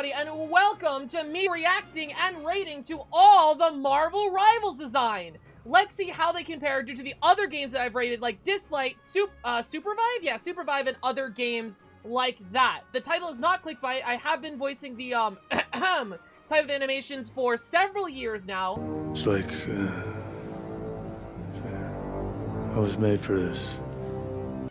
everybody, and welcome to me reacting and rating to all the Marvel Rivals design. Let's see how they compare due to the other games that I've rated, like Dislike, Supervive? Yeah, Supervive and other games like that. The title is not clickbait. I have been voicing the, type of animations for several years now. It's like, I was made for this.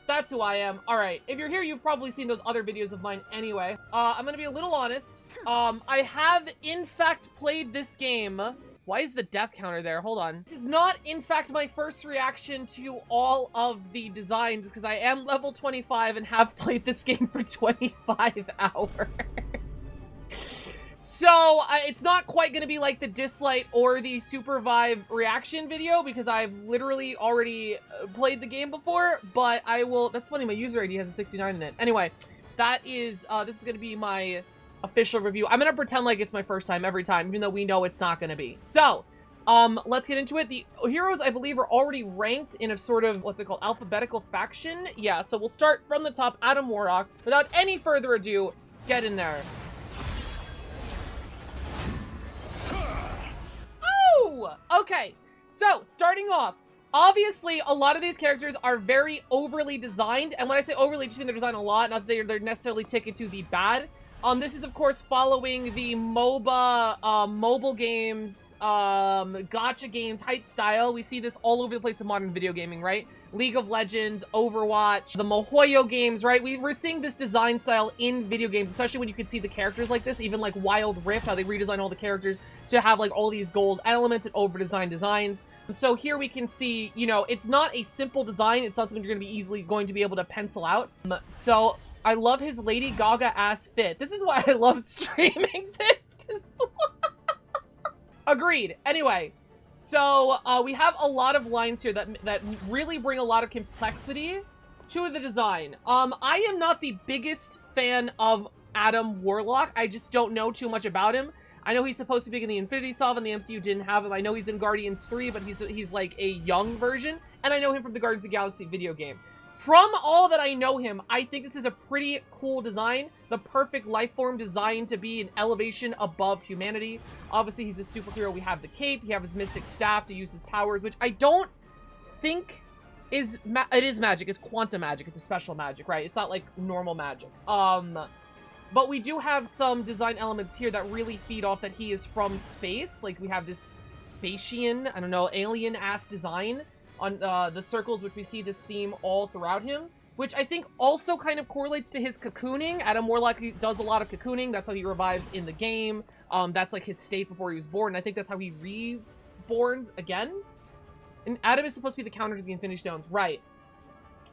That's who I am. Alright, if you're here, you've probably seen those other videos of mine anyway. I'm gonna be a little honest. I have, in fact, played this game. Why is the death counter there? Hold on. This is not, in fact, my first reaction to all of the designs, because I am level 25 and have played this game for 25 hours. So, it's not quite going to be like the Dislike or the Supervive reaction video, because I've literally already played the game before, but I will... That's funny, my user ID has a 69 in it. Anyway, that is, this is going to be my official review. I'm going to pretend like it's my first time every time, even though we know it's not going to be. So, let's get into it. The heroes, I believe, are already ranked in a sort of, what's it called, alphabetical faction? Yeah, so we'll start from the top, Adam Warlock. Without any further ado, get in there. Okay, so starting off, obviously a lot of these characters are very overly designed, and when I say overly, I just mean they're designed a lot, not that they're necessarily taken to the bad. This is of course following the MOBA, mobile games, gacha game type style. We see this all over the place in modern video gaming, right? League of Legends, Overwatch, the MiHoYo games, right? We're seeing this design style in video games, especially when you can see the characters like this, even like Wild Rift, how they redesign all the characters to have like all these gold elements and over-designed designs. So here we can see, you know, it's not a simple design. It's not something you're going to be easily going to be able to pencil out. So I love his Lady Gaga ass fit. This is why I love streaming this. Agreed. Anyway, so we have a lot of lines here that really bring a lot of complexity to the design. I am not the biggest fan of Adam Warlock. I just don't know too much about him. I know he's supposed to be in the Infinity Salve, and the MCU didn't have him. I know he's in Guardians 3, but he's like a young version. And I know him from the Guardians of the Galaxy video game. From all that I know him, I think this is a pretty cool design. The perfect life form designed to be an elevation above humanity. Obviously, he's a superhero. We have the cape. He has his mystic staff to use his powers, which I don't think is... It is magic. It's quantum magic. It's a special magic, right? It's not like normal magic. But we do have some design elements here that really feed off that he is from space. Like, we have this Spacian, I don't know, alien-ass design on the circles, which we see this theme all throughout him, which I think also kind of correlates to his cocooning. Adam Warlock does a lot of cocooning. That's how he revives in the game. That's like his state before he was born. I think that's how he reborn again. And Adam is supposed to be the counter to the Infinity Stones. Right.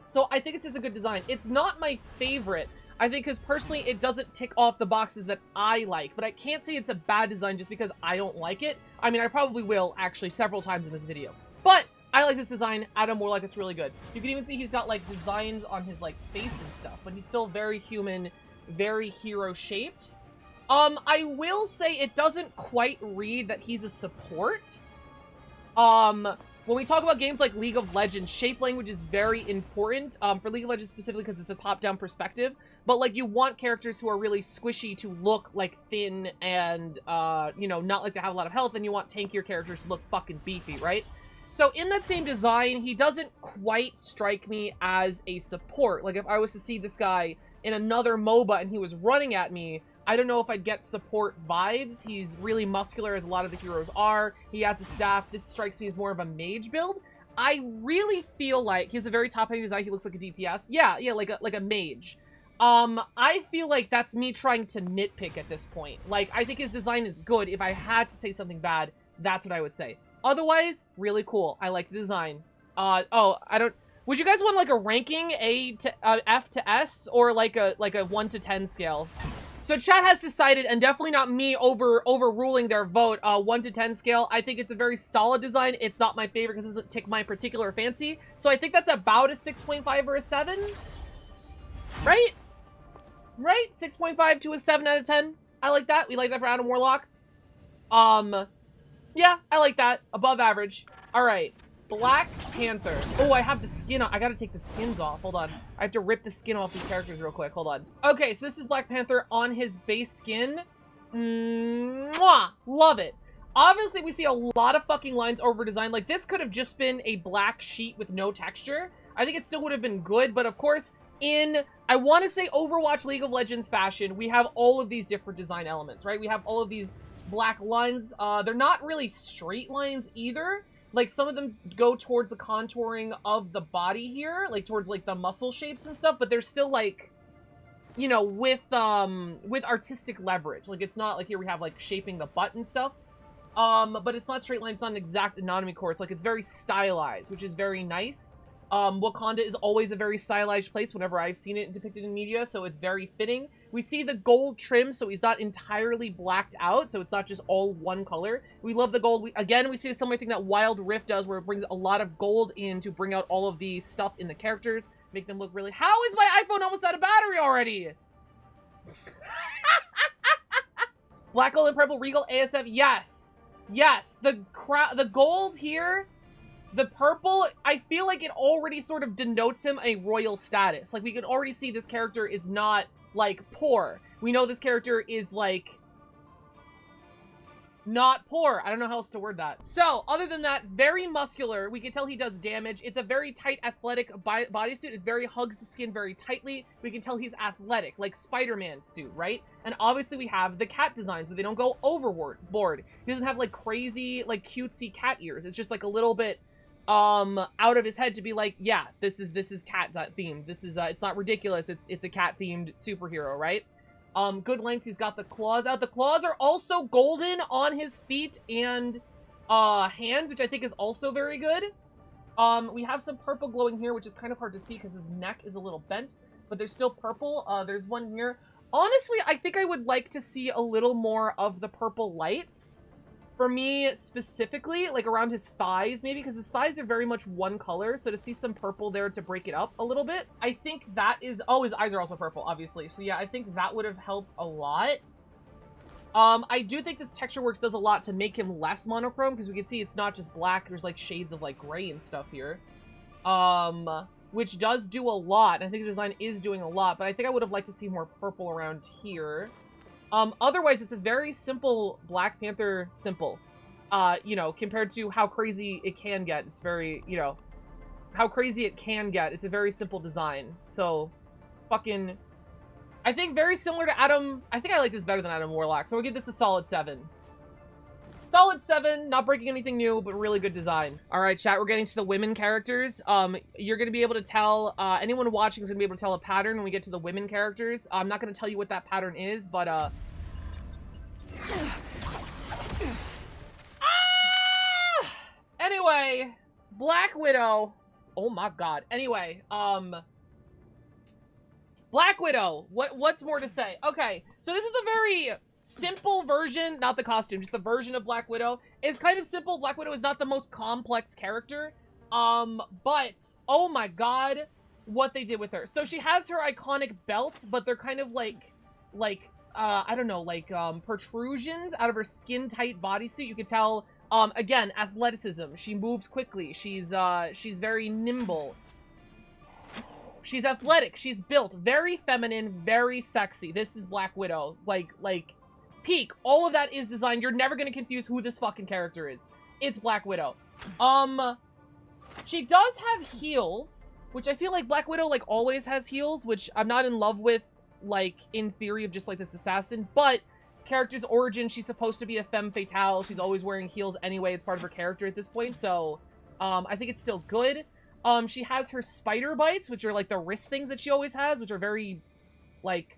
So I think this is a good design. It's not my favorite, I think, because personally it doesn't tick off the boxes that I like, but I can't say it's a bad design just because I don't like it. I mean, I probably will actually several times in this video, but I like this design. Adam Warlock, it's really good. You can even see he's got like designs on his like face and stuff, but he's still very human, very hero shaped. I will say it doesn't quite read that he's a support. When we talk about games like League of Legends, shape language is very important, for League of Legends specifically because it's a top-down perspective, but like you want characters who are really squishy to look like thin and, you know, not like they have a lot of health, and you want tankier characters to look fucking beefy, right? So in that same design, he doesn't quite strike me as a support. Like if I was to see this guy in another MOBA and he was running at me, I don't know if I'd get support vibes. He's really muscular, as a lot of the heroes are. He has a staff. This strikes me as more of a mage build. I really feel like he has a very top-heavy design. He looks like a DPS. Yeah, like a mage. I feel like that's me trying to nitpick at this point. Like, I think his design is good. If I had to say something bad, that's what I would say. Otherwise, really cool. I like the design. Would you guys want like a ranking F to S, or like a 1 to 10 scale? So chat has decided, and definitely not me overruling their vote, 1 to 10 scale. I think it's a very solid design. It's not my favorite because it doesn't tick my particular fancy. So I think that's about a 6.5 or a 7. Right? Right? 6.5 to a 7 out of 10. I like that. We like that for Adam Warlock. Yeah, I like that. Above average. All right. Black Panther. Oh, I have the skin on. I gotta take the skins off. Hold on. I have to rip the skin off these characters real quick. Hold on. Okay, so this is Black Panther on his base skin. Mwah! Love it. Obviously, we see a lot of fucking lines over design. Like, this could have just been a black sheet with no texture. I think it still would have been good, but of course, in, I want to say Overwatch League of Legends fashion, we have all of these different design elements, right? We have all of these black lines. They're not really straight lines either. Like, some of them go towards the contouring of the body here, like, towards, like, the muscle shapes and stuff, but they're still, like, you know, with artistic leverage. Like, it's not, like, here we have, like, shaping the butt and stuff. But it's not straight line, it's not an exact anatomy core. It's, like, it's very stylized, which is very nice. Wakanda is always a very stylized place whenever I've seen it depicted in media, so it's very fitting. We see the gold trim, so he's not entirely blacked out, so it's not just all one color. We love the gold. Again, we see a similar thing that Wild Rift does, where it brings a lot of gold in to bring out all of the stuff in the characters, make them look really... How is my iPhone almost out of battery already? Black, gold, and purple, Regal, ASF, yes. Yes, the gold here... The purple, I feel like it already sort of denotes him a royal status. Like, we can already see this character is not, like, poor. We know this character is, like, not poor. I don't know how else to word that. So, other than that, very muscular. We can tell he does damage. It's a very tight, athletic bodysuit. It very hugs the skin very tightly. We can tell he's athletic, like Spider-Man's suit, right? And obviously we have the cat designs, but they don't go overboard. He doesn't have, like, crazy, like, cutesy cat ears. It's just, like, a little bit... out of his head to be like, yeah, this is cat themed. This is, it's not ridiculous. It's a cat themed superhero, right? Good length. He's got the claws out. The claws are also golden on his feet and, hands, which I think is also very good. We have some purple glowing here, which is kind of hard to see because his neck is a little bent, but there's still purple. There's one here. Honestly, I think I would like to see a little more of the purple lights. For me, specifically, like around his thighs, maybe, because his thighs are very much one color, so to see some purple there to break it up a little bit, I think that is... Oh, his eyes are also purple, obviously. So yeah, I think that would have helped a lot. I do think this Texture Works does a lot to make him less monochrome, because we can see it's not just black, there's like shades of like gray and stuff here. Which does do a lot. I think the design is doing a lot, but I think I would have liked to see more purple around here. Otherwise, it's a very simple Black Panther simple. You know, compared to how crazy it can get. It's very, you know, how crazy it can get. It's a very simple design. So, fucking... I think very similar to Adam... I think I like this better than Adam Warlock, so we'll give this a solid 7. Solid 7, not breaking anything new, but really good design. Alright, chat, we're getting to the women characters. You're gonna be able to tell, anyone watching is gonna be able to tell a pattern when we get to the women characters. I'm not gonna tell you what that pattern is, but, Anyway, Black Widow. Oh my god. Anyway, Black Widow. What's more to say? Okay, so this is a very... simple version, not the costume, just the version of Black Widow. It's kind of simple. Black Widow is not the most complex character, but oh my god, what they did with her. So she has her iconic belts, but they're kind of like I don't know, like protrusions out of her skin-tight bodysuit. You can tell, again, athleticism. She moves quickly. She's very nimble. She's athletic. She's built. Very feminine, very sexy. This is Black Widow. Like, peak. All of that is designed. You're never going to confuse who this fucking character is. It's Black Widow. She does have heels, which I feel like Black Widow, like, always has heels, which I'm not in love with, like, in theory of just, like, this assassin, but character's origin, she's supposed to be a femme fatale. She's always wearing heels anyway. It's part of her character at this point, so, I think it's still good. She has her spider bites, which are, like, the wrist things that she always has, which are very, like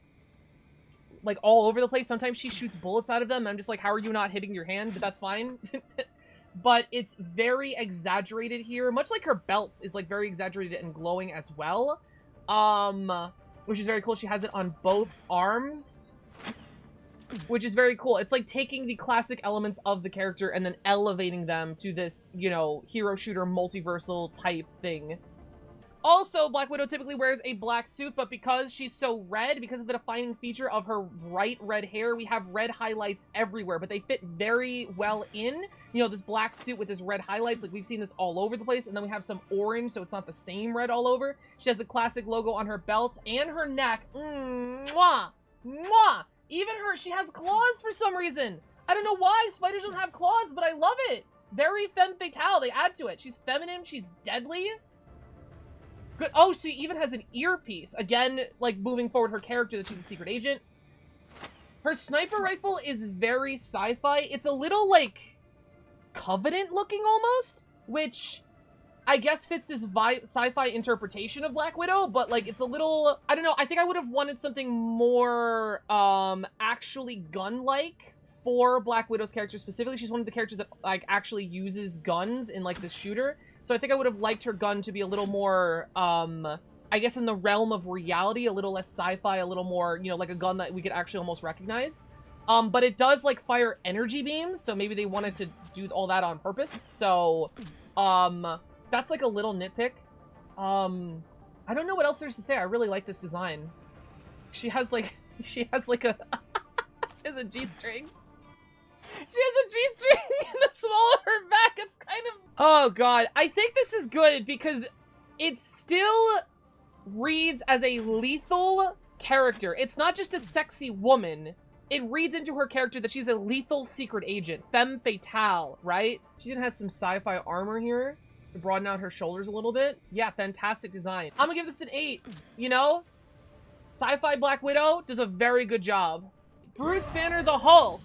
all over the place. Sometimes she shoots bullets out of them, and I'm just like, how are you not hitting your hand? But that's fine. But it's very exaggerated here, much like her belt is, like, very exaggerated and glowing as well. Which is very cool. She has it on both arms, which is very cool. It's like taking the classic elements of the character and then elevating them to this, you know, hero shooter multiversal type thing. Also, Black Widow typically wears a black suit, but because she's so red, because of the defining feature of her bright red hair, we have red highlights everywhere, but they fit very well in, you know, this black suit with this red highlights. Like, we've seen this all over the place, and then we have some orange, so it's not the same red all over. She has the classic logo on her belt and her neck. Mwah! Mwah! Even her, she has claws for some reason. I don't know why spiders don't have claws, but I love it. Very femme fatale. They add to it. She's feminine. She's deadly. Good. Oh, she even has an earpiece. Again, like moving forward her character that she's a secret agent. Her sniper rifle is very sci-fi. It's a little like Covenant looking almost, which I guess fits this sci-fi interpretation of Black Widow, but like it's a little, I don't know, I think I would have wanted something more actually gun-like for Black Widow's character specifically. She's one of the characters that like actually uses guns in like this shooter. So I think I would have liked her gun to be a little more I guess in the realm of reality, a little less sci-fi, a little more, you know, like a gun that we could actually almost recognize. But it does like fire energy beams, so maybe they wanted to do all that on purpose. So that's like a little nitpick. I don't know what else there's to say. I really like this design. She has like a she has a G-string. She has a G-string in the small of her back. It's kind of, oh god. I think this is good because it still reads as a lethal character. It's not just a sexy woman. It reads into her character that she's a lethal secret agent. Femme fatale, right? She even has some sci-fi armor here to broaden out her shoulders a little bit. Yeah, fantastic design. I'm gonna give this an 8. You know? Sci-fi Black Widow does a very good job. Bruce Banner the Hulk.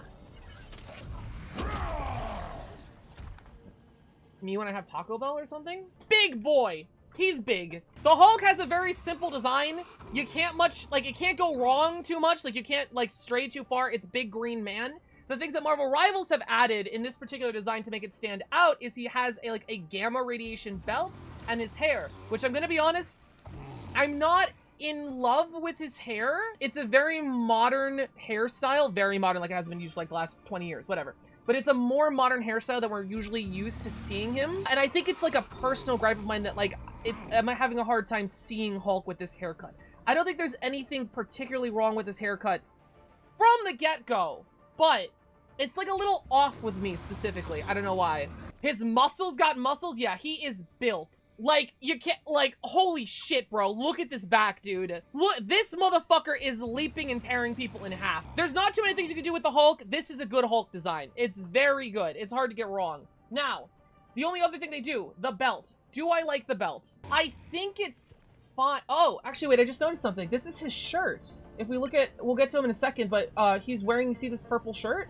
Me when I have Taco Bell or something? Big boy. He's big. The Hulk has a very simple design. You can't much, like, it can't go wrong too much. Like, you can't, like, stray too far. It's big green man. The things that Marvel Rivals have added in this particular design to make it stand out is he has a, like, a gamma radiation belt and his hair, which I'm gonna be honest, I'm not in love with his hair. It's a very modern hairstyle. Very modern, like it hasn't been used for, like, the last 20 years, whatever. But it's a more modern hairstyle than we're usually used to seeing him. And I think it's like a personal gripe of mine that like, am I having a hard time seeing Hulk with this haircut? I don't think there's anything particularly wrong with this haircut from the get-go, but it's like a little off with me specifically. I don't know why. His muscles got muscles? Yeah, he is built. Like, you can't, like, holy shit, bro. Look at this back, dude. Look, this motherfucker is leaping and tearing people in half. There's not too many things you can do with the Hulk. This is a good Hulk design. It's very good. It's hard to get wrong. Now, the only other thing they do, the belt. Do I like the belt? I think it's fine. Oh, actually, wait, I just noticed something. This is his shirt. If we look at, we'll get to him in a second, but he's wearing, you see this purple shirt?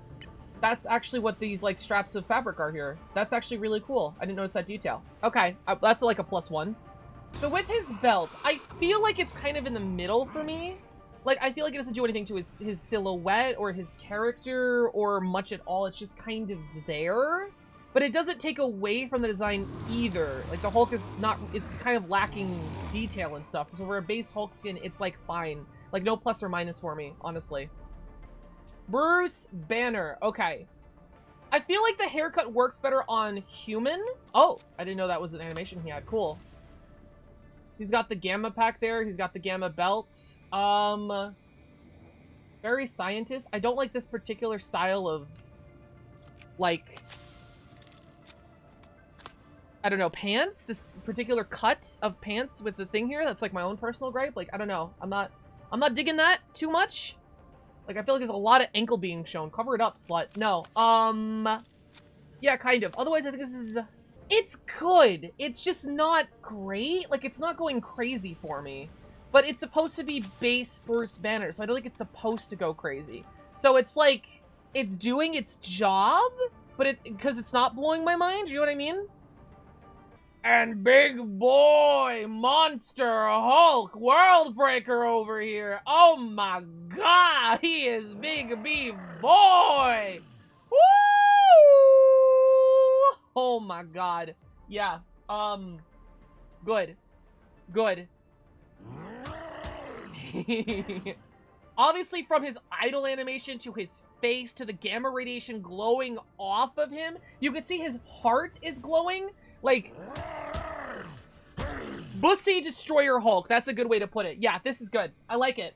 That's actually what these, like, straps of fabric are here. That's actually really cool. I didn't notice that detail. Okay, that's like a +1. So with his belt, I feel like it's kind of in the middle for me. Like, I feel like it doesn't do anything to his silhouette or his character or much at all. It's just kind of there. But it doesn't take away from the design either. Like, the Hulk is not, it's kind of lacking detail and stuff. So for a base Hulk skin, it's, like, fine. Like, no plus or minus for me, honestly. Bruce Banner. Okay. I feel like the haircut works better on human. Oh, I didn't know that was an animation he had. Cool. He's got the gamma pack there. He's got the gamma belts. Very scientist. I don't like this particular style of, like, I don't know, pants. This particular cut of pants with the thing here. That's like my own personal gripe. Like, I don't know. I'm not digging that too much. Like, I feel like there's a lot of ankle being shown. Cover it up, slut. No. Yeah, kind of. Otherwise, I think this is... It's good. It's just not great. Like, it's not going crazy for me. But it's supposed to be base Bruce Banner, so I don't think it's supposed to go crazy. So it's like, it's doing its job, but because it's not blowing my mind, you know what I mean? And big boy, monster, Hulk, world breaker over here. Oh my god, he is big B boy. Woo! Oh my god. Yeah, good. Good. Obviously, from his idle animation to his face to the gamma radiation glowing off of him, you can see his heart is glowing. Like, Bussy Destroyer Hulk. That's a good way to put it. Yeah, this is good. I like it.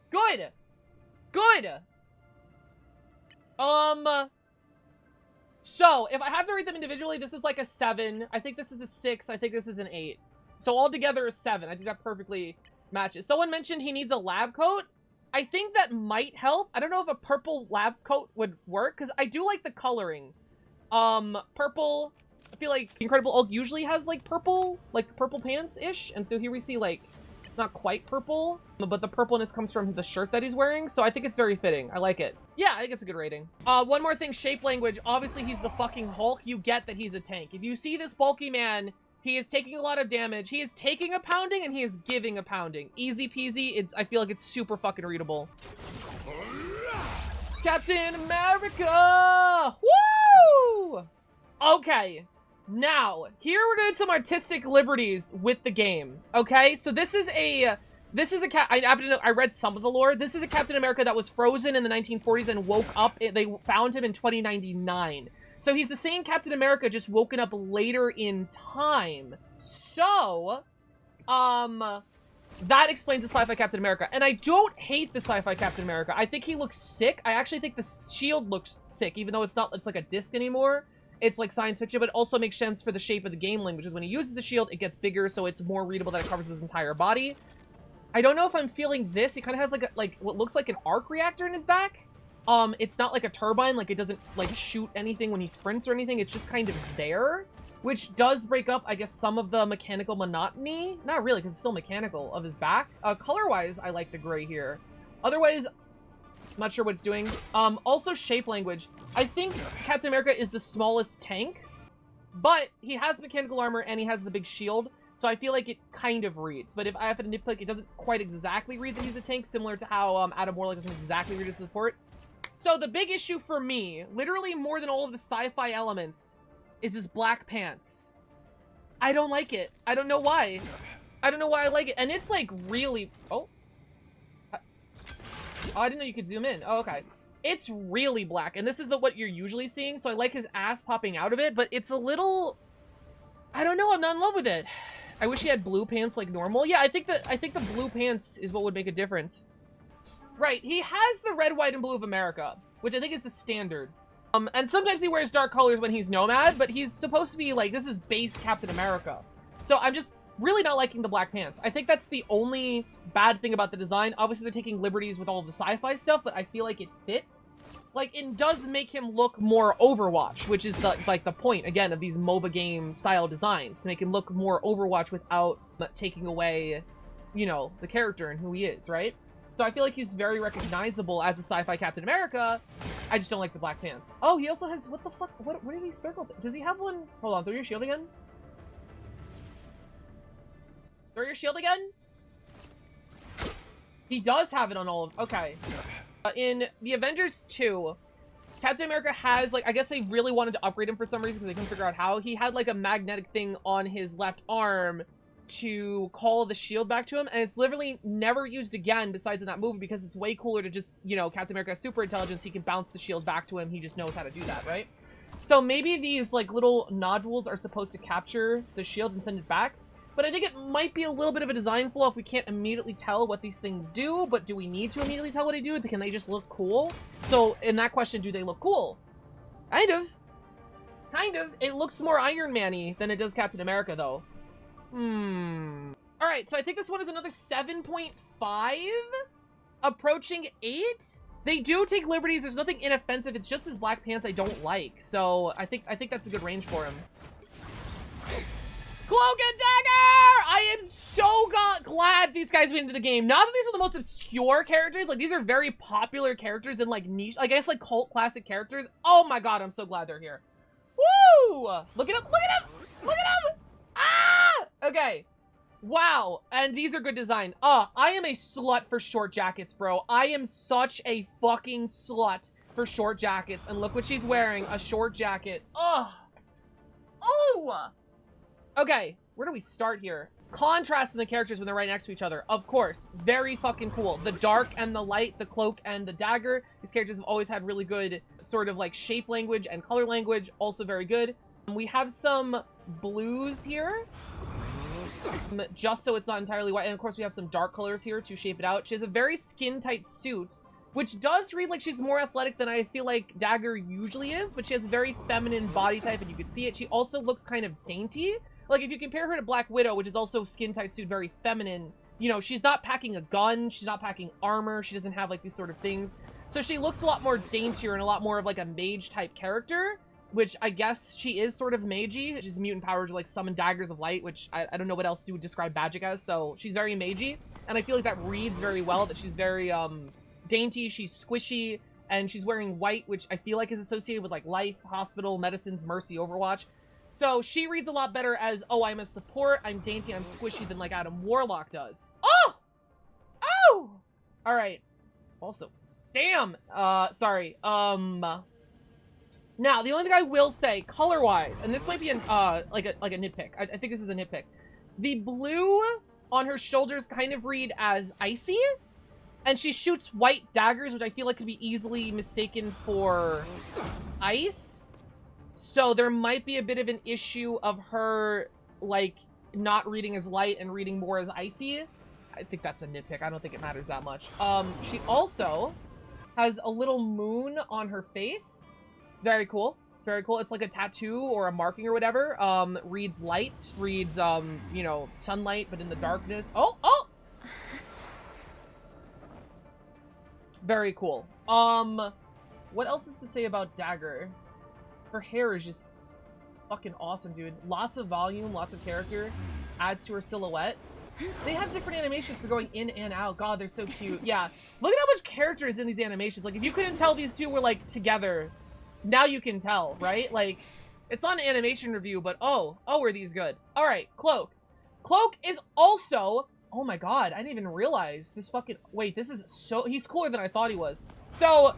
Good. Good. So, if I have to rate them individually, this is like a 7. I think this is a 6. I think this is an 8. So, altogether a 7. I think that perfectly matches. Someone mentioned he needs a lab coat. I think that might help. I don't know if a purple lab coat would work, because I do like the coloring. Purple, I feel like Incredible Hulk usually has, like, purple pants-ish, and so here we see, like, not quite purple, but the purpleness comes from the shirt that he's wearing, so I think it's very fitting. I like it. Yeah, I think it's a good rating. One more thing, shape language. Obviously, he's the fucking Hulk. You get that he's a tank. If you see this bulky man, he is taking a lot of damage. He is taking a pounding, and he is giving a pounding. Easy peasy. I feel like it's super fucking readable. Captain America! Woo! Okay. Now, here we're doing some artistic liberties with the game. Okay? So this is a I read some of the lore. This is a Captain America that was frozen in the 1940s and woke up. They found him in 2099. So he's the same Captain America, just woken up later in time. So, that explains the sci-fi Captain America. And I don't hate the sci-fi Captain America. I think he looks sick. I actually think the shield looks sick, even though it's like a disc anymore. It's like science fiction, but it also makes sense for the shape of the game which is when he uses the shield, it gets bigger, so it's more readable that it covers his entire body. I don't know if I'm feeling this. He kind of has like what looks like an arc reactor in his back. It's not like a turbine, like it doesn't like shoot anything when he sprints or anything. It's just kind of there, which does break up, I guess, some of the mechanical monotony. Not really, because it's still mechanical of his back. Color-wise, I like the gray here. Otherwise, I'm not sure what it's doing. Also shape language. I think Captain America is the smallest tank, but he has mechanical armor and he has the big shield. So I feel like it kind of reads. But if I have to nitpick, it doesn't quite exactly read that he's a tank, similar to how Adam Warlock doesn't exactly read his support. So the big issue for me, literally more than all of the sci-fi elements, is his black pants. I don't like it. I don't know why. I don't know why I like it. And it's like really... Oh, I didn't know you could zoom in. Oh, okay. It's really black. And this is what you're usually seeing. So I like his ass popping out of it. But it's a little... I don't know. I'm not in love with it. I wish he had blue pants like normal. Yeah, I think the blue pants is what would make a difference. Right, he has the red, white, and blue of America, which I think is the standard. And sometimes he wears dark colors when he's Nomad, but he's supposed to be like, this is base Captain America. So I'm just really not liking the black pants. I think that's the only bad thing about the design. Obviously, they're taking liberties with all of the sci-fi stuff, but I feel like it fits. Like, it does make him look more Overwatch, which is the point, again, of these MOBA game style designs, to make him look more Overwatch without taking away, you know, the character and who he is, right? So I feel like he's very recognizable as a sci-fi Captain America. I just don't like the black pants. Oh, he also has, what the fuck? What are these circle? Does he have one? Hold on, throw your shield again. Throw your shield again? He does have it on all of, okay. In the Avengers 2, Captain America has, like, I guess they really wanted to upgrade him for some reason because they couldn't figure out how. He had, like, a magnetic thing on his left arm to call the shield back to him, and it's literally never used again besides in that movie because it's way cooler to just, you know, Captain America has super intelligence, he can bounce the shield back to him, he just knows how to do that, right? So maybe these, like, little nodules are supposed to capture the shield and send it back, but I think it might be a little bit of a design flaw if we can't immediately tell what these things do, but do we need to immediately tell what they do? Can they just look cool? So, in that question, do they look cool? Kind of. Kind of. It looks more Iron Man-y than it does Captain America, though. Alright, so I think this one is another 7.5? Approaching 8? They do take liberties. There's nothing inoffensive. It's just his black pants I don't like. So I think that's a good range for him. Cloak and Dagger! I am so glad these guys went into the game. Not that these are the most obscure characters. Like, these are very popular characters in, like, niche, I guess, like, cult classic characters. Oh my god, I'm so glad they're here. Woo! Look at him! Look at him! Look at him! Ah! Okay. Wow. And these are good design. I am a slut for short jackets, bro. I am such a fucking slut for short jackets. And look what she's wearing. A short jacket. Oh! Okay. Where do we start here? Contrast in the characters when they're right next to each other. Of course. Very fucking cool. The dark and the light, the cloak and the dagger. These characters have always had really good sort of like shape language and color language. Also very good. We have some blues here. Just so it's not entirely white. And of course we have some dark colors here to shape it out. She has a very skin-tight suit, which does read like she's more athletic than I feel like Dagger usually is, but she has a very feminine body type and you can see it. She also looks kind of dainty. Like if you compare her to Black Widow, which is also skin-tight suit, very feminine, You know, she's not packing a gun. She's not packing armor. She doesn't have, like, these sort of things. So she looks a lot more daintier and a lot more of, like, a mage-type character, which I guess she is sort of magey. She's mutant power to, like, summon daggers of light, which I don't know what else to describe magic as, so she's very magey. And I feel like that reads very well, that she's very, dainty, she's squishy, and she's wearing white, which I feel like is associated with, like, life, hospital, medicines, mercy, Overwatch. So she reads a lot better as, oh, I'm a support, I'm dainty, I'm squishy, than, like, Adam Warlock does. Oh! Oh! Alright. Also, damn! Sorry. Now, the only thing I will say, color-wise, and this might be an, like a nitpick. I think this is a nitpick. The blue on her shoulders kind of read as icy, and she shoots white daggers, which I feel like could be easily mistaken for ice. So there might be a bit of an issue of her, like, not reading as light and reading more as icy. I think that's a nitpick. I don't think it matters that much. She also has a little moon on her face. Very cool. Very cool. It's like a tattoo or a marking or whatever. Reads light, reads, you know, sunlight, but in the darkness. Oh! Very cool. What else is to say about Dagger? Her hair is just fucking awesome, dude. Lots of volume, lots of character. Adds to her silhouette. They have different animations for going in and out. God, they're so cute. Yeah. Look at how much character is in these animations. Like, if you couldn't tell these two were, like, together, now you can tell, right? Like, it's not an animation review, but oh, are these good. All right, Cloak. Cloak is also, oh my God, I didn't even realize this fucking, wait, this is so, he's cooler than I thought he was. So,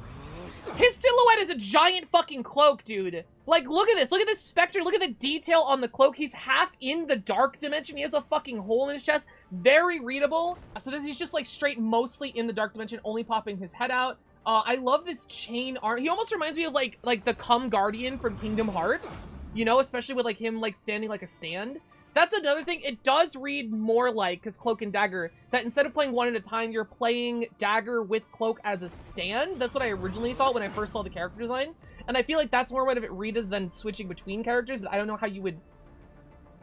his silhouette is a giant fucking cloak, dude. Like, look at this specter, look at the detail on the cloak. He's half in the dark dimension. He has a fucking hole in his chest. Very readable. So this is just like straight mostly in the dark dimension, only popping his head out. I love this chain arm. He almost reminds me of like the Cum Guardian from Kingdom Hearts, you know, especially with like him like standing like a stand. That's another thing. It does read more like, because Cloak and Dagger, that instead of playing one at a time, you're playing Dagger with Cloak as a stand. That's what I originally thought when I first saw the character design. And I feel like that's more what it reads than switching between characters, but I don't know how you would,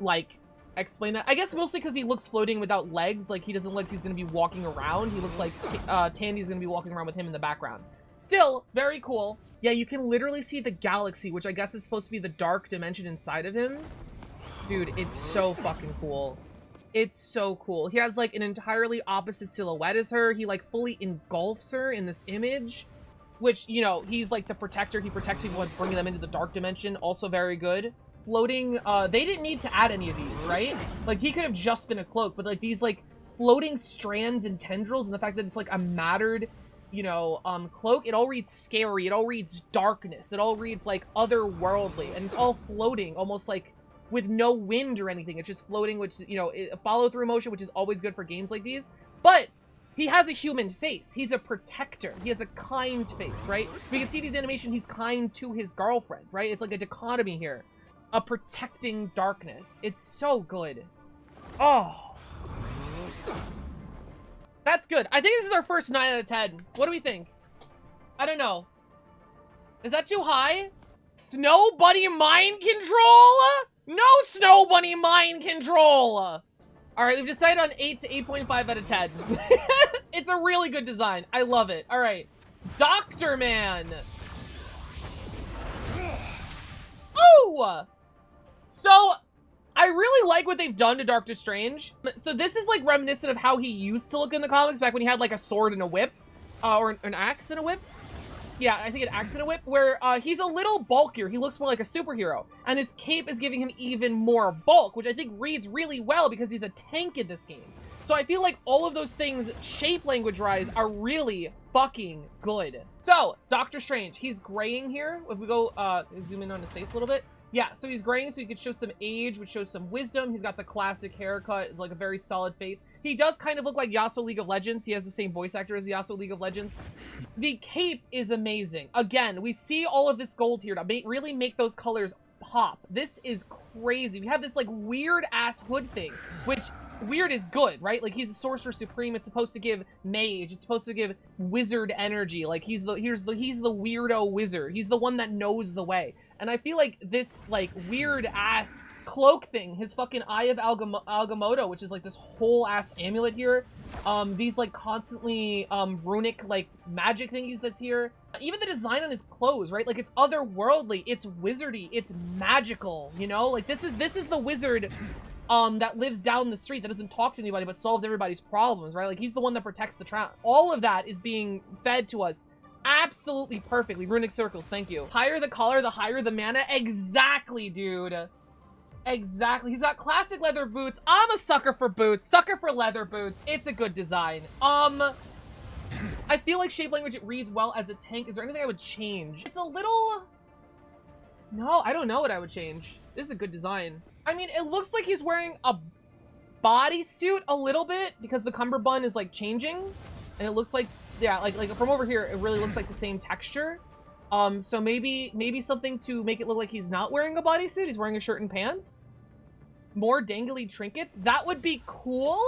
like, explain that. I guess mostly because he looks floating without legs. Like, he doesn't look like he's going to be walking around. He looks like Tandy's going to be walking around with him in the background. Still, very cool. Yeah, you can literally see the galaxy, which I guess is supposed to be the dark dimension inside of him. Dude, it's so fucking cool. It's so cool. He has, like, an entirely opposite silhouette as her. He, like, fully engulfs her in this image. Which, you know, he's, like, the protector. He protects people by bringing them into the dark dimension. Also very good. Floating, they didn't need to add any of these, right? Like, he could have just been a cloak. But, like, these, like, floating strands and tendrils, and the fact that it's, like, a mattered, you know, cloak, it all reads scary. It all reads darkness. It all reads, like, otherworldly. And it's all floating, almost, like, with no wind or anything. It's just floating, which, you know, a follow-through motion, which is always good for games like these. But he has a human face. He's a protector. He has a kind face, right? We can see these animations, he's kind to his girlfriend, right? It's like a dichotomy here. A protecting darkness. It's so good. Oh. That's good. I think this is our first 9 out of 10. What do we think? I don't know. Is that too high? Snow Bunny mind control? No Snow Bunny mind control! Alright, we've decided on 8 to 8.5 out of 10. It's a really good design. I love it. Alright. Dr. Man! Oh! So, I really like what they've done to Doctor Strange. So this is like reminiscent of how he used to look in the comics back when he had like a sword and a whip. Or an axe and a whip. Yeah, I think an axe and a whip, where he's a little bulkier. He looks more like a superhero. And his cape is giving him even more bulk, which I think reads really well because he's a tank in this game. So I feel like all of those things, shape language-wise, are really fucking good. So, Doctor Strange, he's graying here. If we go, zoom in on his face a little bit. Yeah, so he's graying, so he could show some age, which shows some wisdom. He's got the classic haircut. It's like a very solid face. He does kind of look like Yasuo League of Legends. He has the same voice actor as Yasuo League of Legends. The cape is amazing. Again, we see all of this gold here to really make those colors pop. This is crazy. We have this like weird ass hood thing, which weird is good, right? Like, he's a sorcerer supreme. It's supposed to give mage. It's supposed to give wizard energy. Like, he's the weirdo wizard. He's the one that knows the way. And I feel like this, like, weird-ass cloak thing, his fucking Eye of Agamotto, which is, like, this whole-ass amulet here, these, like, constantly, runic, like, magic thingies that's here. Even the design on his clothes, right? Like, it's otherworldly, it's wizardy, it's magical, you know? Like, this is the wizard, that lives down the street, that doesn't talk to anybody, but solves everybody's problems, right? Like, he's the one that protects the town. All of that is being fed to us absolutely perfectly. Runic circles, thank you. Higher the color, the higher the mana. Exactly, dude. Exactly. He's got classic leather boots. I'm a sucker for boots. Sucker for leather boots. It's a good design. I feel like shape language, it reads well as a tank. Is there anything I would change? It's a little... No, I don't know what I would change. This is a good design. I mean, it looks like he's wearing a bodysuit a little bit because the cummerbund is, like, changing. And it looks like, yeah, like from over here, it really looks like the same texture. So maybe something to make it look like he's not wearing a bodysuit. He's wearing a shirt and pants. More dangly trinkets. That would be cool.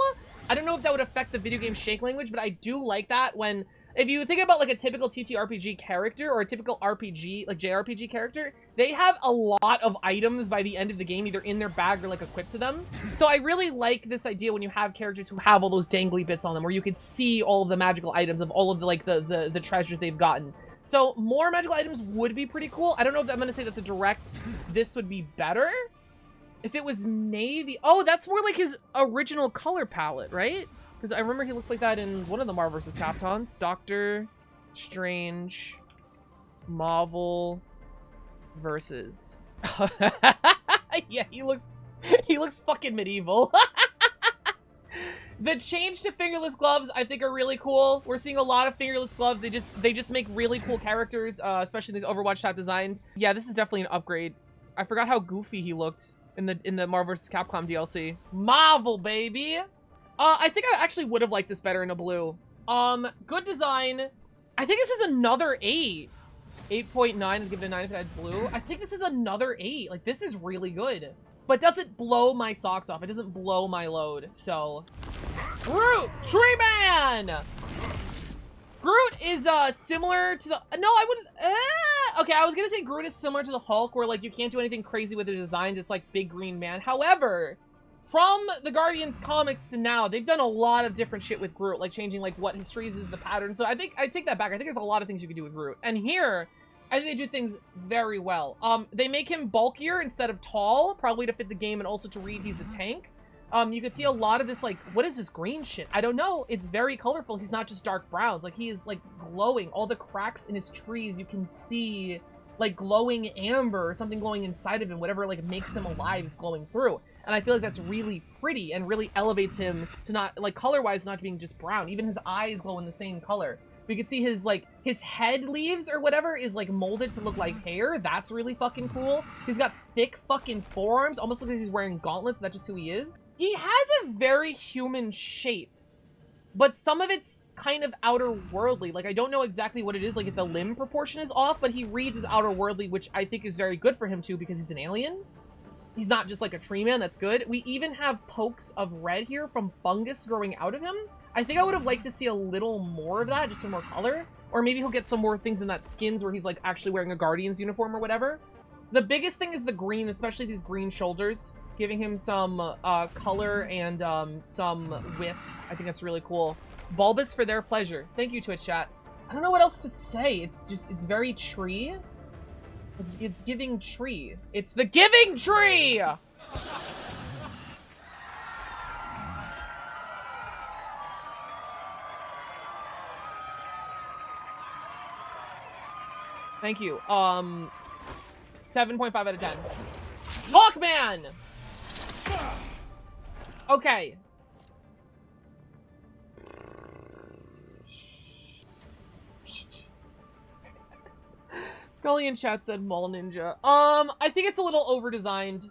I don't know if that would affect the video game shake language, but I do like that when... If you think about, like, a typical TTRPG character or a typical RPG, like, JRPG character, they have a lot of items by the end of the game, either in their bag or, like, equipped to them. So I really like this idea when you have characters who have all those dangly bits on them, where you could see all of the magical items of all of the, like, the treasures they've gotten. So more magical items would be pretty cool. I don't know if I'm going to say that's a direct, this would be better. If it was navy... Oh, that's more like his original color palette, right? Because I remember he looks like that in one of the Marvel vs. Capcom's. Doctor Strange, Marvel versus. Yeah, he looks fucking medieval. The change to fingerless gloves, I think, are really cool. We're seeing a lot of fingerless gloves. They just make really cool characters, especially these Overwatch type design. Yeah, this is definitely an upgrade. I forgot how goofy he looked in the Marvel vs. Capcom DLC. Marvel, baby. I think I actually would have liked this better in a blue. Good design. I think this is another 8. 8.9, I'd give it a 9 if it had blue. I think this is another 8. Like, this is really good. But doesn't blow my socks off. It doesn't blow my load, so... Groot! Tree Man! Groot is, similar to the... No, I wouldn't... Okay, I was gonna say Groot is similar to the Hulk, where, like, you can't do anything crazy with the designs. It's like big green man. However... From the Guardians comics to now, they've done a lot of different shit with Groot, like changing like what his trees is, the pattern. So I think I take that back. I think there's a lot of things you can do with Groot. And here, I think they do things very well. They make him bulkier instead of tall, probably to fit the game and also to read he's a tank. You could see a lot of this, like, what is this green shit? I don't know. It's very colorful. He's not just dark browns. Like, he is, like, glowing. All the cracks in his trees, you can see, like, glowing amber or something glowing inside of him. Whatever, like, makes him alive is glowing through. And I feel like that's really pretty and really elevates him to not, like, color-wise, not being just brown. Even his eyes glow in the same color. We could see his, like, his head leaves or whatever is, like, molded to look like hair. That's really fucking cool. He's got thick fucking forearms. Almost looks like he's wearing gauntlets. That's just who he is. He has a very human shape. But some of it's kind of outer-worldly. Like, I don't know exactly what it is. Like, if the limb proportion is off, but he reads as outer-worldly, which I think is very good for him, too, because he's an alien. He's not just like a tree man. That's good. We even have pokes of red here from fungus growing out of him. I think I would have liked to see a little more of that, just some more color. Or maybe he'll get some more things in that skins where he's like actually wearing a Guardian's uniform or whatever. The biggest thing is the green, especially these green shoulders, giving him some color and some width. I think that's really cool. Bulbous for their pleasure. Thank you, Twitch chat. I don't know what else to say. It's just, it's very tree. It's giving tree. It's the giving tree! Thank you. 7.5 out of 10. Hawkman! Okay. Scully in chat said Mall Ninja. I think it's a little over-designed.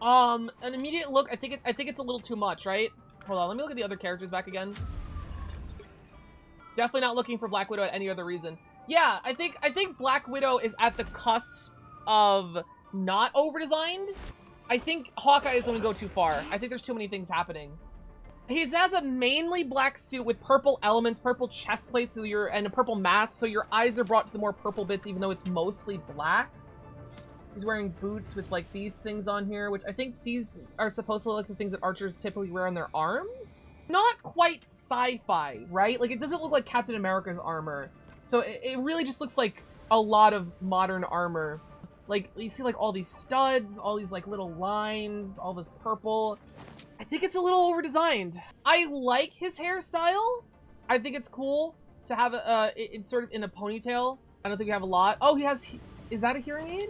An immediate look, I think it's a little too much, right? Hold on, let me look at the other characters back again. Definitely not looking for Black Widow at any other reason. Yeah, I think Black Widow is at the cusp of not over-designed. I think Hawkeye is going to go too far. I think there's too many things happening. He has a mainly black suit with purple elements, purple chest plates, and a purple mask, so your eyes are brought to the more purple bits, even though it's mostly black. He's wearing boots with, like, these things on here, which I think these are supposed to look like the things that archers typically wear on their arms. Not quite sci-fi, right? Like, it doesn't look like Captain America's armor. So it really just looks like a lot of modern armor. Like, you see, like, all these studs, all these, like, little lines, all this purple. I think it's a little over-designed. I like his hairstyle. I think it's cool to have it's sort of in a ponytail. I don't think we have a lot. Oh, he has... Is that a hearing aid?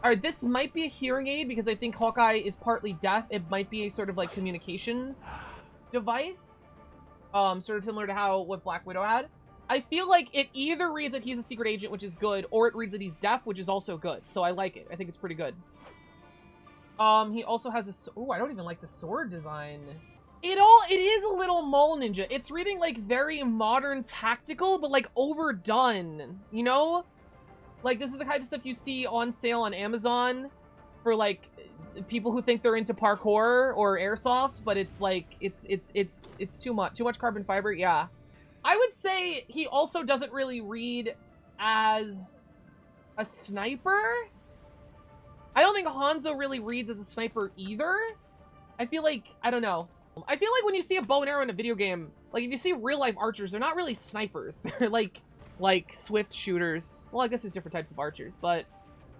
Alright, this might be a hearing aid because I think Hawkeye is partly deaf. It might be a sort of, like, communications device. Sort of similar to what Black Widow had. I feel like it either reads that he's a secret agent, which is good, or it reads that he's deaf, which is also good. So I like it. I think it's pretty good. He also has a... Ooh, I don't even like the sword design. It is a little mole ninja. It's reading, like, very modern tactical, but, like, overdone. You know? Like, this is the type of stuff you see on sale on Amazon for, like, people who think they're into parkour or airsoft, but it's, like, it's too much. Too much carbon fiber, yeah. I would say he also doesn't really read as a sniper. I don't think Hanzo really reads as a sniper either. I feel like, I don't know. I feel like when you see a bow and arrow in a video game, like if you see real life archers, they're not really snipers. They're like swift shooters. Well, I guess there's different types of archers, but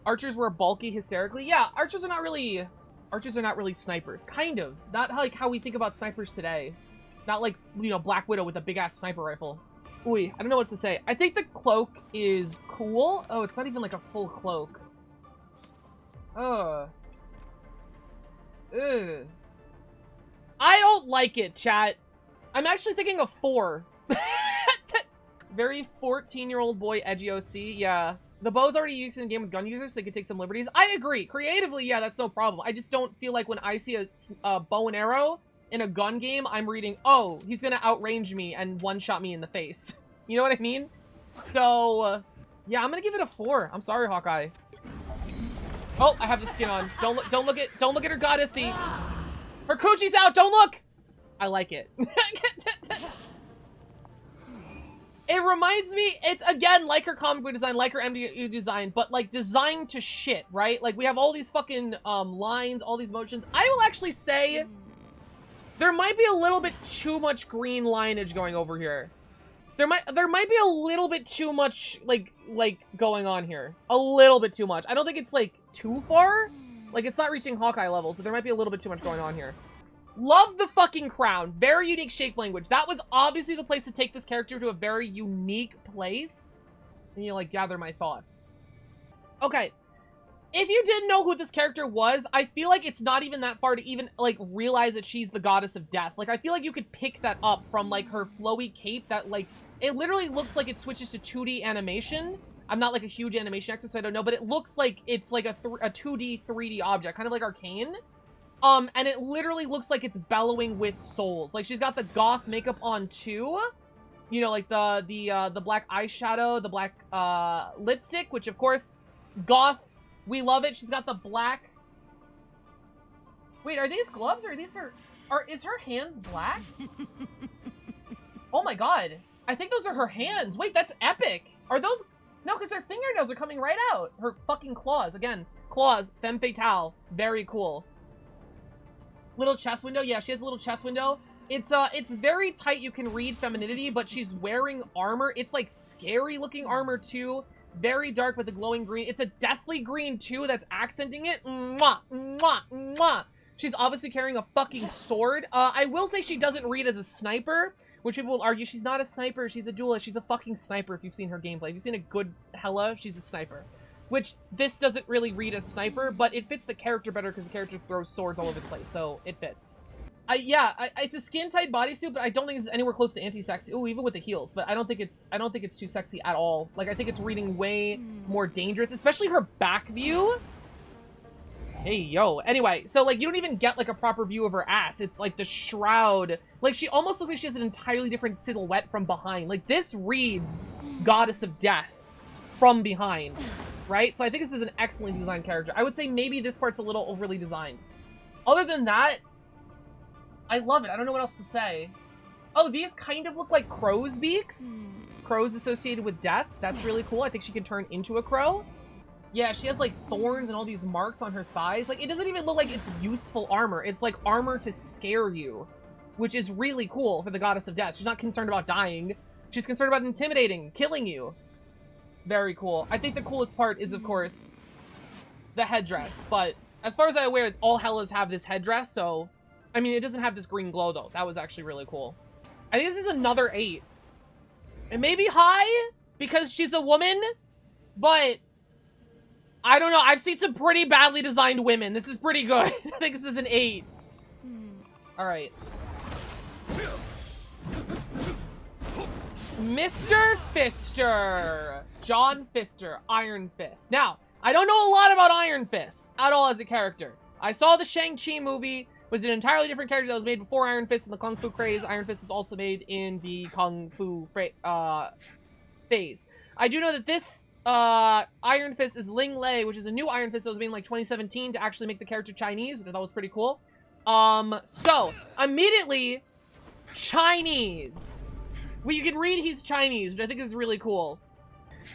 archers were bulky hysterically. Yeah, archers are not really snipers. Kind of. Not like how we think about snipers today. Not like, you know, Black Widow with a big-ass sniper rifle. Ooh, I don't know what to say. I think the cloak is cool. Oh, it's not even like a full cloak. Ugh. Ugh. I don't like it, chat. I'm actually thinking of 4. Very 14-year-old boy edgy OC. Yeah. The bow's already used in the game with gun users, so they could take some liberties. I agree. Creatively, yeah, that's no problem. I just don't feel like when I see a bow and arrow in a gun game, I'm reading, oh, he's gonna outrange me and one-shot me in the face. You know what I mean? So, yeah, I'm gonna give it a 4. I'm sorry, Hawkeye. Oh, I have the skin on. Don't look at her goddessy. Her coochie's out. Don't look. I like it. It reminds me, it's again like her comic book design, like her MDU design, but like designed to shit, right? Like we have all these fucking lines, all these motions. I will actually say there might be a little bit too much green lineage going over here. There might be a little bit too much like going on here. A little bit too much. I don't think it's like too far. Like it's not reaching Hawkeye levels, but there might be a little bit too much going on here. Love the fucking crown. Very unique shape language. That was obviously the place to take this character to a very unique place. And you like gather my thoughts. Okay. If you didn't know who this character was, I feel like it's not even that far to even, like, realize that she's the goddess of death. Like, I feel like you could pick that up from, like, her flowy cape that, like, it literally looks like it switches to 2D animation. I'm not, like, a huge animation expert, so I don't know, but it looks like it's, like, a 2D, 3D object, kind of like Arcane. And it literally looks like it's bellowing with souls. Like, she's got the goth makeup on, too. You know, like, the black eyeshadow, the black, lipstick, which, of course, goth... We love it. She's got the black... Wait, are these gloves or are these her... Is her hands black? Oh my god. I think those are her hands. Wait, that's epic. Are those... No, because her fingernails are coming right out. Her fucking claws. Again, claws. Femme fatale. Very cool. Little chest window. Yeah, she has a little chest window. It's very tight. You can read femininity, but she's wearing armor. It's like scary looking armor too. Very dark with a glowing green. It's a deathly green, too, that's accenting it. Mwah, mwah, mwah. She's obviously carrying a fucking sword. I will say she doesn't read as a sniper, which people will argue she's not a sniper. She's a duelist. She's a fucking sniper if you've seen her gameplay. If you've seen a good Hela, she's a sniper. Which, this doesn't really read as sniper, but it fits the character better because the character throws swords all over the place, so it fits. It's a skin-tight bodysuit, but I don't think it's anywhere close to anti-sexy. Oh, even with the heels, but I don't think it's too sexy at all. Like, I think it's reading way more dangerous, especially her back view. Hey, yo. Anyway, so, like, you don't even get, like, a proper view of her ass. It's, like, the shroud. Like, she almost looks like she has an entirely different silhouette from behind. Like, this reads Goddess of Death from behind. right? So I think this is an excellently designed character. I would say maybe this part's a little overly designed. Other than that, I love it. I don't know what else to say. Oh, these kind of look like crow's beaks. Crows associated with death. That's really cool. I think she can turn into a crow. Yeah, she has like thorns and all these marks on her thighs. Like, it doesn't even look like it's useful armor. It's like armor to scare you, which is really cool for the goddess of death. She's not concerned about dying. She's concerned about intimidating, killing you. Very cool. I think the coolest part is, of course, the headdress. But as far as I'm aware, all Hellas have this headdress. So, I mean, it doesn't have this green glow, though. That was actually really cool. I think this is another 8. It may be high because she's a woman, but I don't know. I've seen some pretty badly designed women. This is pretty good. I think this is an 8. All right. Mr. Fister. John Fister. Iron Fist. Now, I don't know a lot about Iron Fist at all as a character. I saw the Shang-Chi movie. Was an entirely different character that was made before Iron Fist in the Kung Fu craze. Iron Fist was also made in the Kung Fu phase. I do know that this Iron Fist is Ling Lei, which is a new Iron Fist that was made in like 2017 to actually make the character Chinese, which I thought was pretty cool. So immediately Chinese. Well, you can read he's Chinese, which I think is really cool.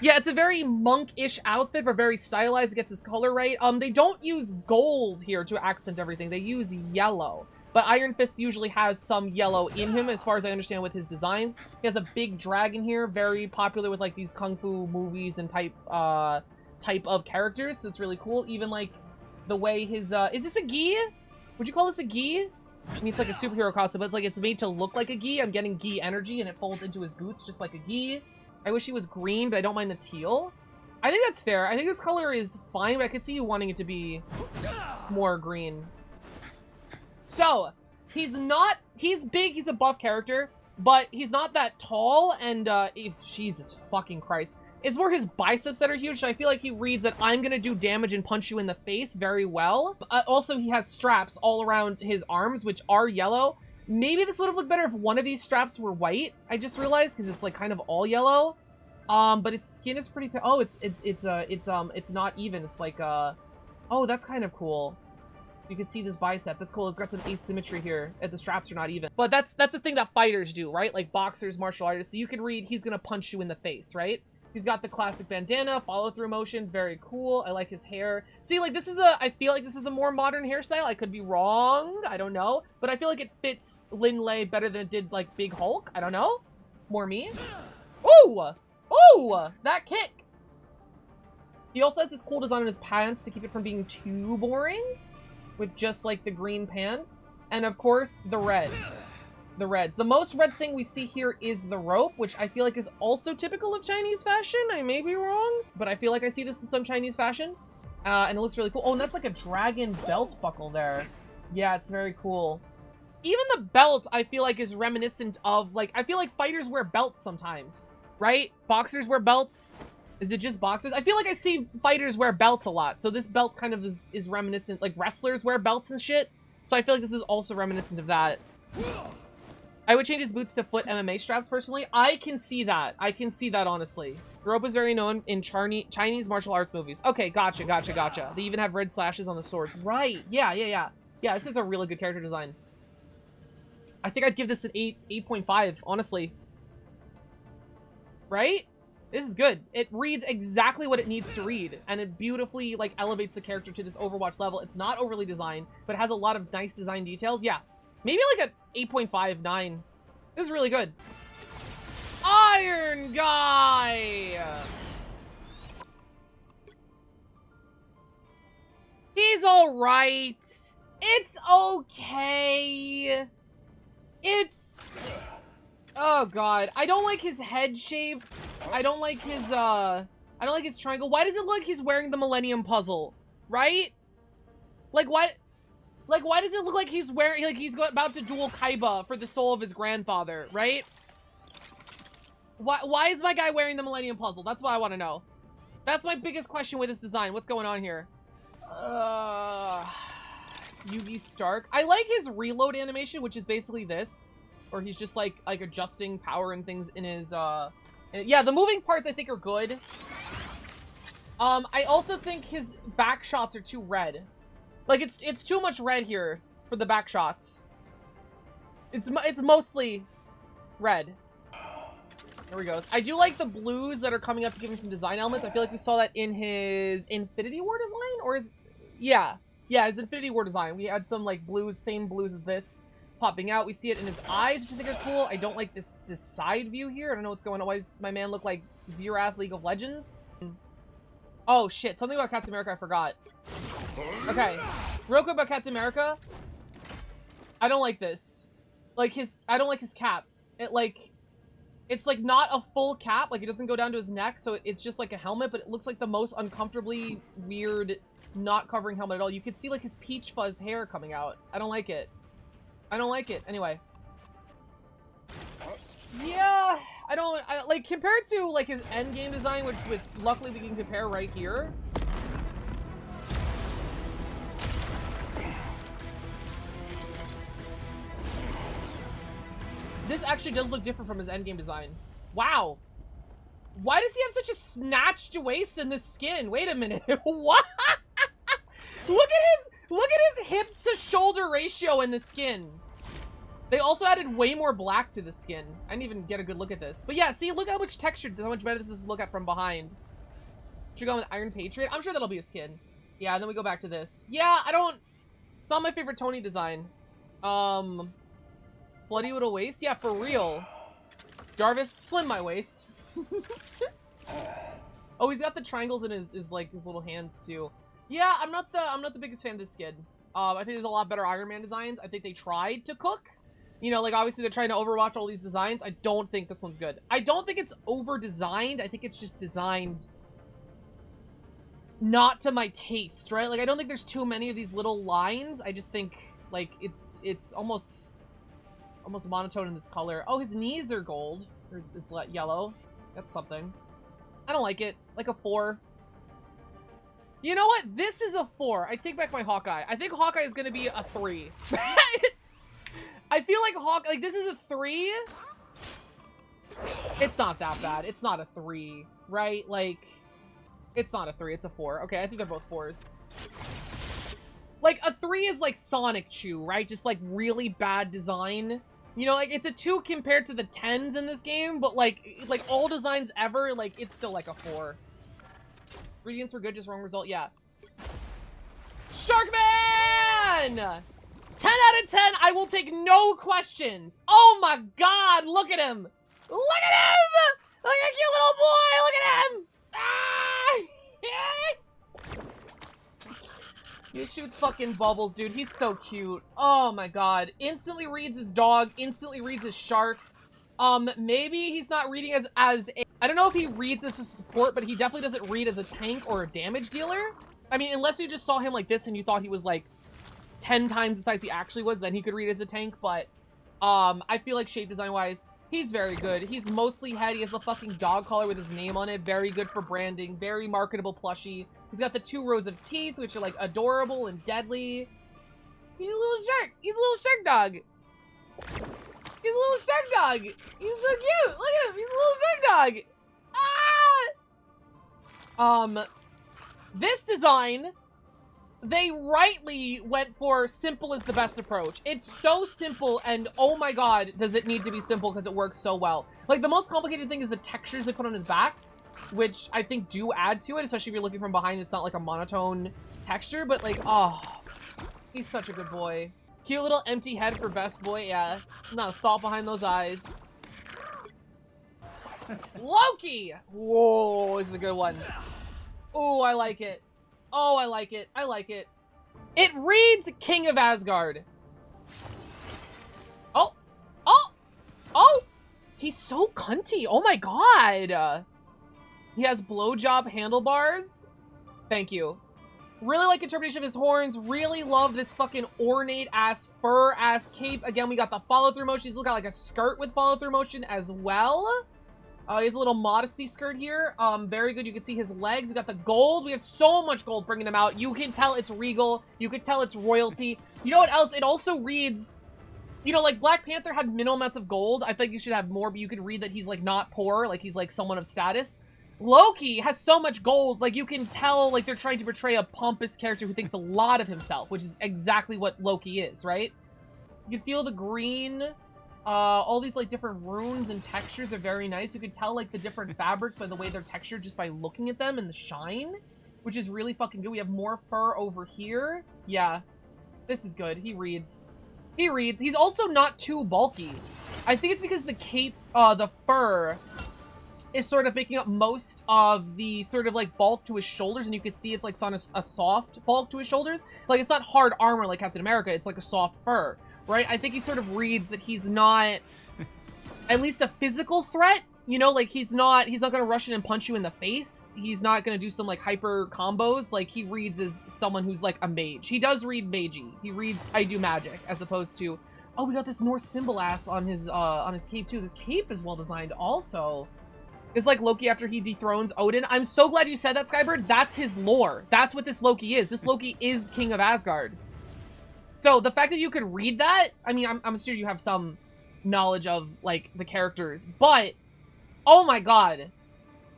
Yeah, it's a very monk-ish outfit, but very stylized. It gets his color right. They don't use gold here to accent everything. They use yellow. But Iron Fist usually has some yellow in him, as far as I understand with his designs. He has a big dragon here, very popular with like these kung fu movies and type of characters. So it's really cool. Even like the way his is this a gi? Would you call this a gi? I mean, it's like a superhero costume, but it's like it's made to look like a gi. I'm getting gi energy, and it folds into his boots just like a gi. I wish he was green, but I don't mind the teal. I think that's fair. I think this color is fine, but I could see you wanting it to be more green. So, he's big, he's a buff character, but he's not that tall, and, Jesus fucking Christ. It's more his biceps that are huge, so I feel like he reads that I'm gonna do damage and punch you in the face very well. Also, he has straps all around his arms, which are yellow. Maybe this would have looked better if one of these straps were white. I just realized because it's like kind of all yellow. But his skin is pretty. Oh, it's not even. It's like oh, that's kind of cool. You can see this bicep. That's cool. It's got some asymmetry here. The straps are not even. But that's a thing that fighters do, right? Like boxers, martial artists. So you can read he's gonna punch you in the face, right? He's got the classic bandana, follow-through motion, very cool. I like his hair. See, like, I feel like this is a more modern hairstyle. I could be wrong, I don't know. But I feel like it fits Lin Lei better than it did, like, Big Hulk. I don't know. More me. Ooh! Ooh! That kick! He also has this cool design on his pants to keep it from being too boring. With just, like, the green pants. And, of course, the reds. The reds. The most red thing we see here is the rope, which I feel like is also typical of Chinese fashion. I may be wrong, but I feel like I see this in some Chinese fashion. And it looks really cool. Oh, and that's like a dragon belt buckle there. Yeah, it's very cool. Even the belt, I feel like, is reminiscent of, like, I feel like fighters wear belts sometimes, right? Boxers wear belts. Is it just boxers? I feel like I see fighters wear belts a lot. So this belt kind of is reminiscent, like wrestlers wear belts and shit. So I feel like this is also reminiscent of that. I would change his boots to foot MMA straps, personally. I can see that. I can see that, honestly. The rope is very known in Chinese martial arts movies. Okay, gotcha. They even have red slashes on the swords. Right. Yeah. Yeah, this is a really good character design. I think I'd give this an 8.5, honestly. Right? This is good. It reads exactly what it needs to read, and it beautifully, like, elevates the character to this Overwatch level. It's not overly designed, but it has a lot of nice design details. Yeah. Maybe like a 8.5, 9. This is really good. Iron Guy! He's alright. It's okay. It's... Oh god. I don't like his head shape. I don't like his triangle. Why does it look like he's wearing the Millennium Puzzle? Right? Like, why... Like, why does it look like he's wearing, like, he's about to duel Kaiba for the soul of his grandfather, right? Why is my guy wearing the Millennium Puzzle? That's what I want to know. That's my biggest question with this design. What's going on here? Yugi Stark. I like his reload animation, which is basically this. Where he's just, like adjusting power and things in his, yeah, the moving parts I think are good. I also think his back shots are too red. Like, it's too much red here for the back shots. It's mostly red. There we go. I do like the blues that are coming up to give him some design elements. I feel like we saw that in his Infinity War design, or his... Yeah, his Infinity War design. We had some, like, blues, same blues as this, popping out. We see it in his eyes, which I think are cool. I don't like this side view here. I don't know what's going on. Why does my man look like Xerath League of Legends? Oh, shit. Something about Captain America I forgot. Okay. Real quick about Captain America. I don't like this. Like, I don't like his cap. It's, like, not a full cap. Like, it doesn't go down to his neck, so it's just, like, a helmet, but it looks like the most uncomfortably weird, not covering helmet at all. You can see, like, his peach fuzz hair coming out. I don't like it. I don't like it. Anyway. Yeah, like, compared to, like, his endgame design, which luckily we can compare right here. This actually does look different from his endgame design. Wow. Why does he have such a snatched waist in this skin? Wait a minute. What? Look at his hips to shoulder ratio in the skin. They also added way more black to the skin. I didn't even get a good look at this. But yeah, see, look how much texture, how much better this is to look at from behind. Should we go with Iron Patriot? I'm sure that'll be a skin. Yeah, and then we go back to this. Yeah, it's not my favorite Tony design. Slutty with a waist? Yeah, for real. Jarvis, slim my waist. Oh, he's got the triangles in his little hands too. Yeah, I'm not the biggest fan of this skin. I think there's a lot better Iron Man designs. I think they tried to cook. You know, like, obviously they're trying to overwatch all these designs. I don't think this one's good. I don't think it's over-designed. I think it's just designed not to my taste, right? Like, I don't think there's too many of these little lines. I just think, like, it's almost monotone in this color. Oh, his knees are gold. Or it's yellow. That's something. I don't like it. Like a 4. You know what? This is a 4. I take back my Hawkeye. I think Hawkeye is going to be a 3. I feel like this is a 3. It's not that bad. It's not a 3, right? Like, it's not a 3. It's a 4. Okay, I think they're both 4s. Like, a 3 is like Sonic Chew, right? Just, like, really bad design. You know, like, it's a 2 compared to the 10s in this game, but, like all designs ever, like, it's still, like, a 4. Ingredients were good, just wrong result, yeah. Sharkman! 10 out of 10, I will take no questions. Oh my god, look at him! Look at him! Look at cute little boy, look at him! Ah! He shoots fucking bubbles, dude. He's so cute. Oh my god. Instantly reads his dog, instantly reads his shark. Maybe he's not reading as a... I don't know if he reads as a support, but he definitely doesn't read as a tank or a damage dealer. I mean, unless you just saw him like this and you thought he was like 10 times the size he actually was, then he could read as a tank, but I feel like shape design wise, he's very good. He's mostly head. He has the fucking dog collar with his name on it. Very good for branding. Very marketable plushie. He's got the 2 rows of teeth, which are like adorable and deadly. He's a little shark. He's a little shark dog. He's a little shark dog. He's so cute. Look at him. He's a little shark dog. Ah! This design, they rightly went for simple is the best approach. It's so simple, and oh my god, does it need to be simple because it works so well. Like, the most complicated thing is the textures they put on his back, which I think do add to it, especially if you're looking from behind. It's not like a monotone texture, but like, oh, he's such a good boy. Cute little empty head for best boy, yeah. Not a thought behind those eyes. Loki! Whoa, this is a good one. Oh, I like it. Oh, I like it. I like it. It reads King of Asgard. Oh. Oh. Oh. He's so cunty. Oh my god. He has blowjob handlebars. Thank you. Really like interpretation of his horns. Really love this fucking ornate-ass, fur-ass cape. Again, we got the follow-through motion. He's got like a skirt with follow-through motion as well. He has a little modesty skirt here. Very good. You can see his legs. We got the gold. We have so much gold bringing him out. You can tell it's regal. You can tell it's royalty. You know what else? It also reads, you know, like Black Panther had minimal amounts of gold. I think you should have more, but you could read that he's like not poor. Like he's like someone of status. Loki has so much gold, like, you can tell, like, they're trying to portray a pompous character who thinks a lot of himself, which is exactly what Loki is, right? You can feel the green, all these, like, different runes and textures are very nice. You can tell, like, the different fabrics by the way they're textured just by looking at them and the shine, which is really fucking good. We have more fur over here. Yeah, this is good. He reads. He reads. He's also not too bulky. I think it's because the cape, the fur is sort of making up most of the sort of like bulk to his shoulders, and you can see it's like on a soft bulk to his shoulders. Like, it's not hard armor like Captain America, it's like a soft fur, right? I think he sort of reads that he's not at least a physical threat, you know, like he's not gonna rush in and punch you in the face. He's not gonna do some like hyper combos. Like, he reads as someone who's like a mage. He does read magey. He reads I do magic, as opposed to, oh, we got this Norse symbol ass on his cape too. This cape is well designed also. It's like Loki after he dethrones Odin. I'm so glad you said that, Skybird. That's his lore. That's what this Loki is. This Loki is King of Asgard. So the fact that you could read that, I mean, I'm sure you have some knowledge of, like, the characters, but oh my god.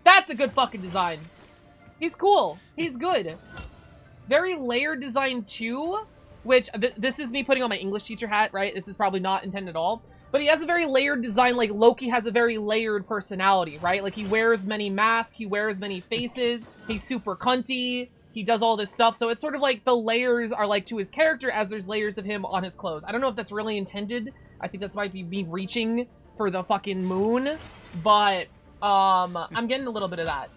That's a good fucking design. He's cool. He's good. Very layered design too, which, this is me putting on my English teacher hat, right? This is probably not intended at all. But he has a very layered design, like Loki has a very layered personality, right? Like, he wears many masks, he wears many faces, he's super cunty, he does all this stuff. So it's sort of like the layers are like to his character as there's layers of him on his clothes. I don't know if that's really intended. I think that might be me reaching for the fucking moon. But, I'm getting a little bit of that.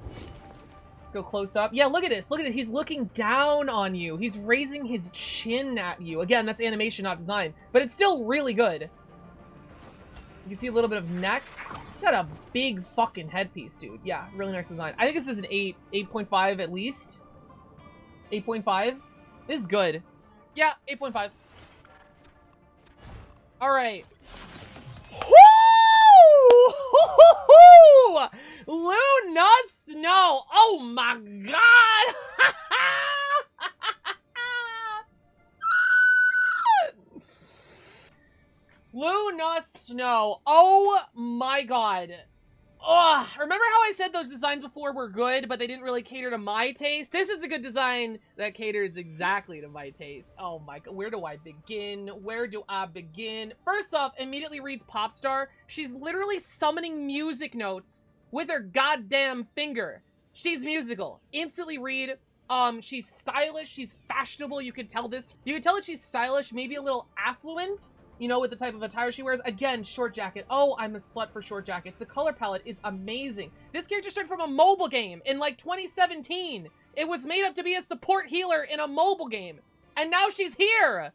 Let's go close up. Yeah, look at this. Look at it. He's looking down on you. He's raising his chin at you. Again, that's animation, not design. But it's still really good. You can see a little bit of neck. He's got a big fucking headpiece, dude. Yeah, really nice design. I think this is an 8, 8.5 at least. 8.5. This is good. Yeah, 8.5. All right. Woo! Luna Snow. Oh my god. Luna Snow. Oh my god. Ugh. Remember how I said those designs before were good, but they didn't really cater to my taste? This is a good design that caters exactly to my taste. Oh my god. Where do I begin? Where do I begin? First off, immediately reads pop star. She's literally summoning music notes with her goddamn finger. She's musical. Instantly read. She's stylish. She's fashionable. You can tell this. You can tell that she's stylish, maybe a little affluent, you know, with the type of attire she wears. Again, short jacket. Oh, I'm a slut for short jackets. The color palette is amazing. This character started from a mobile game in like 2017. It was made up to be a support healer in a mobile game. And now she's here.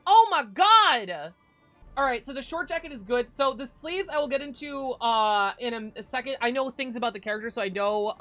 Oh my god. All right, so the short jacket is good. So the sleeves I will get into in a second. I know things about the character, so I know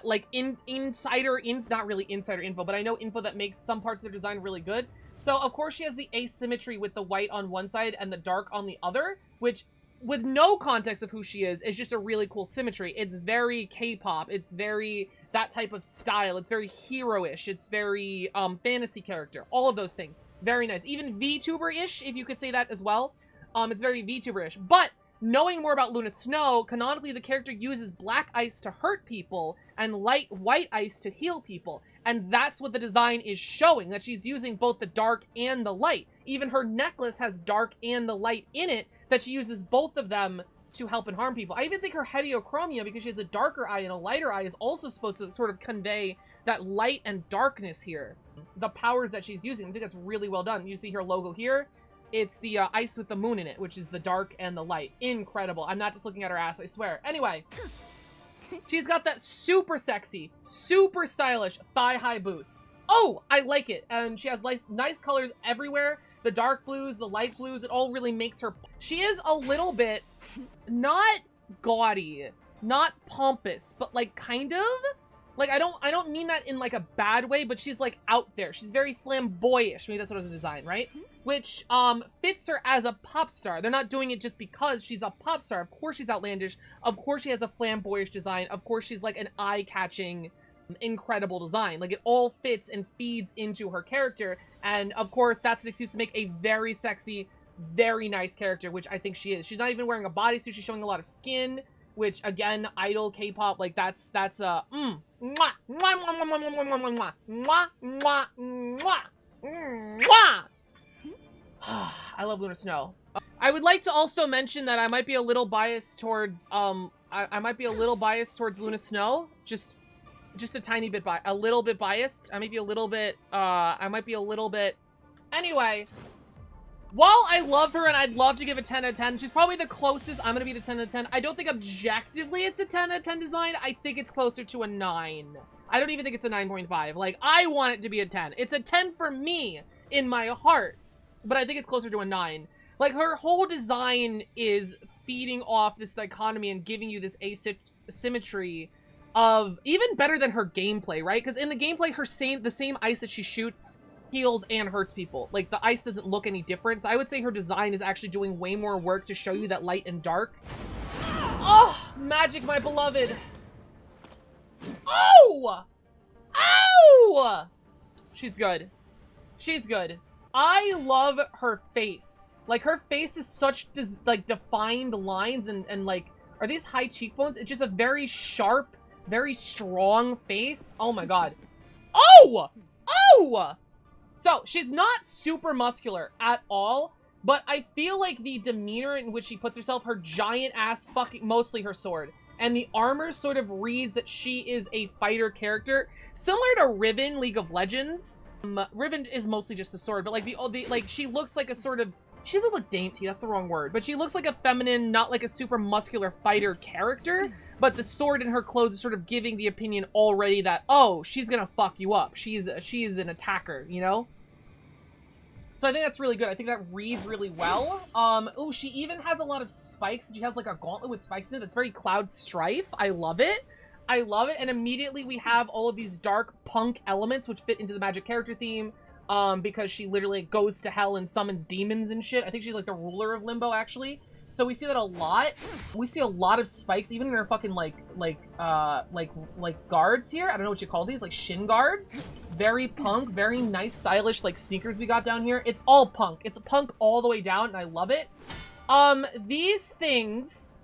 like not really insider info, but I know info that makes some parts of their design really good. So of course she has the asymmetry with the white on one side and the dark on the other, which with no context of who she is just a really cool symmetry. It's very K-pop. It's very that type of style. It's very hero-ish. It's very fantasy character. All of those things. Very nice. Even VTuber-ish, if you could say that as well. It's very VTuber-ish. But knowing more about Luna Snow, canonically the character uses black ice to hurt people and light white ice to heal people. And that's what the design is showing, that she's using both the dark and the light. Even her necklace has dark and the light in it, that she uses both of them to help and harm people. I even think her heteochromia, because she has a darker eye and a lighter eye, is also supposed to sort of convey that light and darkness here. The powers that she's using, I think that's really well done. You see her logo here. It's the ice with the moon in it, which is the dark and the light. Incredible. I'm not just looking at her ass, I swear. Anyway, she's got that super sexy, super stylish thigh-high boots. Oh, I like it. And she has nice colors everywhere. The dark blues, the light blues, it all really makes her... She is a little bit not gaudy, not pompous, but like kind of... Like, I don't mean that in like a bad way, but she's like out there. She's very flamboyish. Maybe that's what it was designed, right? Which fits her as a pop star. They're not doing it just because she's a pop star. Of course she's outlandish. Of course she has a flamboyish design. Of course she's like an eye-catching, incredible design. Like, it all fits and feeds into her character. And of course that's an excuse to make a very sexy, very nice character, which I think she is. She's not even wearing a bodysuit. She's showing a lot of skin, which again, idol K-pop, like that's mwah, mwah, mwah, mwah, mwah, mwah, mwah, mwah, mwah, mwah. I love Lunar Snow. I would like to also mention that I might be a little biased towards I might be a little biased towards Luna Snow. Just a tiny bit a little bit biased. I might be a little bit anyway. While I love her and I'd love to give a 10 out of 10, she's probably the closest I'm gonna be to 10 out of 10. I don't think objectively it's a 10 out of 10 design. I think it's closer to a 9. I don't even think it's a 9.5. Like, I want it to be a 10. It's a 10 for me in my heart, but I think it's closer to a 9. Like, her whole design is feeding off this dichotomy and giving you this asymmetry of even better than her gameplay, right? Because in the gameplay, the same ice that she shoots heals and hurts people. Like, the ice doesn't look any different. So I would say her design is actually doing way more work to show you that light and dark. Oh, magic, my beloved. Oh! Oh! She's good. She's good. I love her face. Like, her face is such, like, defined lines and, like, are these high cheekbones? It's just a very sharp, very strong face. Oh, my God. Oh! Oh! So, she's not super muscular at all, but I feel like the demeanor in which she puts herself, her giant ass fucking, mostly her sword, and the armor sort of reads that she is a fighter character, similar to Riven, League of Legends. Riven is mostly just the sword, but like like she looks like a sort of, she doesn't look dainty, that's the wrong word, but she looks like a feminine, not like a super muscular fighter character, but the sword in her clothes is sort of giving the opinion already that, oh, she's gonna fuck you up. She's an attacker, you know? So I think that's really good. I think that reads really well. Oh, she even has a lot of spikes. She has like a gauntlet with spikes in it that's very Cloud Strife. I love it. I love it. And immediately we have all of these dark punk elements which fit into the magic character theme. Because she literally goes to hell and summons demons and shit. I think she's like the ruler of Limbo, actually. So we see that a lot. We see a lot of spikes, even in her fucking like guards here. I don't know what you call these, like shin guards. Very punk, very nice, stylish like sneakers we got down here. It's all punk. It's punk all the way down, and I love it. These things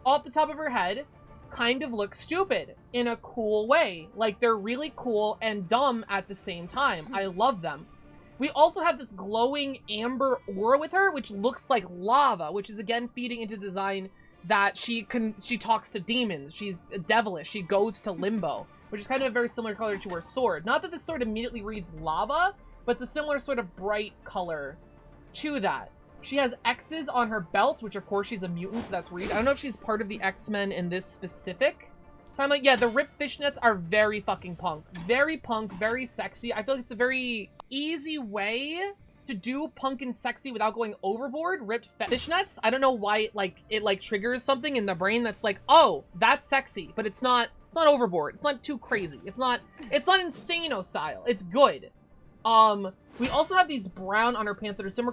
off the top of her head kind of look stupid in a cool way. Like, they're really cool and dumb at the same time. I love them. We also have this glowing amber aura with her, which looks like lava, which is again feeding into the design that she talks to demons. She's devilish. She goes to Limbo, which is kind of a very similar color to her sword. Not that this sword immediately reads lava, but it's a similar sort of bright color to that. She has X's on her belt, which of course she's a mutant, so that's read. I don't know if she's part of the X-Men in this specific timeline. Yeah, the ripped fishnets are very fucking punk. Very punk, very sexy. I feel like it's a very easy way to do punk and sexy without going overboard. Ripped fishnets. I don't know why it triggers something in the brain that's like, oh, that's sexy, but it's not overboard. It's not too crazy. It's not Insano style. It's good. We also have these brown underpants that are similar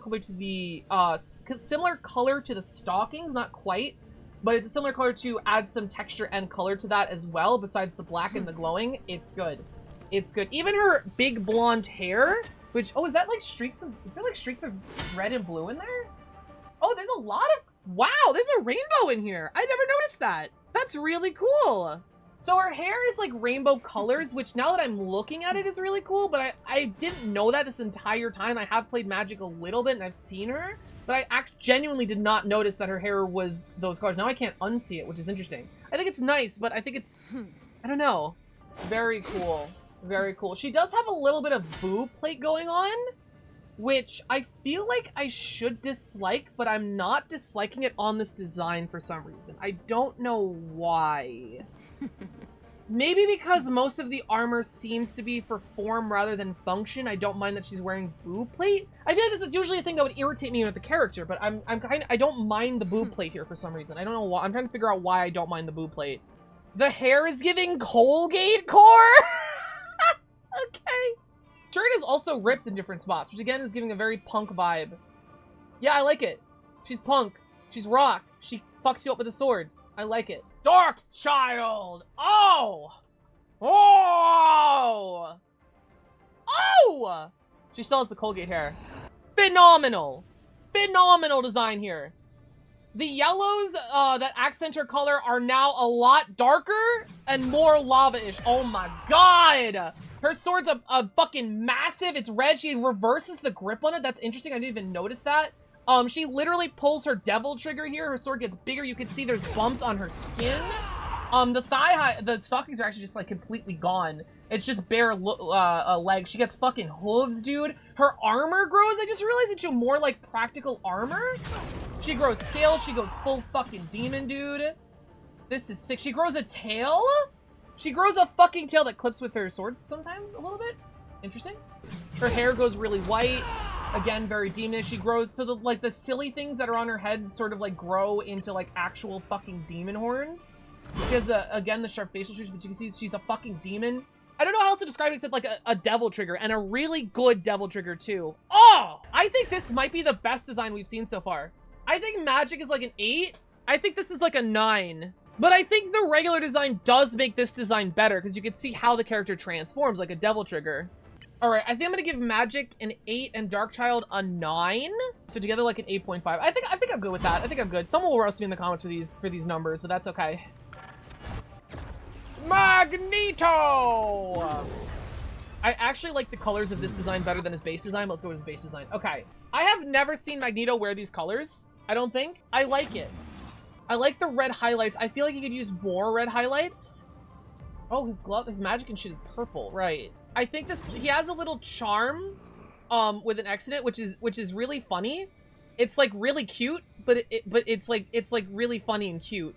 color to the stockings, not quite, but it's a similar color to add some texture and color to that as well, besides the black and the glowing. It's good. It's good. Even her big blonde hair, which, oh, is there like streaks of red and blue in there? Oh, there's a lot of, wow, there's a rainbow in here. I never noticed that. That's really cool. So her hair is like rainbow colors, which now that I'm looking at it is really cool, but I didn't know that this entire time. I have played Magic a little bit and I've seen her, but I genuinely did not notice that her hair was those colors. Now I can't unsee it, which is interesting. I think it's nice, but I think it's, I don't know. Very cool. Very cool. She does have a little bit of boob plate going on, which I feel like I should dislike, but I'm not disliking it on this design for some reason. I don't know why. Maybe because most of the armor seems to be for form rather than function. I don't mind that she's wearing boob plate. I feel like this is usually a thing that would irritate me with the character, but I don't mind the boob plate here for some reason. I don't know why. I'm trying to figure out why I don't mind the boob plate. The hair is giving Colgate core. Okay. Shirt is also ripped in different spots, which again is giving a very punk vibe. Yeah, I like it. She's punk. She's rock. She fucks you up with a sword. I like it. Dark Child! Oh! Oh! Oh! She still has the Colgate hair. Phenomenal! phenomenal design here. The yellows that accent her color are now a lot darker and more lava-ish. Oh my god! Her sword's a fucking massive. It's red. She reverses the grip on it. That's interesting. I didn't even notice that. She literally pulls her devil trigger here. Her sword gets bigger. You can see there's bumps on her skin. The stockings are actually just like completely gone. It's just bare legs. She gets fucking hooves, dude. Her armor grows. I just realized it's more like practical armor. She grows scales. She goes full fucking demon, dude. This is sick. She grows a tail. She grows a fucking tail that clips with her sword sometimes a little bit. Interesting. Her hair goes really white. Again, very demonish. She grows, so the silly things that are on her head sort of like grow into like actual fucking demon horns. She has again, the sharp facial features, but you can see she's a fucking demon. I don't know how else to describe it except like a devil trigger, and a really good devil trigger too. Oh! I think this might be the best design we've seen so far. I think Magic is like an 8. I think this is like a 9. But I think the regular design does make this design better, because you can see how the character transforms, like a devil trigger. Alright, I think I'm gonna give Magic an 8 and Darkchild a 9. So together like an 8.5. I think I'm good with that. I think I'm good. Someone will roast me in the comments for these numbers, but that's okay. Magneto! I actually like the colors of this design better than his base design, but let's go with his base design. Okay. I have never seen Magneto wear these colors, I don't think. I like it. I like the red highlights. I feel like he could use more red highlights. Oh, his glove, his magic and shit is purple, right. I think he has a little charm with an accident, which is really funny. It's like really cute, but it's like really funny and cute.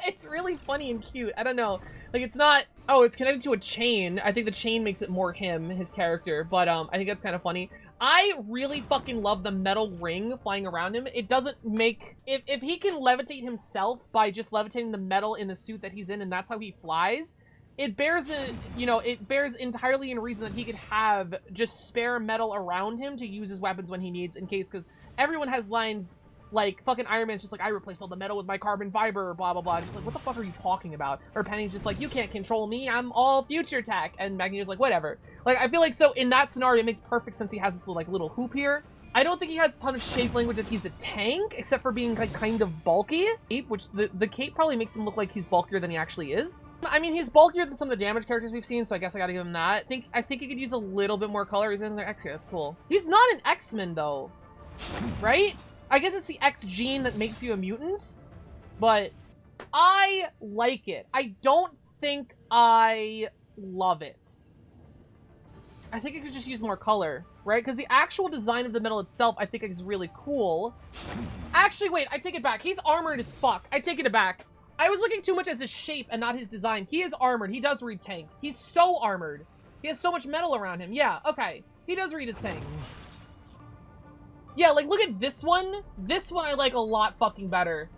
It's really funny and cute. I don't know. Like, it's not... Oh, it's connected to a chain. I think the chain makes it more his character. But, I think that's kind of funny. I really fucking love the metal ring flying around him. It doesn't make... If he can levitate himself by just levitating the metal in the suit that he's in, and that's how he flies, it bears it bears entirely in reason that he could have just spare metal around him to use his weapons when he needs, in case, because everyone has lines... Like, fucking Iron Man's just like, I replaced all the metal with my carbon fiber, blah, blah, blah. Just like, what the fuck are you talking about? Or Penny's just like, you can't control me, I'm all future tech. And Magneto's like, whatever. Like, I feel like, so in that scenario, it makes perfect sense he has this little hoop here. I don't think he has a ton of shape language if he's a tank, except for being, like, kind of bulky. Which, the cape probably makes him look like he's bulkier than he actually is. I mean, he's bulkier than some of the damage characters we've seen, so I guess I gotta give him that. I think he could use a little bit more color. He's in their X here, that's cool. He's not an X-Men, though. Right? I guess it's the X gene that makes you a mutant, but I like it. I don't think I love it. I think I could just use more color, right? Because the actual design of the metal itself, I think, is really cool. Actually, wait, I take it back. He's armored as fuck. I take it back. I was looking too much at his shape and not his design. He is armored. He does read tank. He's so armored. He has so much metal around him. Yeah, okay. He does read his tank. Yeah, like, look at this one. This one I like a lot fucking better.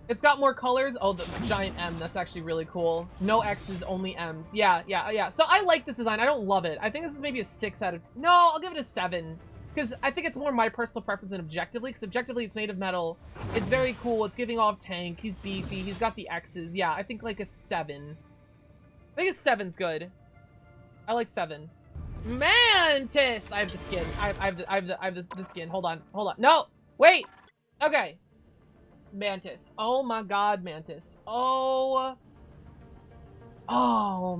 It's got more colors. Oh, the giant M. That's actually really cool. No X's, only M's. Yeah. So I like this design. I don't love it. I think this is maybe a 6 out of... No, I'll give it a 7. Because I think it's more my personal preference than objectively. Because objectively, it's made of metal. It's very cool. It's giving off tank. He's beefy. He's got the X's. Yeah, I think like a 7. I think a 7's good. I like 7. Mantis! I have the skin. I have the skin. Hold on. No! Wait! Okay. Mantis. Oh my god, Mantis. Oh,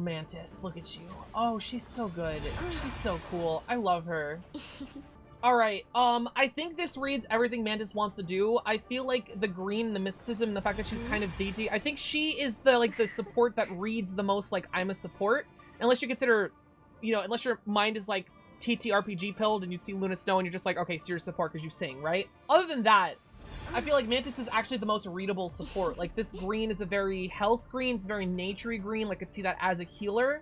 Mantis. Look at you. Oh, she's so good. She's so cool. I love her. Alright, I think this reads everything Mantis wants to do. I feel like the green, the mysticism, the fact that she's kind of dainty. I think she is the support that reads the most like I'm a support. Unless you consider... unless your mind is like TTRPG pilled and you'd see Luna Snow and you're just like, okay, so you're a support because you sing, right? Other than that, I feel like Mantis is actually the most readable support. Like, this green is a very health green, it's very naturey green, like, I could see that as a healer.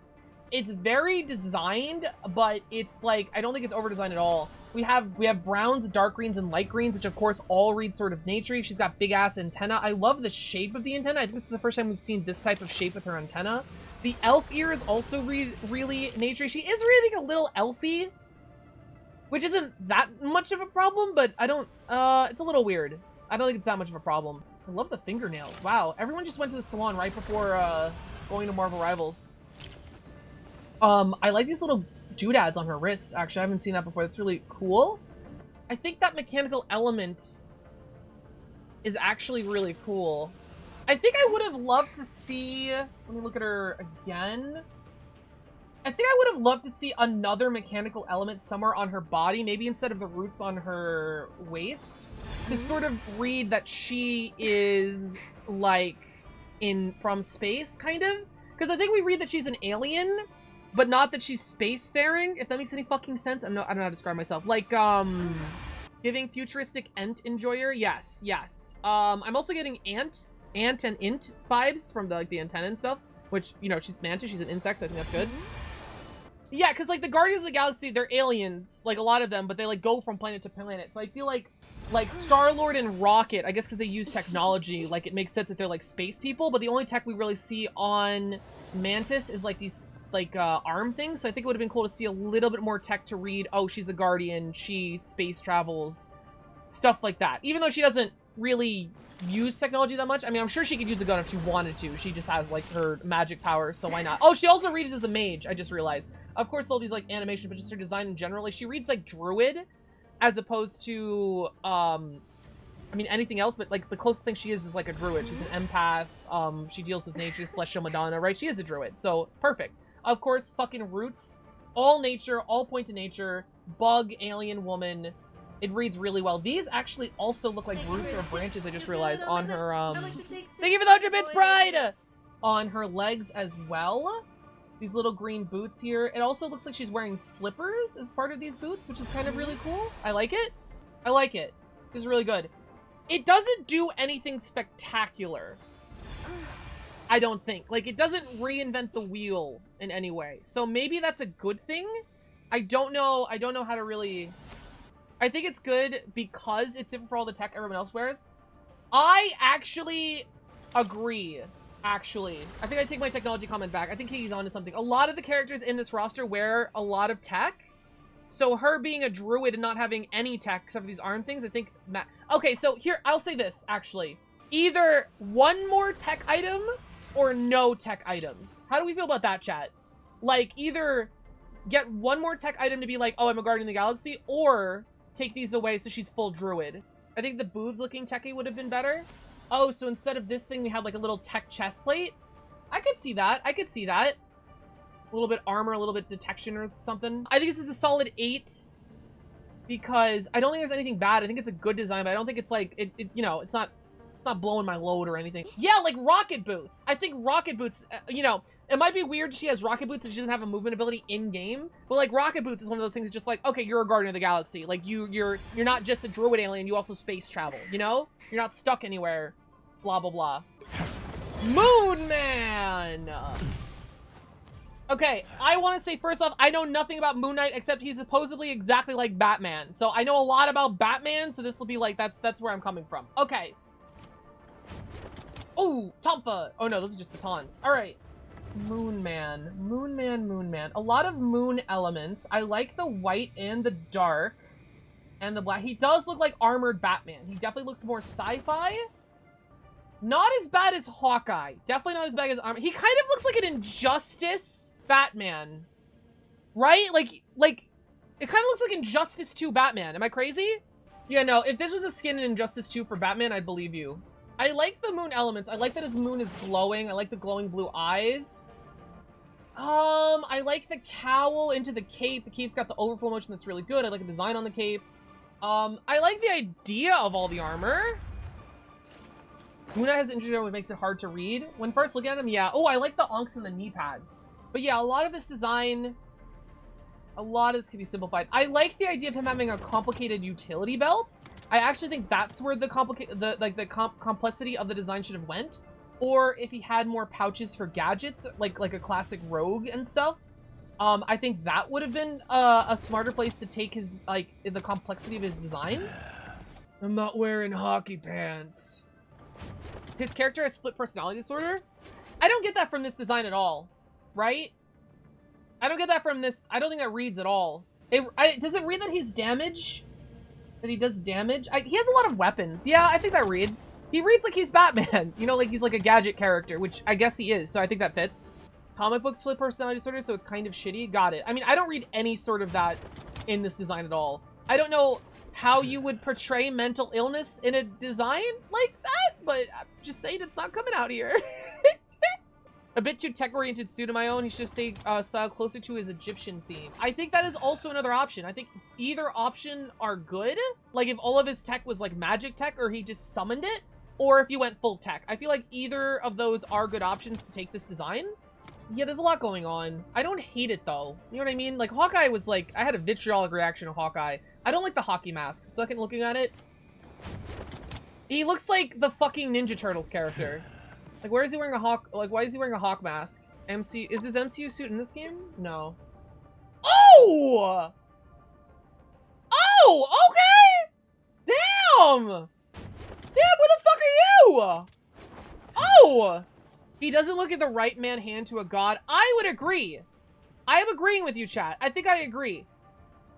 It's very designed, but it's like, I don't think it's over-designed at all. We have browns, dark greens, and light greens, which of course all read sort of naturey. She's got big-ass antenna. I love the shape of the antenna. I think this is the first time we've seen this type of shape with her antenna. The elf ears also read really naturey. She is reading a little elfy, which isn't that much of a problem, but I don't, it's a little weird. I don't think it's that much of a problem. I love the fingernails. Wow, everyone just went to the salon right before, going to Marvel Rivals. I like these little doodads on her wrist, actually. I haven't seen that before. That's really cool. I think that mechanical element is actually really cool. I think I would have loved to see... Let me look at her again. I think I would have loved to see another mechanical element somewhere on her body, maybe instead of the roots on her waist, to sort of read that she is, like, from space, kind of. Because I think we read that she's an alien, but not that she's spacefaring, if that makes any fucking sense. I don't know how to describe myself. Like, giving futuristic ant enjoyer? Yes, yes. I'm also getting ant and int vibes from the, like, the antenna and stuff, which, you know, she's mantis, she's an insect, so I think that's good. Yeah, because, like, the Guardians of the Galaxy, they're aliens, like, a lot of them, but they, like, go from planet to planet. So I feel like Star-Lord and Rocket, I guess because they use technology, like, it makes sense that they're, like, space people, but the only tech we really see on Mantis is, like, these, like, arm things. So I think it would have been cool to see a little bit more tech to read, oh, she's a Guardian, she space travels, stuff like that. Even though she doesn't really use technology that much. I mean, I'm sure she could use a gun if she wanted to. She just has, like, her magic powers, so why not? Oh, she also reads as a mage, I just realized. Of course, all these, like, animations, but just her design in general. Like, she reads, like, druid, as opposed to, I mean, anything else, but, like, the closest thing she is, like, a druid. She's an empath, she deals with nature, celestial Madonna, right? She is a druid, so, perfect. Of course, fucking roots. All nature, all point to nature, bug, alien, woman. It reads really well. These actually also look like roots or branches, I just realized, on her, thank you for the 100 bits, Pride! On her legs as well. These little green boots here. It also looks like she's wearing slippers as part of these boots, which is kind of really cool. I like it. I like it. It's really good. It doesn't do anything spectacular, I don't think. Like, it doesn't reinvent the wheel in any way. So maybe that's a good thing. I don't know how to really... I think it's good because it's different for all the tech everyone else wears. I actually agree. Actually, I think I take my technology comment back. I think Katie's onto something. A lot of the characters in this roster wear a lot of tech. So her being a druid and not having any tech except for these arm things, I think... Okay, so here, I'll say this, actually. Either one more tech item or no tech items. How do we feel about that, chat? Like, either get one more tech item to be like, oh, I'm a Guardian of the Galaxy, or take these away so she's full druid. I think the boobs looking techie would have been better. Oh, so instead of this thing, we have like a little tech chest plate. I could see that. I could see that. A little bit armor, a little bit detection or something. I think this is a solid 8 because I don't think there's anything bad. I think it's a good design, but I don't think it's like, you know, it's not blowing my load or anything. Yeah, like rocket boots. I think rocket boots, you know, it might be weird she has rocket boots and she doesn't have a movement ability in-game, but like rocket boots is one of those things just like, okay, you're a Guardian of the Galaxy. Like you're not just a druid alien, you also space travel, you know? You're not stuck anywhere. Blah, blah, blah. Moon Man! Okay, I want to say first off, I know nothing about Moon Knight except he's supposedly exactly like Batman. So I know a lot about Batman, so this will be like, that's where I'm coming from. Okay. Oh, Tompa! Oh no, those are just batons. Alright. Moon Man. Moon Man, Moon Man. A lot of moon elements. I like the white and the dark. And the black. He does look like armored Batman. He definitely looks more sci-fi. Not as bad as Hawkeye. Definitely not as bad as Armor. He kind of looks like an Injustice Batman. Right? Like, it kind of looks like Injustice 2 Batman. Am I crazy? Yeah, no. If this was a skin in Injustice 2 for Batman, I'd believe you. I like the moon elements. I like that his moon is glowing. I like the glowing blue eyes. I like the cowl into the cape. The cape's got the overflow motion that's really good. I like the design on the cape. I like the idea of all the armor. Moon Knight has an interesting what makes it hard to read. When first looking at him, yeah. Oh, I like the onks and the knee pads. But yeah, a lot of this design, a lot of this can be simplified. I like the idea of him having a complicated utility belt. I actually think that's where the complexity of the design should have went. Or if he had more pouches for gadgets, like a classic rogue and stuff. I think that would have been a smarter place to take his, like, the complexity of his design. I'm not wearing hockey pants. His character has split personality disorder. I don't get that from this design at all, right? I don't get that from this. I don't think that reads at all. Does it read that he's damage? That he does damage? He has a lot of weapons. Yeah, I think that reads. He reads like he's Batman. You know, like he's like a gadget character, which I guess he is, so I think that fits. Comic book split personality disorder, so it's kind of shitty. Got it. I mean, I don't read any sort of that in this design at all. I don't know how you would portray mental illness in a design like that, but I'm just saying it's not coming out here. A bit too tech-oriented suit of my own. He should stay style closer to his Egyptian theme. I think that is also another option. I think either option are good. Like if all of his tech was like magic tech or he just summoned it, or if you went full tech. I feel like either of those are good options to take this design. Yeah, there's a lot going on. I don't hate it though. You know what I mean? Like Hawkeye was like, I had a vitriolic reaction to Hawkeye. I don't like the hockey mask. Second looking at it, he looks like the fucking Ninja Turtles character. Like, where is he wearing a hawk? Like, why is he wearing a hawk mask? Is his MCU suit in this game? No. Oh! Oh, okay! Damn! Damn, where the fuck are you? Oh! He doesn't look at the right man hand to a god. I would agree. I am agreeing with you, chat. I think I agree.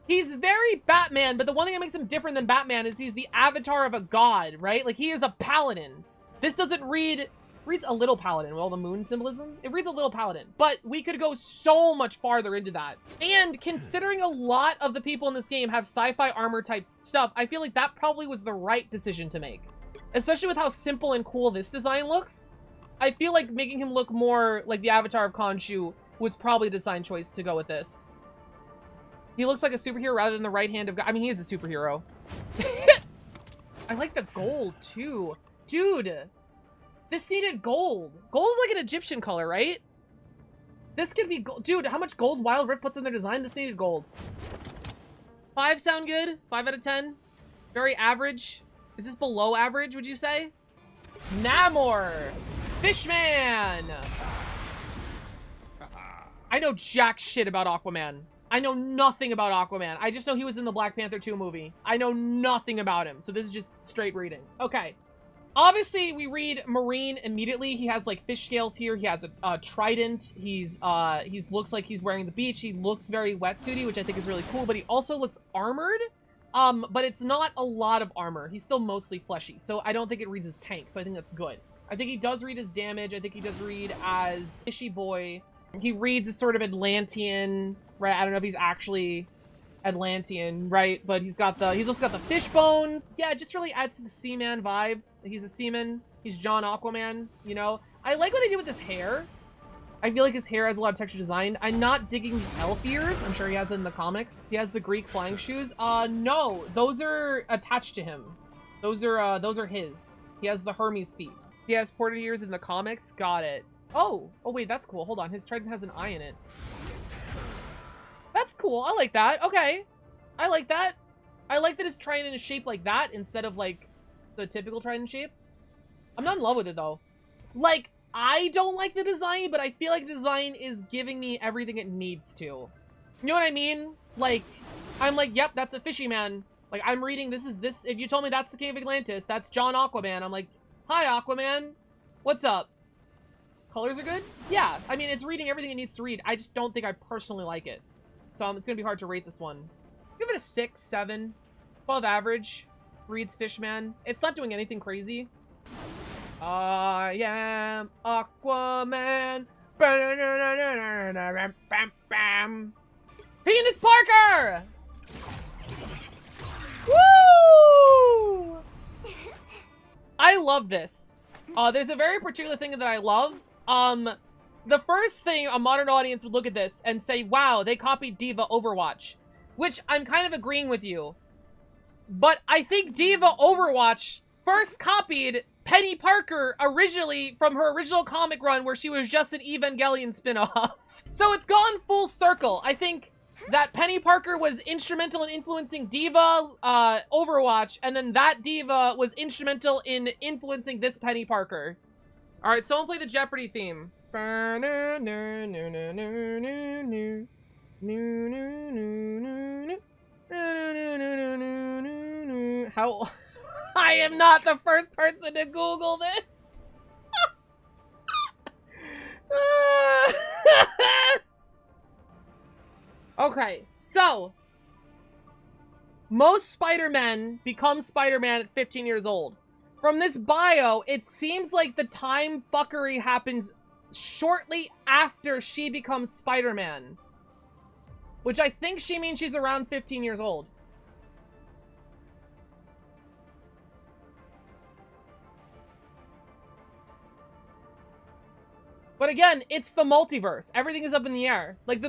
He's very Batman, but the one thing that makes him different than Batman is he's the avatar of a god, right? Like, he is a paladin. This doesn't reads a little paladin with all the moon symbolism. It reads a little paladin, but we could go so much farther into that. And considering a lot of the people in this game have sci-fi armor type stuff, I feel like that probably was the right decision to make. Especially with how simple and cool this design looks. I feel like making him look more like the avatar of Khonshu was probably a design choice to go with this. He looks like a superhero rather than the right hand of God. I mean, he is a superhero. I like the gold too. Dude. This needed gold. Gold is like an Egyptian color, right? This could be gold. Dude, how much gold Wild Rift puts in their design? This needed gold. 5 sound good? 5 out of 10? Very average. Is this below average, would you say? Namor! Fishman! I know jack shit about Aquaman. I know nothing about Aquaman. I just know he was in the Black Panther 2 movie. I know nothing about him. So this is just straight reading. Okay. Obviously, we read Marine immediately. He has like fish scales here. He has a trident. He's looks like he's wearing the beach. He looks very wetsuity, which I think is really cool. But he also looks armored. But it's not a lot of armor. He's still mostly fleshy. So I don't think it reads as tank. So I think that's good. I think he does read as damage. I think he does read as fishy boy. He reads as sort of Atlantean, right? I don't know if he's actually Atlantean, right? But he's also got the fish bones. Yeah, it just really adds to the seaman vibe. He's a seaman. He's John Aquaman, you know? I like what they did with his hair. I feel like his hair has a lot of texture design. I'm not digging the elf ears. I'm sure he has it in the comics. He has the Greek flying shoes. No, those are attached to him. Those are his. He has the Hermes feet. He has ported ears in the comics. Got it. Oh wait, that's cool. Hold on. His trident has an eye in it. That's cool. I like that. Okay. I like that. I like that his trident is shaped like that instead of like the typical trident shape. I'm not in love with it though. Like, I don't like the design, but I feel like the design is giving me everything it needs to. You know what I mean? Like, I'm like, yep, that's a fishy man. Like, I'm reading this. If you told me that's the King of Atlantis, that's John Aquaman. I'm like, hi Aquaman. What's up? Colors are good? Yeah. I mean, it's reading everything it needs to read. I just don't think I personally like it. So it's going to be hard to rate this one. Give it a 6, 7. Above average. Reads Fishman. It's not doing anything crazy. I am Aquaman. Penis Parker! Woo! I love this. There's a very particular thing that I love. The first thing a modern audience would look at this and say, wow, they copied Diva Overwatch. Which I'm kind of agreeing with you. But I think Diva Overwatch first copied Penny Parker originally from her original comic run where she was just an Evangelion spinoff. So it's gone full circle. I think that Penny Parker was instrumental in influencing Diva Overwatch, and then that Diva was instrumental in influencing this Penny Parker. All right, someone play the Jeopardy theme. How? I am not the first person to Google this. Okay, so most Spider-Men become Spider-Man at 15 years old. From this bio, it seems like the time fuckery happens shortly after she becomes Spider-Man. Which I think she means she's around 15 years old. But again, it's the multiverse. Everything is up in the air. Like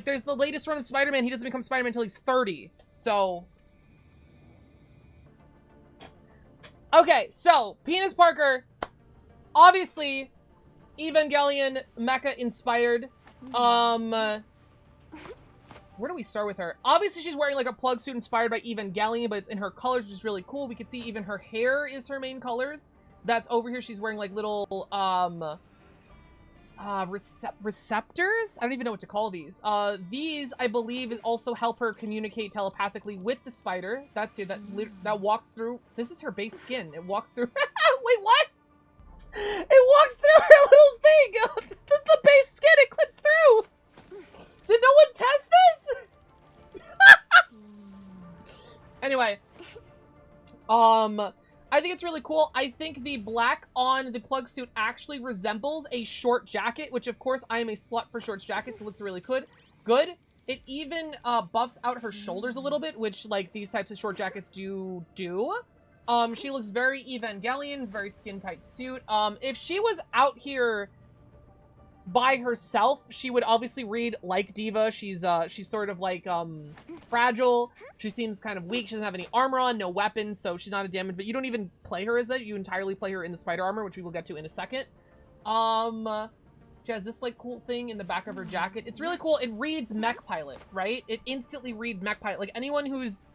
there's the latest run of Spider-Man. He doesn't become Spider-Man until he's 30. So. Okay, so Penis Parker, obviously, Evangelion mecha inspired. Where do we start with her? Obviously, she's wearing like a plug suit inspired by Evangelion, but it's in her colors, which is really cool. We can see even her hair is her main colors. That's over here. She's wearing like little receptors? I don't even know what to call these. These, I believe, also help her communicate telepathically with the spider. That's here, that walks through. This is her base skin. It walks through. Wait, what? It walks through her little thing. This is the base skin. It clips through. Did no one test this? Anyway. I think it's really cool. I think the black on the plug suit actually resembles a short jacket, which of course I am a slut for short jackets. It looks really good. It even buffs out her shoulders a little bit, which like these types of short jackets do. She looks very Evangelion, very skin tight suit. If she was out here by herself, she would obviously read like Diva. She's sort of like fragile. She seems kind of weak. She doesn't have any armor on, no weapons, so she's not a damage. But you don't even play her as that. You entirely play her in the spider armor, which we will get to in a second. She has this like cool thing in the back of her jacket. It's really cool. It reads mech pilot, right? It instantly reads mech pilot. Like anyone who's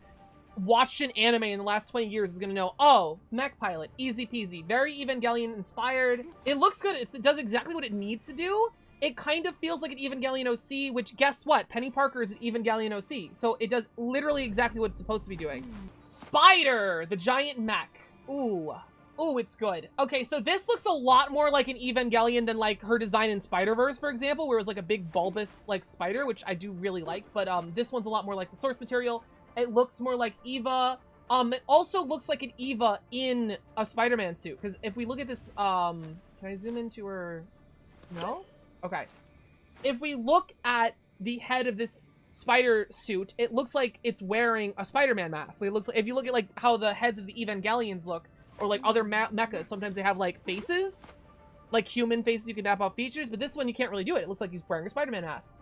watched an anime in the last 20 years is gonna know, oh, mech pilot, easy peasy, very Evangelion inspired. It looks good. It does exactly what it needs to do. It kind of feels like an Evangelion OC, which guess what? Penny Parker is an Evangelion OC. So it does literally exactly what it's supposed to be doing. Spider, the giant mech. Ooh, it's good. Okay, so this looks a lot more like an Evangelion than like her design in Spider-Verse, for example, where it was like a big bulbous like spider, which I do really like. But this one's a lot more like the source material. It looks more like Eva. It also looks like an Eva in a Spider-Man suit. Because if we look at this, can I zoom into her? No? Okay. If we look at the head of this spider suit, it looks like it's wearing a Spider-Man mask. Like, it looks like, if you look at like how the heads of the Evangelions look, or like other mechas, sometimes they have like faces, like human faces you can tap off features, but this one you can't really do it. It looks like he's wearing a Spider-Man mask.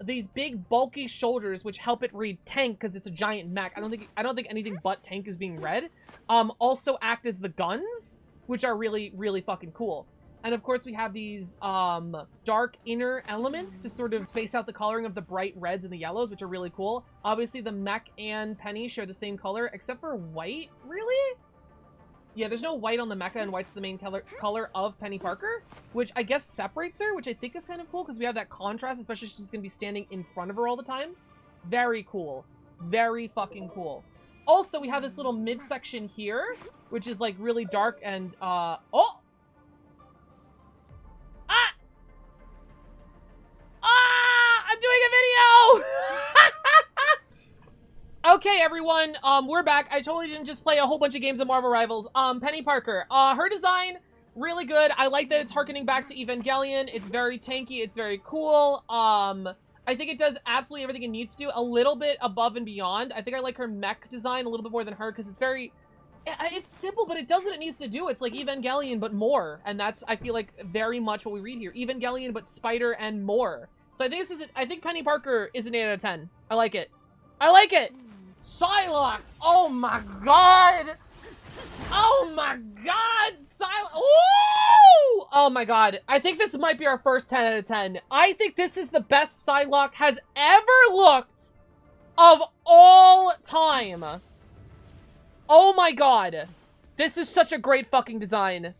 These big bulky shoulders, which help it read tank because it's a giant mech. I don't think anything but tank is being read. Also act as the guns, which are really, really fucking cool. And of course we have these, dark inner elements to sort of space out the coloring of the bright reds and the yellows, which are really cool. Obviously the mech and Penny share the same color, except for white, really? Yeah, there's no white on the mecha, and white's the main color of Penny Parker, which I guess separates her, which I think is kind of cool, because we have that contrast, especially if she's going to be standing in front of her all the time. Very cool. Very fucking cool. Also, we have this little midsection here, which is, like, really dark and, oh! Ah! Ah! I'm doing a video! Okay, everyone, we're back. I totally didn't just play a whole bunch of games of Marvel Rivals. Penny Parker, her design, really good. I like that it's harkening back to Evangelion. It's very tanky. It's very cool. I think it does absolutely everything it needs to do, a little bit above and beyond. I think I like her mech design a little bit more than her, because it's very... It's simple, but it does what it needs to do. It's like Evangelion, but more. And that's, I feel like, very much what we read here. Evangelion, but spider and more. So I think I think Penny Parker is an 8 out of 10. I like it. I like it! Psylocke! Oh my god! Oh my god! Psylocke! Ooh! Oh my god. I think this might be our first 10 out of 10. I think this is the best Psylocke has ever looked of all time. Oh my god. This is such a great fucking design.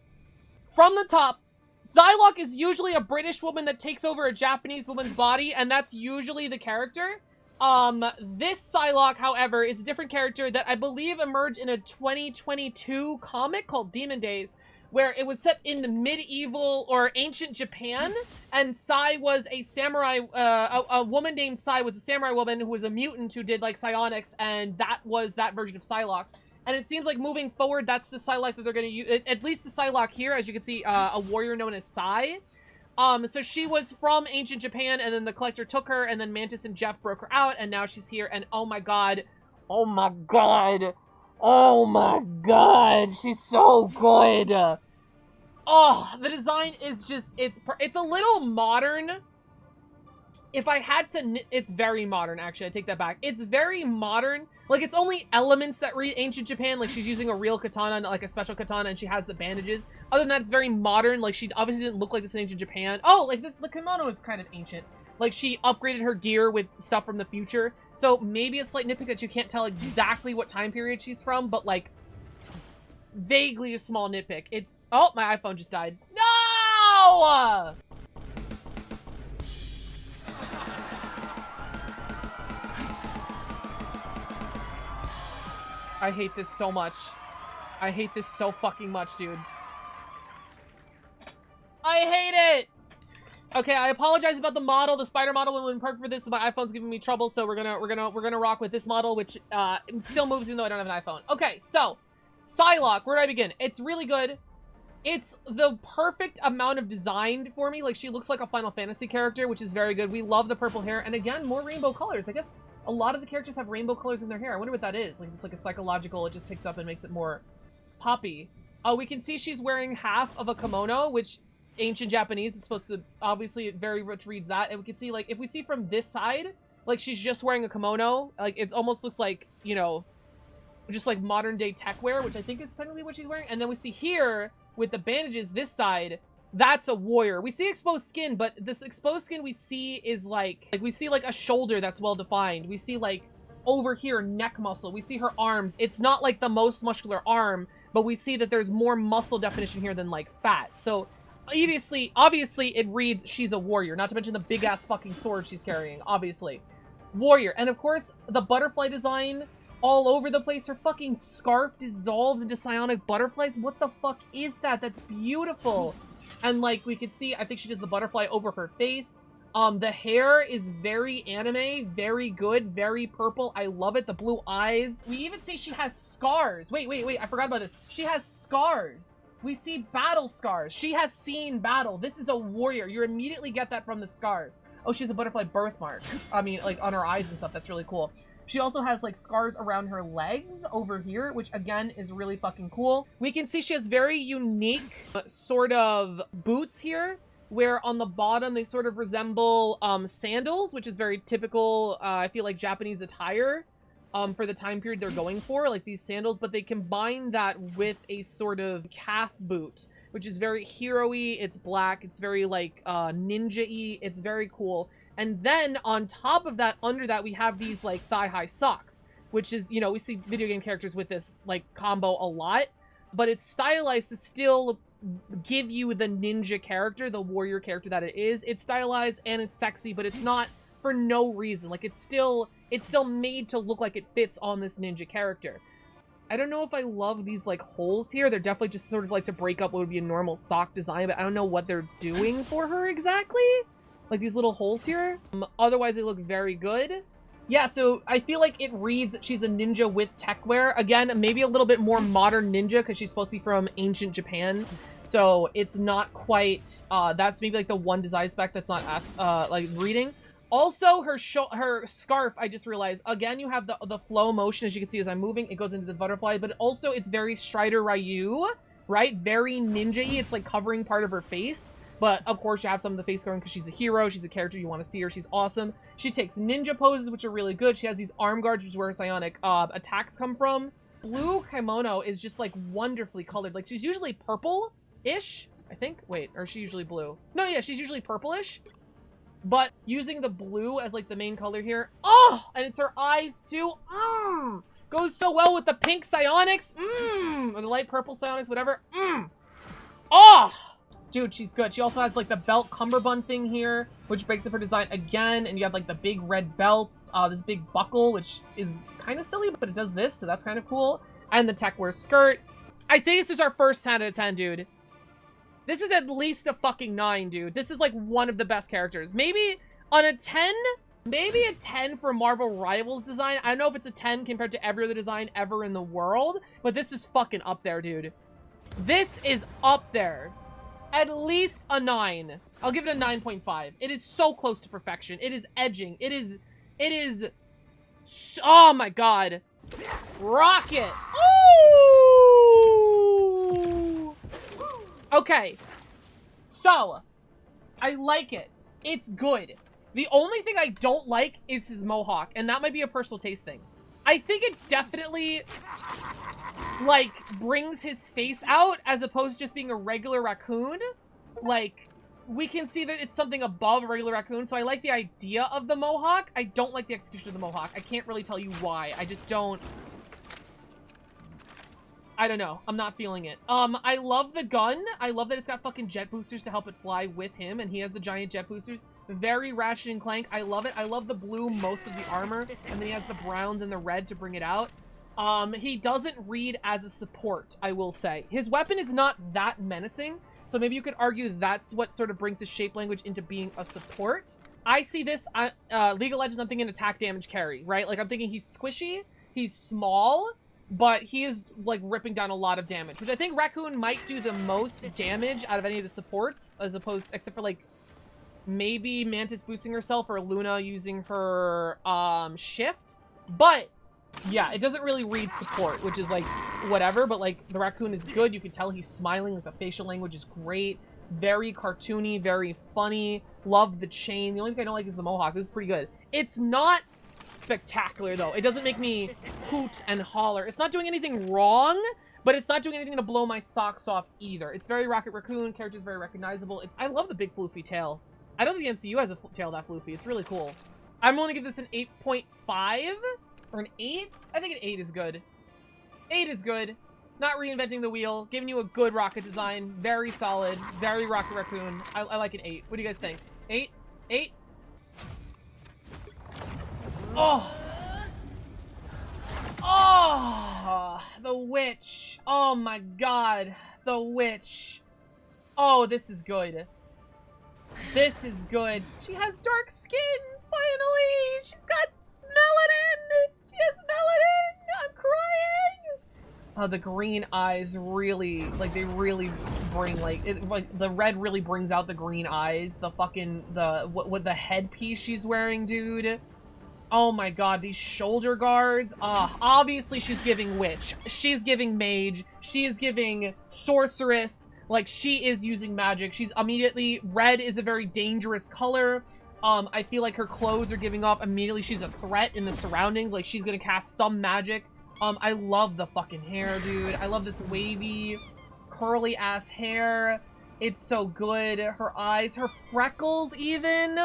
From the top, Psylocke is usually a British woman that takes over a Japanese woman's body, and that's usually the character. This Psylocke, however, is a different character that I believe emerged in a 2022 comic called Demon Days, where it was set in the medieval or ancient Japan, and Psy was a samurai, a woman named Psy was a samurai woman who was a mutant who did, like, psionics, and that was that version of Psylocke. And it seems like moving forward, that's the Psylocke that they're going to use, at least the Psylocke here, as you can see, a warrior known as Psy. So she was from ancient Japan, and then the Collector took her, and then Mantis and Jeff broke her out, and now she's here, and oh my god. Oh my god. Oh my god. She's so good. Oh, the design is just, it's a little modern. If I had to, it's very modern, actually. I take that back. It's very modern. Like, it's only elements that read ancient Japan. Like, she's using a real katana, not like a special katana, and she has the bandages. Other than that, it's very modern. Like, she obviously didn't look like this in ancient Japan. Oh, like this, the kimono is kind of ancient. Like, she upgraded her gear with stuff from the future. So, maybe a slight nitpick that you can't tell exactly what time period she's from, but, like, vaguely a small nitpick. It's, oh, my iPhone just died. No! I hate this so much. I hate this so fucking much, dude. I hate it! Okay, I apologize about the model. The spider model wouldn't perfect for this. My iPhone's giving me trouble, so we're gonna rock with this model, which still moves even though I don't have an iPhone. Okay, so Psylocke, where do I begin? It's really good. It's the perfect amount of design for me. Like, she looks like a Final Fantasy character, which is very good. We love the purple hair, and again, more rainbow colors. I guess a lot of the characters have rainbow colors in their hair. I wonder what that is. Like, it's like a psychological, it just picks up and makes it more poppy. We can see she's wearing half of a kimono, which ancient Japanese, it's supposed to, obviously, it very much reads that. And we can see, like, if we see from this side, like, she's just wearing a kimono. Like, it almost looks like, you know, just like modern day tech wear, which I think is technically what she's wearing. And then we see here, with the bandages, this side, that's a warrior. We see exposed skin, but this exposed skin we see is like we see like a shoulder that's well defined. We see like over here neck muscle. We see her arms. It's not like the most muscular arm, but we see that there's more muscle definition here than like fat. So obviously it reads she's a warrior, not to mention the big ass fucking sword she's carrying, obviously. Warrior. And of course, the butterfly design all over the place. Her fucking scarf dissolves into psionic butterflies. What the fuck is that? That's beautiful. And like we could see, I think she does the butterfly over her face. The hair is very anime, very good, very purple. I love it. The blue eyes. We even see she has scars. Wait, I forgot about this. She has scars. We see battle scars. She has seen battle. This is a warrior. You immediately get that from the scars. Oh, she has a butterfly birthmark. I mean, like on her eyes and stuff. That's really cool. She also has like scars around her legs over here, which again is really fucking cool. We can see she has very unique sort of boots here, where on the bottom they sort of resemble sandals, which is very typical, I feel like, Japanese attire for the time period they're going for, like these sandals, but they combine that with a sort of calf boot, which is very hero-y. It's black. It's very like ninja-y. It's very cool. And then on top of that, under that, we have these like thigh-high socks, which is, you know, we see video game characters with this like combo a lot, but it's stylized to still give you the ninja character, the warrior character that it is. It's stylized and it's sexy, but it's not for no reason. Like it's still made to look like it fits on this ninja character. I don't know if I love these like holes here. They're definitely just sort of like to break up what would be a normal sock design, but I don't know what they're doing for her exactly. Like these little holes here. Otherwise, they look very good. Yeah, so I feel like it reads that she's a ninja with tech wear. Again, maybe a little bit more modern ninja because she's supposed to be from ancient Japan. So it's not quite, that's maybe like the one design spec that's not like reading. Also, her scarf, I just realized, again, you have the flow motion, as you can see as I'm moving. It goes into the butterfly, but also it's very Strider Ryu, right? Very ninja-y. It's like covering part of her face. But, of course, you have some of the face covering because she's a hero. She's a character. You want to see her. She's awesome. She takes ninja poses, which are really good. She has these arm guards, which is where her psionic attacks come from. Blue kimono is just, like, wonderfully colored. Like, she's usually purple-ish, I think. Wait, or is she usually blue? No, yeah, she's usually purple-ish. But using the blue as, like, the main color here. Oh! And it's her eyes, too. Goes so well with the pink psionics. Or the light purple psionics, whatever. Oh! Dude, she's good. She also has, like, the belt cummerbund thing here, which breaks up her design again. And you have, like, the big red belts, this big buckle, which is kind of silly, but it does this, so that's kind of cool. And the tech wear skirt. I think this is our first 10 out of 10, dude. This is at least a fucking 9, dude. This is, like, one of the best characters. Maybe on a 10, maybe a 10 for Marvel Rivals design. I don't know if it's a 10 compared to every other design ever in the world, but this is fucking up there, dude. This is up there. At least a 9. I'll give it a 9.5. It is so close to perfection. It is edging. It is, oh my god. Rocket. Ooh! Okay. So, I like it. It's good. The only thing I don't like is his mohawk, and that might be a personal taste thing. I think it definitely, like, brings his face out as opposed to just being a regular raccoon. Like, we can see that it's something above a regular raccoon, so I like the idea of the mohawk. I don't like the execution of the mohawk. I can't really tell you why. I just don't... I don't know. I'm not feeling it. I love the gun. I love that it's got fucking jet boosters to help it fly with him, and he has the giant jet boosters. Very Ratchet and Clank. I love it. I love the blue, most of the armor, and then he has the browns and the red to bring it out. He doesn't read as a support, I will say. His weapon is not that menacing, so maybe you could argue that's what sort of brings his shape language into being a support. I see this, League of Legends, I'm thinking attack damage carry, right? Like, I'm thinking he's squishy, he's small, but he is, like, ripping down a lot of damage, which I think Raccoon might do the most damage out of any of the supports, as opposed, except for, like, maybe Mantis boosting herself or Luna using her, shift. But, yeah, it doesn't really read support, which is, like, whatever, but, like, the Raccoon is good. You can tell he's smiling, like, the facial language is great. Very cartoony, very funny. Love the chain. The only thing I don't like is the mohawk. This is pretty good. It's not spectacular, though. It doesn't make me hoot and holler. It's not doing anything wrong, but it's not doing anything to blow my socks off either. It's very Rocket Raccoon. Character's very recognizable. I love the big floofy tail. I don't think the MCU has a tail that floofy. It's really cool. I'm going to give this an 8.5 or an 8. I think an 8 is good. 8 is good. Not reinventing the wheel. Giving you a good rocket design. Very solid. Very Rocket Raccoon. I like an 8. What do you guys think? 8? 8? Oh! Oh! The witch. Oh my god. The witch. Oh, this is good. This is good. She has dark skin, finally! She's got melanin! She has melanin! I'm crying! Oh, the green eyes really, like, they really bring, like, the red really brings out the green eyes. The fucking, what the headpiece she's wearing, dude. Oh my god, these shoulder guards. Obviously she's giving witch. She's giving mage. She is giving sorceress. Like, she is using magic. She's immediately... Red is a very dangerous color. I feel like her clothes are giving off immediately she's a threat in the surroundings. Like, she's gonna cast some magic. I love the fucking hair, dude. I love this wavy, curly-ass hair. It's so good. Her eyes, her freckles, even.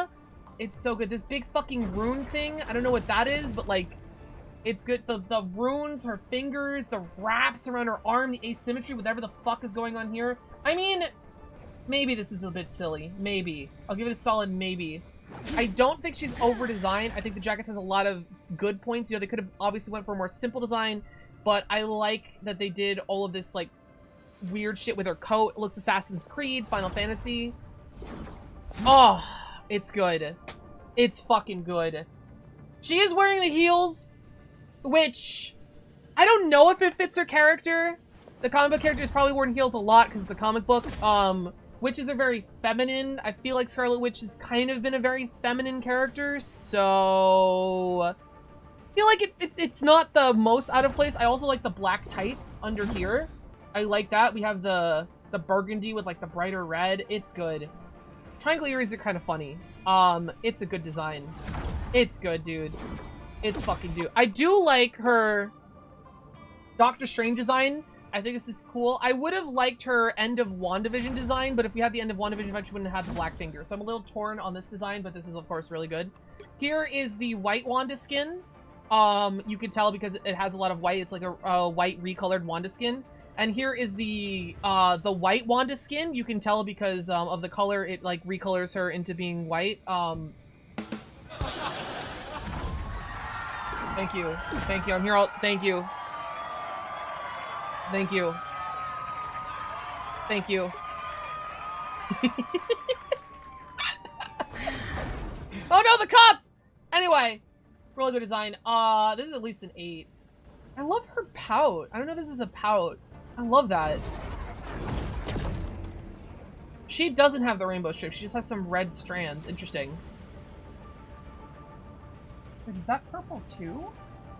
It's so good. This big fucking rune thing, I don't know what that is, but, like, it's good. The runes, her fingers, the wraps around her arm, the asymmetry, whatever the fuck is going on here. I mean, maybe this is a bit silly. Maybe. I'll give it a solid maybe. I don't think she's over-designed. I think the jacket has a lot of good points. You know, they could have obviously went for a more simple design, but I like that they did all of this, like, weird shit with her coat. It looks Assassin's Creed, Final Fantasy. Oh, it's good. It's fucking good. She is wearing the heels, which I don't know if it fits her character. The comic book character has probably worn heels a lot because it's a comic book. Witches are very feminine. I feel like Scarlet Witch has kind of been a very feminine character, so I feel like it's not the most out of place. I also like the black tights under here. I like that. We have the burgundy with, like, the brighter red. It's good. Triangle earrings are kind of funny. It's a good design. It's good, dude. It's fucking dude. I do like her Doctor Strange design. I think this is cool. I would have liked her End of WandaVision design, but if we had the End of WandaVision event, she wouldn't have had the black finger. So I'm a little torn on this design, but this is, of course, really good. Here is the white Wanda skin. You can tell because it has a lot of white. It's like a white recolored Wanda skin. And here is the white Wanda skin. You can tell because of the color, it, like, recolors her into being white. Thank you. Thank you. I'm here all... Thank you. Thank you. Thank you. Oh no, the cops! Anyway, really good design. This is at least an 8. I love her pout. I don't know if this is a pout. I love that. She doesn't have the rainbow strip. She just has some red strands. Interesting. Wait, is that purple too?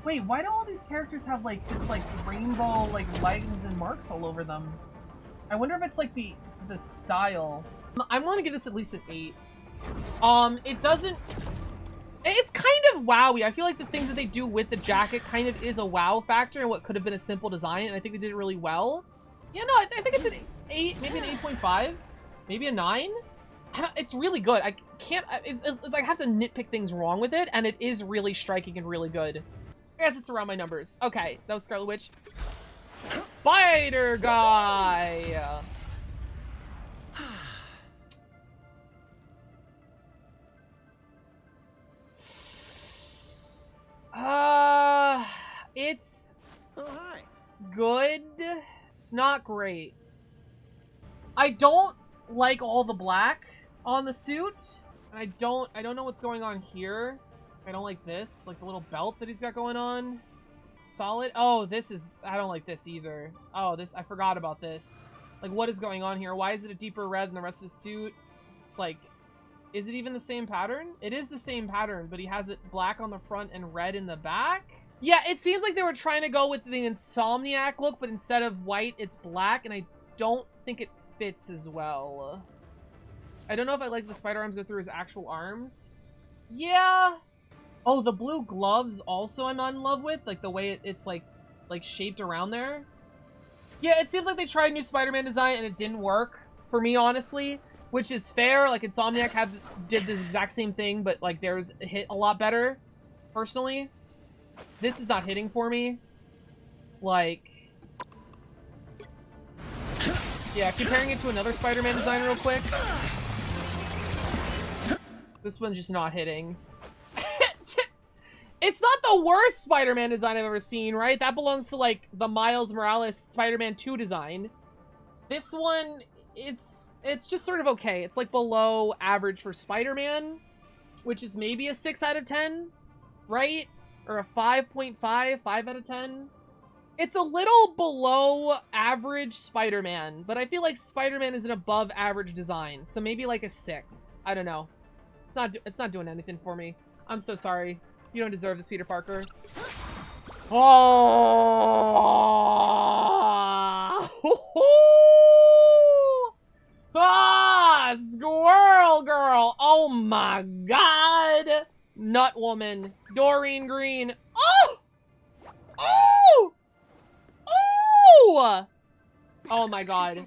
Wait, why do all these characters have like this like rainbow like lines and marks all over them? I wonder if it's like the style. I'm willing to give this at least an 8. It doesn't... It's kind of wowy. I feel like the things that they do with the jacket kind of is a wow factor in what could have been a simple design, and I think they did it really well. Yeah, no, I think it's an 8, maybe an 8.5, maybe a 9. It's really good. I can't... It's like I have to nitpick things wrong with it, and it is really striking and really good. I guess it's around my numbers. Okay, that was Scarlet Witch. Spider Guy! It's good. It's not great. I don't like all the black on the suit. I don't know what's going on here. I don't like this, like the little belt that he's got going on. Solid. Oh, this is, I don't like this either. Oh, this, I forgot about this. Like, what is going on here? Why is it a deeper red than the rest of his suit? It's like, is it even the same pattern? It is the same pattern, but he has it black on the front and red in the back. Yeah, it seems like they were trying to go with the Insomniac look, but instead of white, it's black, and I don't think it fits as well. I don't know if I like the spider arms go through his actual arms. Yeah. Oh, the blue gloves also I'm not in love with, like the way it's like shaped around there. Yeah, it seems like they tried a new Spider-Man design and it didn't work for me, honestly, which is fair. Like Insomniac did the exact same thing, but like theirs hit a lot better, personally. This is not hitting for me. Like, yeah, comparing it to another Spider-Man design real quick. This one's just not hitting. It's not the worst Spider-Man design I've ever seen, right? That belongs to, like, the Miles Morales Spider-Man 2 design. This one, it's just sort of okay. It's, like, below average for Spider-Man, which is maybe a 6 out of 10, right? Or a 5.5, 5 out of 10. It's a little below average Spider-Man, but I feel like Spider-Man is an above average design, so maybe, like, a 6. I don't know. It's not doing anything for me. I'm so sorry. You don't deserve this, Peter Parker. Oh! Ah! Squirrel Girl! Oh my god! Nut Woman. Doreen Green. Oh! Oh! Oh! Oh my god.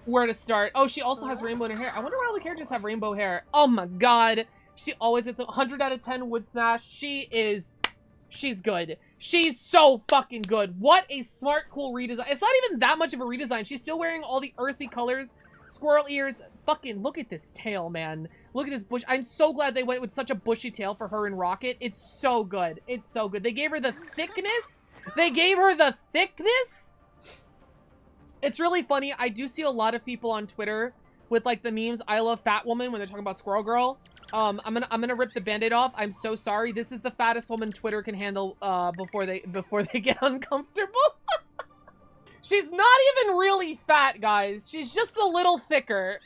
Where to start? Oh, she also has rainbow in her hair. I wonder why all the characters have rainbow hair. Oh my god. She always hits a 100 out of 10 wood smash. She's good. She's so fucking good. What a smart, cool redesign. It's not even that much of a redesign. She's still wearing all the earthy colors. Squirrel ears. Fucking look at this tail, man. Look at this bush. I'm so glad they went with such a bushy tail for her and Rocket. It's so good. It's so good. They gave her the thickness. They gave her the thickness. It's really funny. I do see a lot of people on Twitter with like the memes, I love fat woman, when they're talking about Squirrel Girl. I'm gonna rip the band-aid off. I'm so sorry. This is the fattest woman Twitter can handle before they get uncomfortable. She's not even really fat, guys. She's just a little thicker.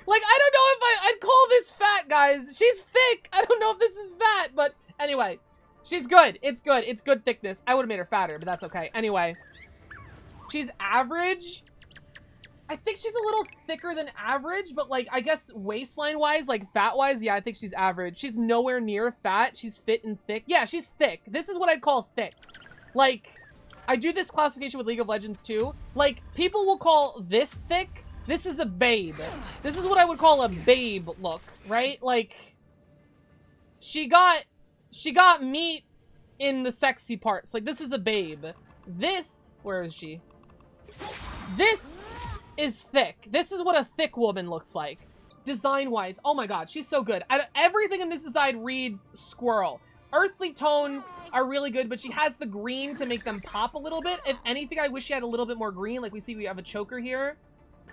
Like, I don't know if I'd call this fat, guys. She's thick. I don't know if this is fat, but anyway. She's good. It's good. It's good thickness. I would have made her fatter, but that's okay. Anyway. She's average. I think she's a little thicker than average, but like, I guess waistline-wise, like fat-wise, yeah, I think she's average. She's nowhere near fat. She's fit and thick. Yeah, she's thick. This is what I'd call thick. Like, I do this classification with League of Legends too. Like, people will call this thick. This is a babe. This is what I would call a babe look, right? Like, she got meat in the sexy parts. Like, this is a babe. This, where is she? This is thick. This is what a thick woman looks like. Design-wise, oh my god, she's so good. Everything in this design reads squirrel. Earthly tones are really good, but she has the green to make them pop a little bit. If anything, I wish she had a little bit more green. Like, we have a choker here.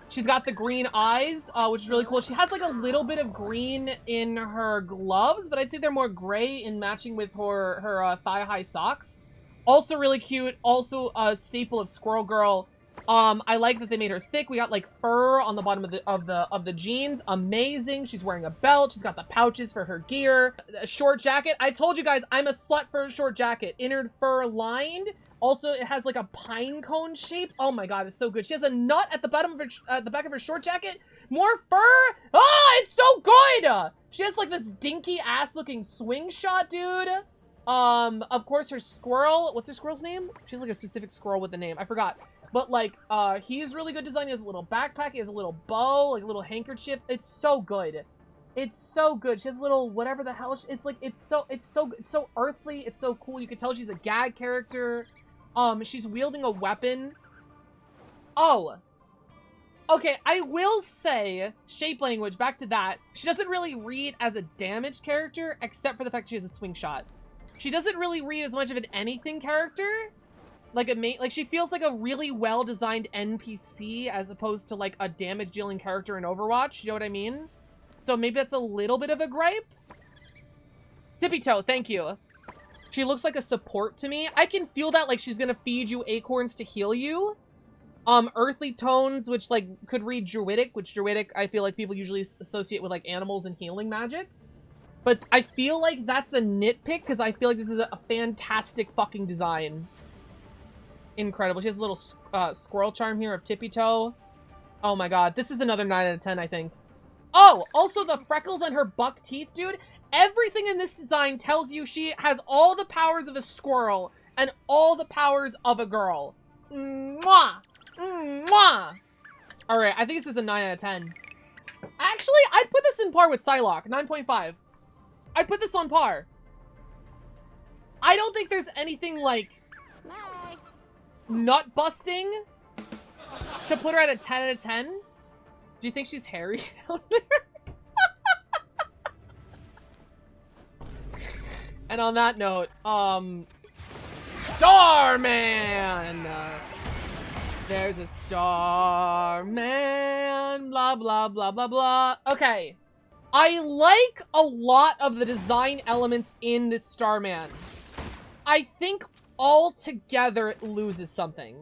She's got the green eyes, which is really cool. She has like a little bit of green in her gloves, but I'd say they're more gray in matching with her thigh-high socks. Also really cute. Also a staple of Squirrel Girl. I like that they made her thick. We got like fur on the bottom of the jeans. Amazing. She's wearing a belt. She's got the pouches for her gear. A short jacket. I told you guys I'm a slut for a short jacket. Inner fur lined. Also, it has like a pine cone shape. Oh my god, it's so good. She has a nut at the bottom of her, at the back of her short jacket. More fur. Oh, it's so good. She has like this dinky ass looking swing shot, dude. Of course her squirrel. What's her squirrel's name? She has like a specific squirrel with a name. I forgot. But like, he's really good design. He has a little backpack. He has a little bow, like a little handkerchief. It's so good. It's so good. She has a little whatever the hell. It's like it's so earthly. It's so cool. You can tell she's a gag character. She's wielding a weapon. Oh. Okay, I will say, shape language, back to that. She doesn't really read as a damage character, except for the fact she has a swing shot. She doesn't really read as much of an anything character. Like she feels like a really well-designed NPC as opposed to like a damage-dealing character in Overwatch. You know what I mean? So maybe that's a little bit of a gripe. Tippy toe, thank you. She looks like a support to me. I can feel that, like she's gonna feed you acorns to heal you. Earthly tones, which like could read druidic, which druidic I feel like people usually associate with like animals and healing magic. But I feel like that's a nitpick because I feel like this is a fantastic fucking design. Incredible. She has a little squirrel charm here of tippy toe. Oh my god, this is another 9 out of 10, I think. Oh, also the freckles on her buck teeth, dude. Everything in this design tells you she has all the powers of a squirrel and all the powers of a girl. Mwah! Mwah! Alright, I think this is a 9 out of 10. Actually, I'd put this in par with Psylocke, 9.5. I'd put this on par. I don't think there's anything like nut busting to put her at a 10 out of 10. Do you think she's hairy down there? And on that note, Starman! There's a Starman, blah, blah, blah, blah, blah. Okay. I like a lot of the design elements in this Starman. I think altogether it loses something.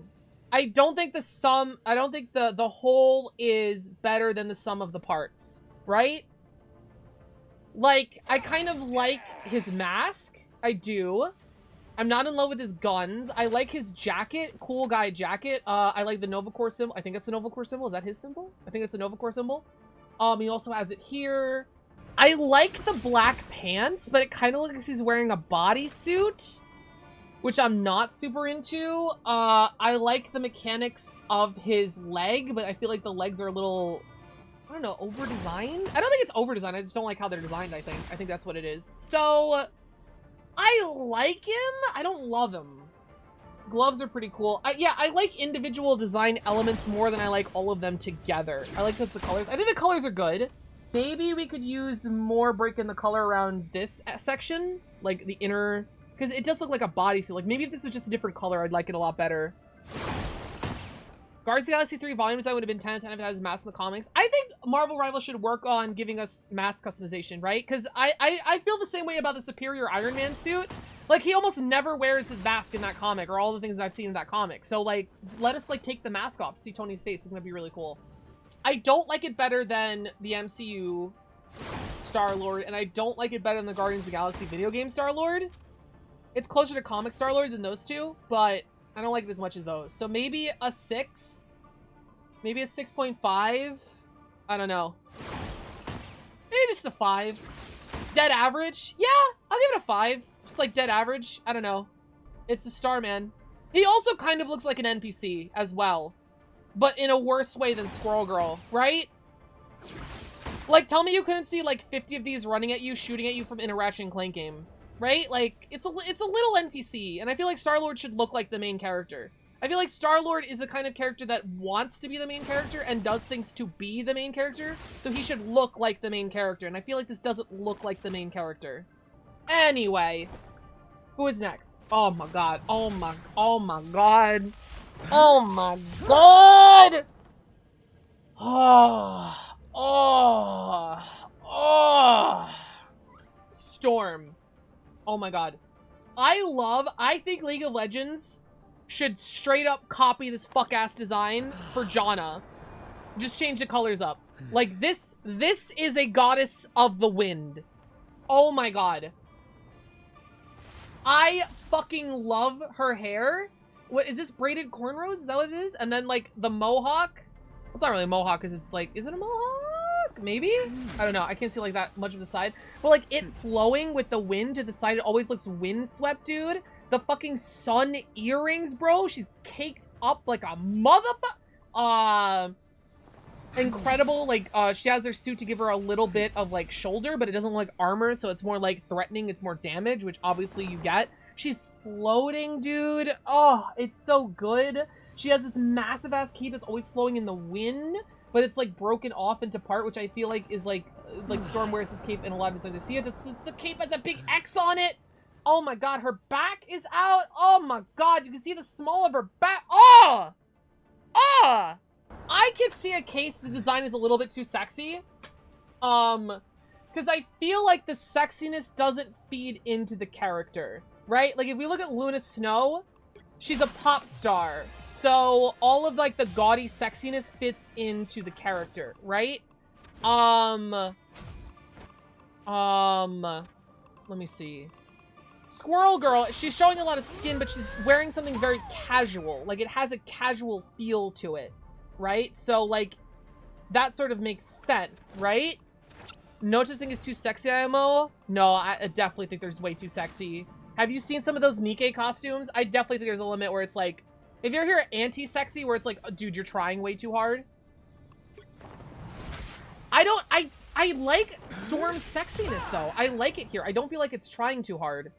I don't think the whole is better than the sum of the parts, right? Like, I kind of like his mask. I do. I'm not in love with his guns. I like his jacket. Cool guy jacket. I like the Nova Corps symbol. I think it's the Nova Corps symbol. Is that his symbol? I think it's the Nova Corps symbol. He also has it here. I like the black pants, but it kind of looks like he's wearing a bodysuit, which I'm not super into. I like the mechanics of his leg, but I feel like the legs are a little, I don't know, over-designed? I don't think it's over-designed. I just don't like how they're designed, I think. I think that's what it is. So, I like him. I don't love him. Gloves are pretty cool. Yeah, I like individual design elements more than I like all of them together. I like the colors. I think the colors are good. Maybe we could use more break in the color around this section. Like the inner, because it does look like a bodysuit. Like maybe if this was just a different color, I'd like it a lot better. Guardians of the Galaxy 3 volume design would have been 10 out of 10 if it had masks in the comics. I think Marvel Rivals should work on giving us mask customization, right? Because I feel the same way about the Superior Iron Man suit. Like, he almost never wears his mask in that comic, or all the things that I've seen in that comic. So, like, let us, like, take the mask off to see Tony's face. I think that'd be really cool. I don't like it better than the MCU Star-Lord, and I don't like it better than the Guardians of the Galaxy video game Star-Lord. It's closer to comic Star-Lord than those two, but I don't like it as much as those. So maybe a 6? Maybe a 6.5? I don't know. Maybe just a 5. Dead average? Yeah, I'll give it a 5. Just like dead average. I don't know. It's a Starman. He also kind of looks like an NPC as well, but in a worse way than Squirrel Girl, right? Like, tell me you couldn't see like 50 of these running at you, shooting at you from in a Ratchet and Clank game, right? Like, it's a little NPC, and I feel like Star-Lord should look like the main character. I feel like Star-Lord is the kind of character that wants to be the main character and does things to be the main character, so he should look like the main character, and I feel like this doesn't look like the main character. Anyway, who is next? Oh my god. Oh my god. Oh my god! Oh. Storm. Oh my god. I think League of Legends should straight up copy this fuck-ass design for Janna. Just change the colors up. Like, this is a goddess of the wind. Oh my god. I fucking love her hair. What, is this braided cornrows? Is that what it is? And then, like, the mohawk. It's not really a mohawk, because it's like, is it a mohawk? Maybe? I don't know. I can't see, like, that much of the side. But, like, it flowing with the wind to the side, it always looks windswept, dude. The fucking sun earrings, bro. She's caked up like a motherfucker. Incredible. Like, she has her suit to give her a little bit of, like, shoulder, but it doesn't look like armor, so it's more, like, threatening. It's more damage, which obviously you get. She's floating, dude. Oh, it's so good. She has this massive-ass cape that's always flowing in the wind, but it's, like, broken off into part, which I feel like is, like Storm wears this cape in a lot of designs. I see it. The cape has a big X on it. Oh my god, her back is out. Oh my god, you can see the small of her back. Oh! Oh! I could see a case the design is a little bit too sexy. Because I feel like the sexiness doesn't feed into the character, right? Like, if we look at Luna Snow, she's a pop star. So all of, like, the gaudy sexiness fits into the character, right? Let me see. Squirrel Girl, she's showing a lot of skin, but she's wearing something very casual. Like, it has a casual feel to it, right? So, like, that sort of makes sense, right? No such thing as too sexy, IMO? No, I definitely think there's way too sexy. Have you seen some of those Nikkei costumes? I definitely think there's a limit where it's like, if you're here anti-sexy, where it's like, oh, dude, you're trying way too hard. I like Storm's sexiness, though. I like it here. I don't feel like it's trying too hard.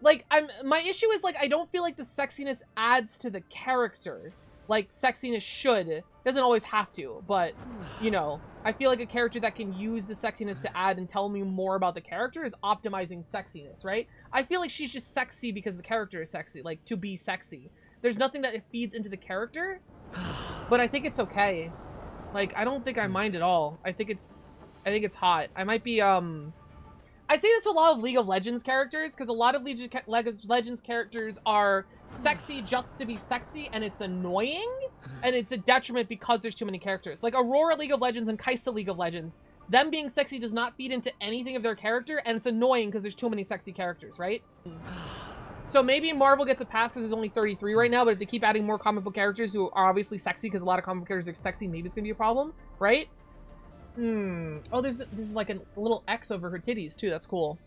Like, my issue is, like, I don't feel like the sexiness adds to the character. Like, sexiness should. Doesn't always have to, but, you know, I feel like a character that can use the sexiness to add and tell me more about the character is optimizing sexiness, right? I feel like she's just sexy because the character is sexy, like, to be sexy. There's nothing that it feeds into the character, but I think it's okay. Like, I don't think I mind at all. I think it's hot. I might be, I say this to a lot of League of Legends characters, because a lot of League of Legends characters are sexy just to be sexy, and it's annoying, and it's a detriment because there's too many characters. Like, Aurora League of Legends and Kaisa League of Legends, them being sexy does not feed into anything of their character, and it's annoying because there's too many sexy characters, right? So maybe Marvel gets a pass because there's only 33 right now, but if they keep adding more comic book characters who are obviously sexy, because a lot of comic book characters are sexy, maybe it's going to be a problem, right? Oh, this is like a little X over her titties, too. That's cool.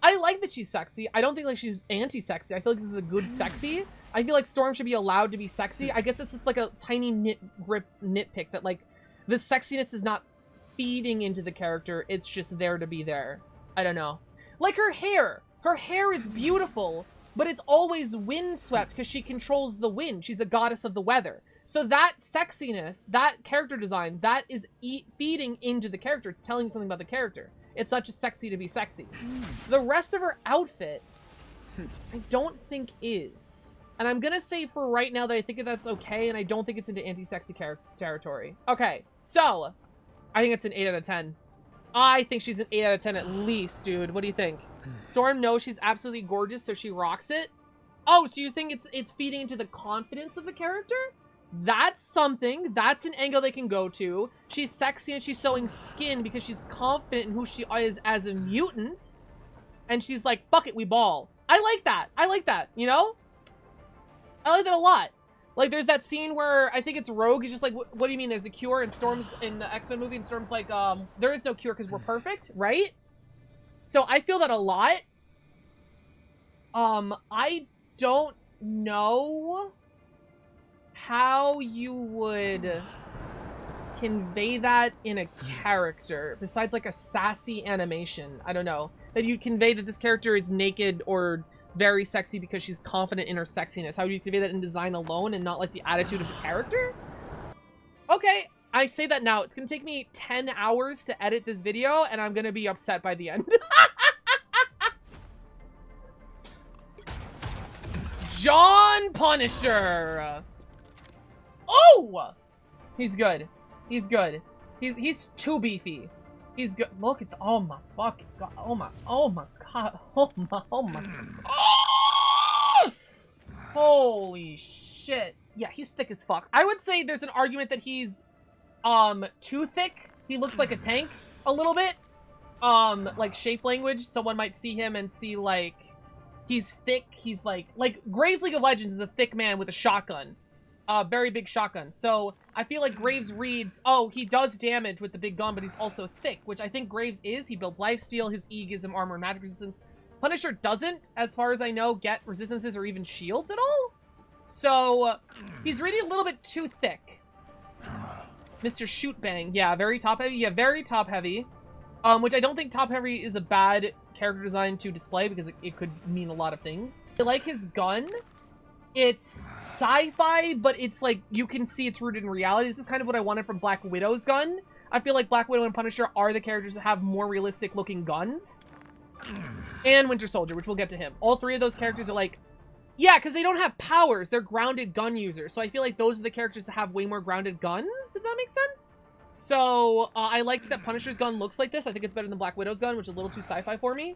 I like that she's sexy. I don't think like she's anti-sexy. I feel like this is a good sexy. I feel like Storm should be allowed to be sexy. I guess it's just like a tiny nitpick that, like, the sexiness is not feeding into the character. It's just there to be there. I don't know. Like her hair. Her hair is beautiful, but it's always windswept because she controls the wind. She's a goddess of the weather. So that sexiness, that character design, that is feeding into the character. It's telling you something about the character. It's not just sexy to be sexy. The rest of her outfit, I don't think is. And I'm going to say for right now that I think that's okay, and I don't think it's into anti-sexy territory. Okay, so I think it's an 8 out of 10. I think she's an 8 out of 10 at least, dude. What do you think? Storm knows she's absolutely gorgeous, so she rocks it. Oh, so you think it's feeding into the confidence of the character? That's something. That's an angle they can go to. She's sexy and she's showing skin because she's confident in who she is as a mutant. And she's like, fuck it, we ball. I like that. I like that, you know? I like that a lot. Like, there's that scene where I think it's Rogue. He's just like, what do you mean there's a cure? And Storm's in the X-Men movie, and Storm's like, there is no cure because we're perfect, right? So I feel that a lot. I don't know how you would convey that in a character besides like a sassy animation. I don't know. That you convey that this character is naked or very sexy because she's confident in her sexiness. How do you convey that in design alone and not like the attitude of the character? Okay, I say that now. It's gonna take me 10 hours to edit this video and I'm gonna be upset by the end. John Punisher. Oh! He's good. He's good. He's too beefy. He's good. Look at the, oh my fucking god. Oh my god. Oh my. Oh! Holy shit. Yeah, he's thick as fuck. I would say there's an argument that he's, too thick. He looks like a tank a little bit. Like shape language. Someone might see him and see, like, he's thick. He's like Graves League of Legends is a thick man with a shotgun. Very big shotgun. So I feel like Graves reads, oh, he does damage with the big gun, but he's also thick, which I think Graves is. He builds lifesteal. His E gives him armor and magic resistance. Punisher doesn't, as far as I know, get resistances or even shields at all. So he's reading a little bit too thick. Mr. Shoot Bang. Yeah, very top heavy. Yeah, very top heavy. Which I don't think top heavy is a bad character design to display because it could mean a lot of things. I like his gun. It's sci-fi, but it's like, you can see it's rooted in reality. This is kind of what I wanted from Black Widow's gun. I feel like Black Widow and Punisher are the characters that have more realistic looking guns. And Winter Soldier, which we'll get to him. All three of those characters are like, yeah, because they don't have powers. They're grounded gun users. So I feel like those are the characters that have way more grounded guns, if that makes sense. So I like that Punisher's gun looks like this. I think it's better than Black Widow's gun, which is a little too sci-fi for me.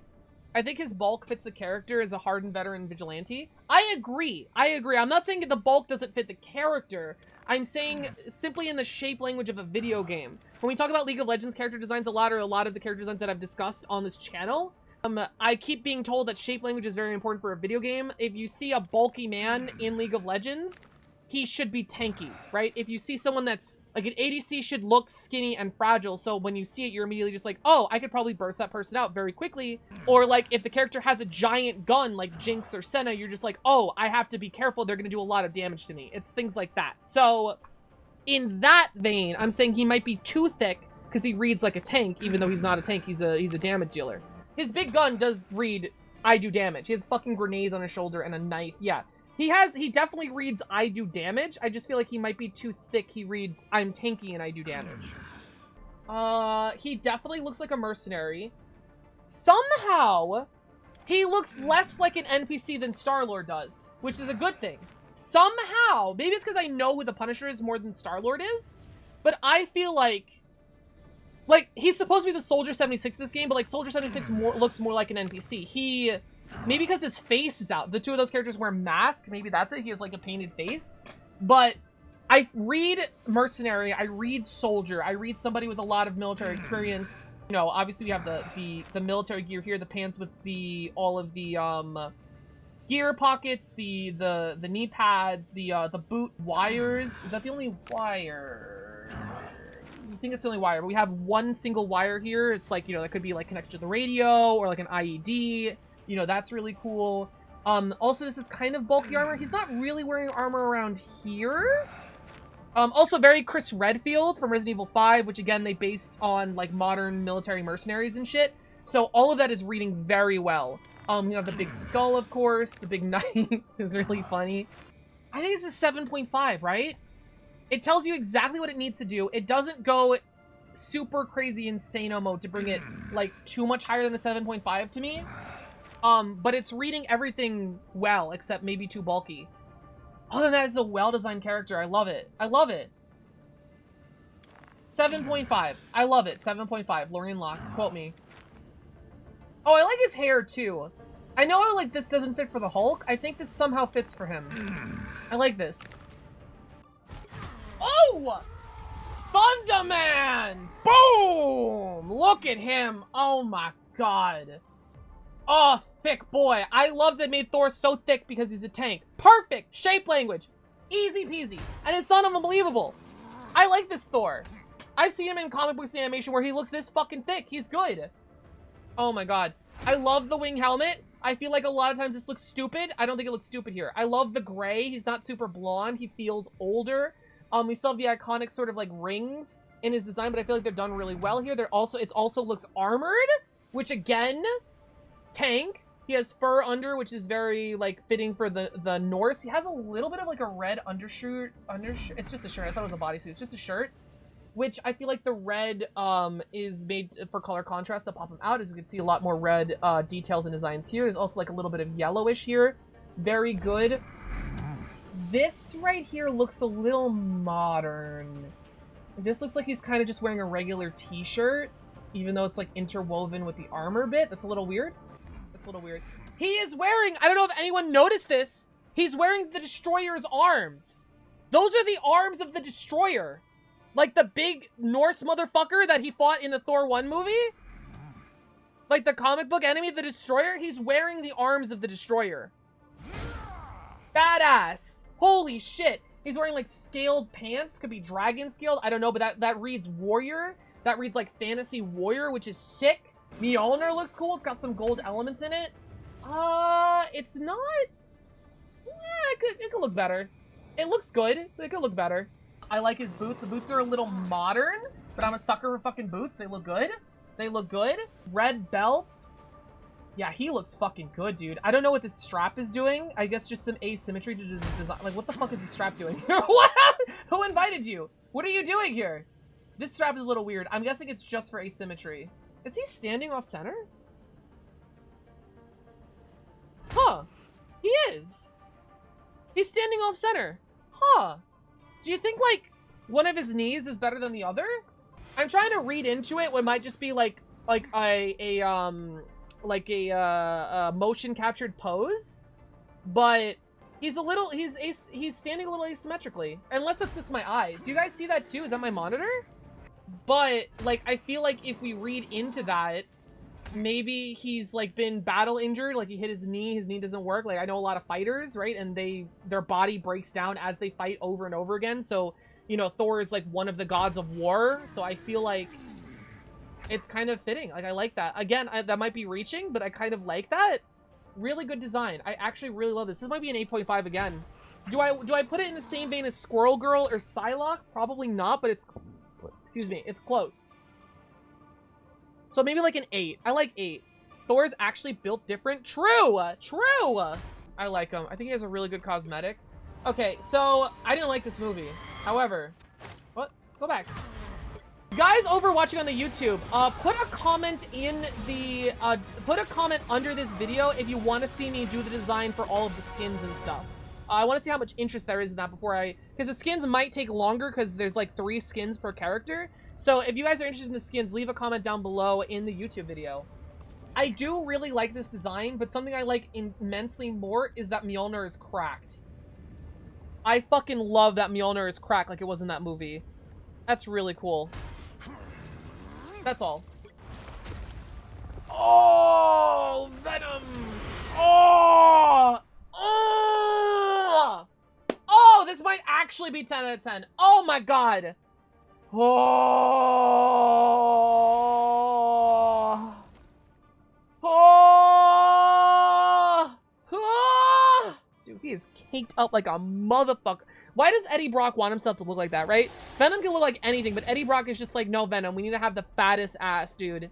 I think his bulk fits the character as a hardened veteran vigilante. I agree. I'm not saying that the bulk doesn't fit the character. I'm saying simply in the shape language of a video game. When we talk about League of Legends character designs a lot of the character designs that I've discussed on this channel, I keep being told that shape language is very important for a video game. If you see a bulky man in League of Legends, he should be tanky, right? If you see someone that's like an ADC should look skinny and fragile, so when you see it, you're immediately just like, oh, I could probably burst that person out very quickly. Or like if the character has a giant gun like Jinx or Senna, you're just like, oh, I have to be careful. They're going to do a lot of damage to me. It's things like that. So in that vein, I'm saying he might be too thick because he reads like a tank, even though he's not a tank. He's a damage dealer. His big gun does read, I do damage. He has fucking grenades on his shoulder and a knife. Yeah. He definitely reads, I do damage. I just feel like he might be too thick. He reads, I'm tanky and I do damage. He definitely looks like a mercenary. Somehow, he looks less like an NPC than Star-Lord does, which is a good thing. Somehow, maybe it's because I know who the Punisher is more than Star-Lord is, but I feel like, he's supposed to be the Soldier 76 in this game, but like Soldier 76 looks more like an NPC. Maybe because his face is out. The two of those characters wear masks. Maybe that's it. He has like a painted face. But I read mercenary. I read soldier. I read somebody with a lot of military experience. You know, obviously we have the military gear here. The pants with all of the gear pockets. The knee pads. The boot wires. Is that the only wire? I think it's the only wire. But we have one single wire here. It's like, you know, that could be like connected to the radio or like an IED. You know, that's really cool. Also, this is kind of bulky armor. He's not really wearing armor around here. Also, very Chris Redfield from Resident Evil 5, which, again, they based on, like, modern military mercenaries and shit. So all of that is reading very well. You have the big skull, of course. The big knife is really funny. I think this is 7.5, right? It tells you exactly what it needs to do. It doesn't go super crazy insano mode to bring it, like, too much higher than a 7.5 to me. But it's reading everything well, except maybe too bulky. Other than that, it's a well-designed character. I love it. I love it. 7.5. I love it. 7.5. Lorraine Locke. Quote me. Oh, I like his hair, too. I know, like, this doesn't fit for the Hulk. I think this somehow fits for him. I like this. Oh! Thunderman! Boom! Look at him. Oh, my God. Oh, thick boy. I love that made Thor so thick because he's a tank. Perfect shape language. Easy peasy. And it's not unbelievable. I like this Thor. I've seen him in comic books and animation where he looks this fucking thick. He's good. Oh my God. I love the wing helmet. I feel like a lot of times this looks stupid. I don't think it looks stupid here. I love the gray. He's not super blonde. He feels older. We still have the iconic sort of like rings in his design, but I feel like they're done really well here. It also looks armored, which again, tank. He has fur under, which is very like fitting for the Norse. He has a little bit of like a red undershirt. It's just a shirt. I thought it was a bodysuit. It's just a shirt, which I feel like the red is made for color contrast to pop him out. As you can see, a lot more red details and designs here. There's also like a little bit of yellowish here. Very good. This right here looks a little modern. This looks like he's kind of just wearing a regular t-shirt, even though it's like interwoven with the armor bit. That's a little weird. That's a little weird. He is wearing, I don't know if anyone noticed this, He's wearing the Destroyer's arms. Those are the arms of the Destroyer. Like the big Norse motherfucker that he fought in the Thor 1 movie. Like the comic book enemy, the Destroyer. He's wearing the arms of the Destroyer. Badass. Holy shit. He's wearing like scaled pants. Could be dragon scaled. I don't know, but that reads warrior. That reads like fantasy warrior, which is sick. Mjolnir looks cool. It's got some gold elements in it. It's not... it could look better. It looks good, but it could look better. I like his boots. The boots are a little modern, but I'm a sucker for fucking boots. They look good. They look good. Red belts. Yeah, he looks fucking good, dude. I don't know what this strap is doing. I guess just some asymmetry to design. Like, what the fuck is the strap doing? What? Who invited you? What are you doing here? This strap is a little weird. I'm guessing it's just for asymmetry. Is he standing off center? Huh. He is. He's standing off center. Huh. Do you think, like, one of his knees is better than the other? I'm trying to read into it what might just be, like a motion captured pose. But he's standing a little asymmetrically. Unless that's just my eyes. Do you guys see that too? Is that my monitor? But, like, I feel like if we read into that, maybe he's, like, been battle injured. Like, he hit his knee doesn't work. Like, I know a lot of fighters, right? And their body breaks down as they fight over and over again. So, you know, Thor is, like, one of the gods of war. So I feel like it's kind of fitting. Like, I like that. Again, that might be reaching, but I kind of like that. Really good design. I actually really love this. This might be an 8.5 again. Do I put it in the same vein as Squirrel Girl or Psylocke? Probably not, but it's... Excuse me, it's close. So maybe like an 8. I like 8. Thor's actually built different. True! True! I like him. I think he has a really good cosmetic. Okay, so I didn't like this movie. However, what? Go back. Guys over watching on the YouTube, put a comment in the, put a comment under this video if you want to see me do the design for all of the skins and stuff. I want to see how much interest there is in that before because the skins might take longer because there's like 3 skins per character. So if you guys are interested in the skins, leave a comment down below in the YouTube video. I do really like this design, but something I like immensely more is that Mjolnir is cracked. I fucking love that Mjolnir is cracked like it was in that movie. That's really cool. That's all. Oh, Venom! Oh! Oh! Oh, this might actually be 10 out of 10. Oh my god. Oh. Oh. Oh. Dude, he is caked up like a motherfucker. Why does Eddie Brock want himself to look like that, right? Venom can look like anything, but Eddie Brock is just like, no, Venom, we need to have the fattest ass, dude.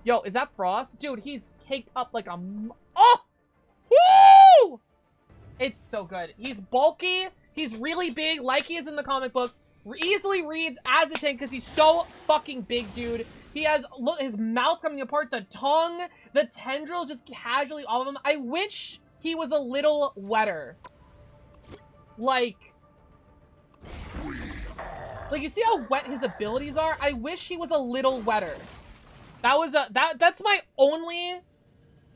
Yo, is that Frost? Dude, he's caked up like a... Oh! Woo! It's so good. He's bulky. He's really big, like he is in the comic books. Easily reads as a tank because he's so fucking big, dude. He has, look, his mouth coming apart, the tongue, the tendrils just casually all of them. I wish he was a little wetter. Like, you see how wet his abilities are? I wish he was a little wetter. That's my only,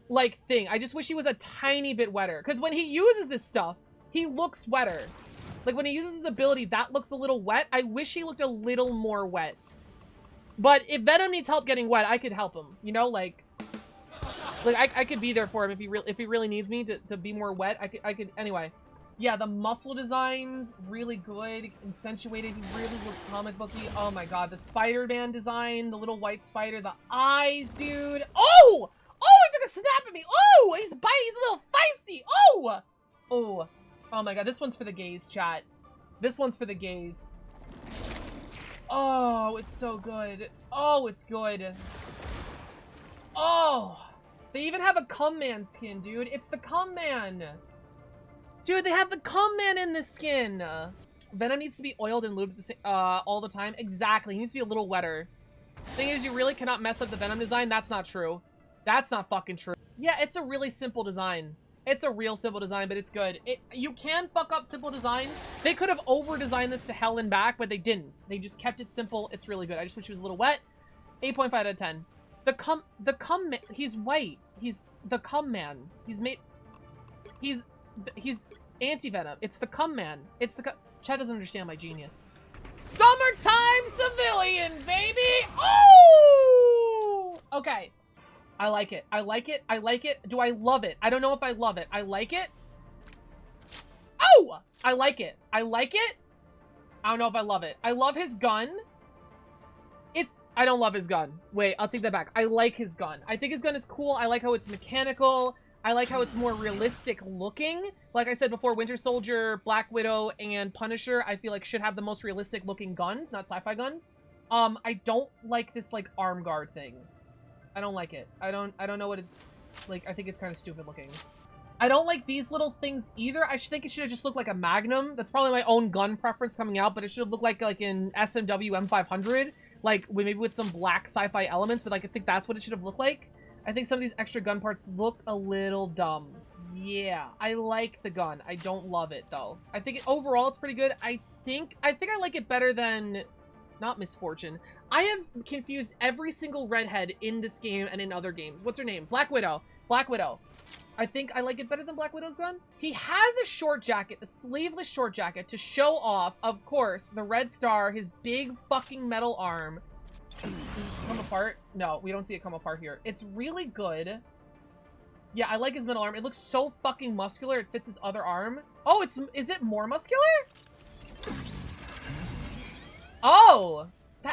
like, thing. I just wish he was a tiny bit wetter. Because when he uses this stuff, he looks wetter. Like, when he uses his ability, that looks a little wet. I wish he looked a little more wet. But if Venom needs help getting wet, I could help him. You know, like I could be there for him if he really needs me to be more wet. I could, anyway. Yeah, the muscle designs, really good, accentuated. He really looks comic booky. Oh my god, the Spider-Man design, the little white spider, the eyes, dude. Oh! Oh, he took a snap at me. Oh, he's biting. He's a little feisty. Oh! Oh. Oh my god, this one's for the gays, chat. This one's for the gays. Oh, it's so good. Oh, it's good. Oh! They even have a Cum Man skin, dude. It's the Cum Man. Dude, they have the Cum Man in this skin. Venom needs to be oiled and lubed all the time. Exactly. He needs to be a little wetter. Thing is, you really cannot mess up the Venom design. That's not true. That's not fucking true. Yeah, it's a really simple design. It's a real simple design, but it's good. You can fuck up simple designs. They could have over-designed this to hell and back, but they didn't. They just kept it simple. It's really good. I just wish he was a little wet. 8.5 out of 10. The cum man, he's white. He's the Cum Man. He's he's anti-venom. It's the cum man. It's the Chad doesn't understand my genius. Summertime civilian, baby! Oh! Okay. I like it. I like it. I like it. Do I love it? I don't know if I love it. I like it. Oh! I like it. I like it. I don't know if I love it. I love his gun. I don't love his gun. Wait, I'll take that back. I like his gun. I think his gun is cool. I like how it's mechanical. I like how it's more realistic looking. Like I said before, Winter Soldier, Black Widow, and Punisher, I feel like should have the most realistic looking guns, not sci-fi guns. I don't like this like arm guard thing. I don't like it. I don't know what it's like. I think it's kind of stupid looking. I don't like these little things either. I think it should have just looked like a Magnum. That's probably my own gun preference coming out, but it should have looked like in SMW M500. Like, maybe with some black sci-fi elements, but like, I think that's what it should have looked like. I think some of these extra gun parts look a little dumb. Yeah, I like the gun. I don't love it, though. I think overall it's pretty good. I think I like it better than... Not Misfortune. I have confused every single redhead in this game and in other games. What's her name? Black Widow. Black Widow. I think I like it better than Black Widow's gun. He has a short jacket, a sleeveless short jacket, to show off, of course, the red star, his big fucking metal arm. Come apart? No, we don't see it come apart here. It's really good. Yeah, I like his metal arm. It looks so fucking muscular. It fits his other arm. Oh, is it more muscular? Oh!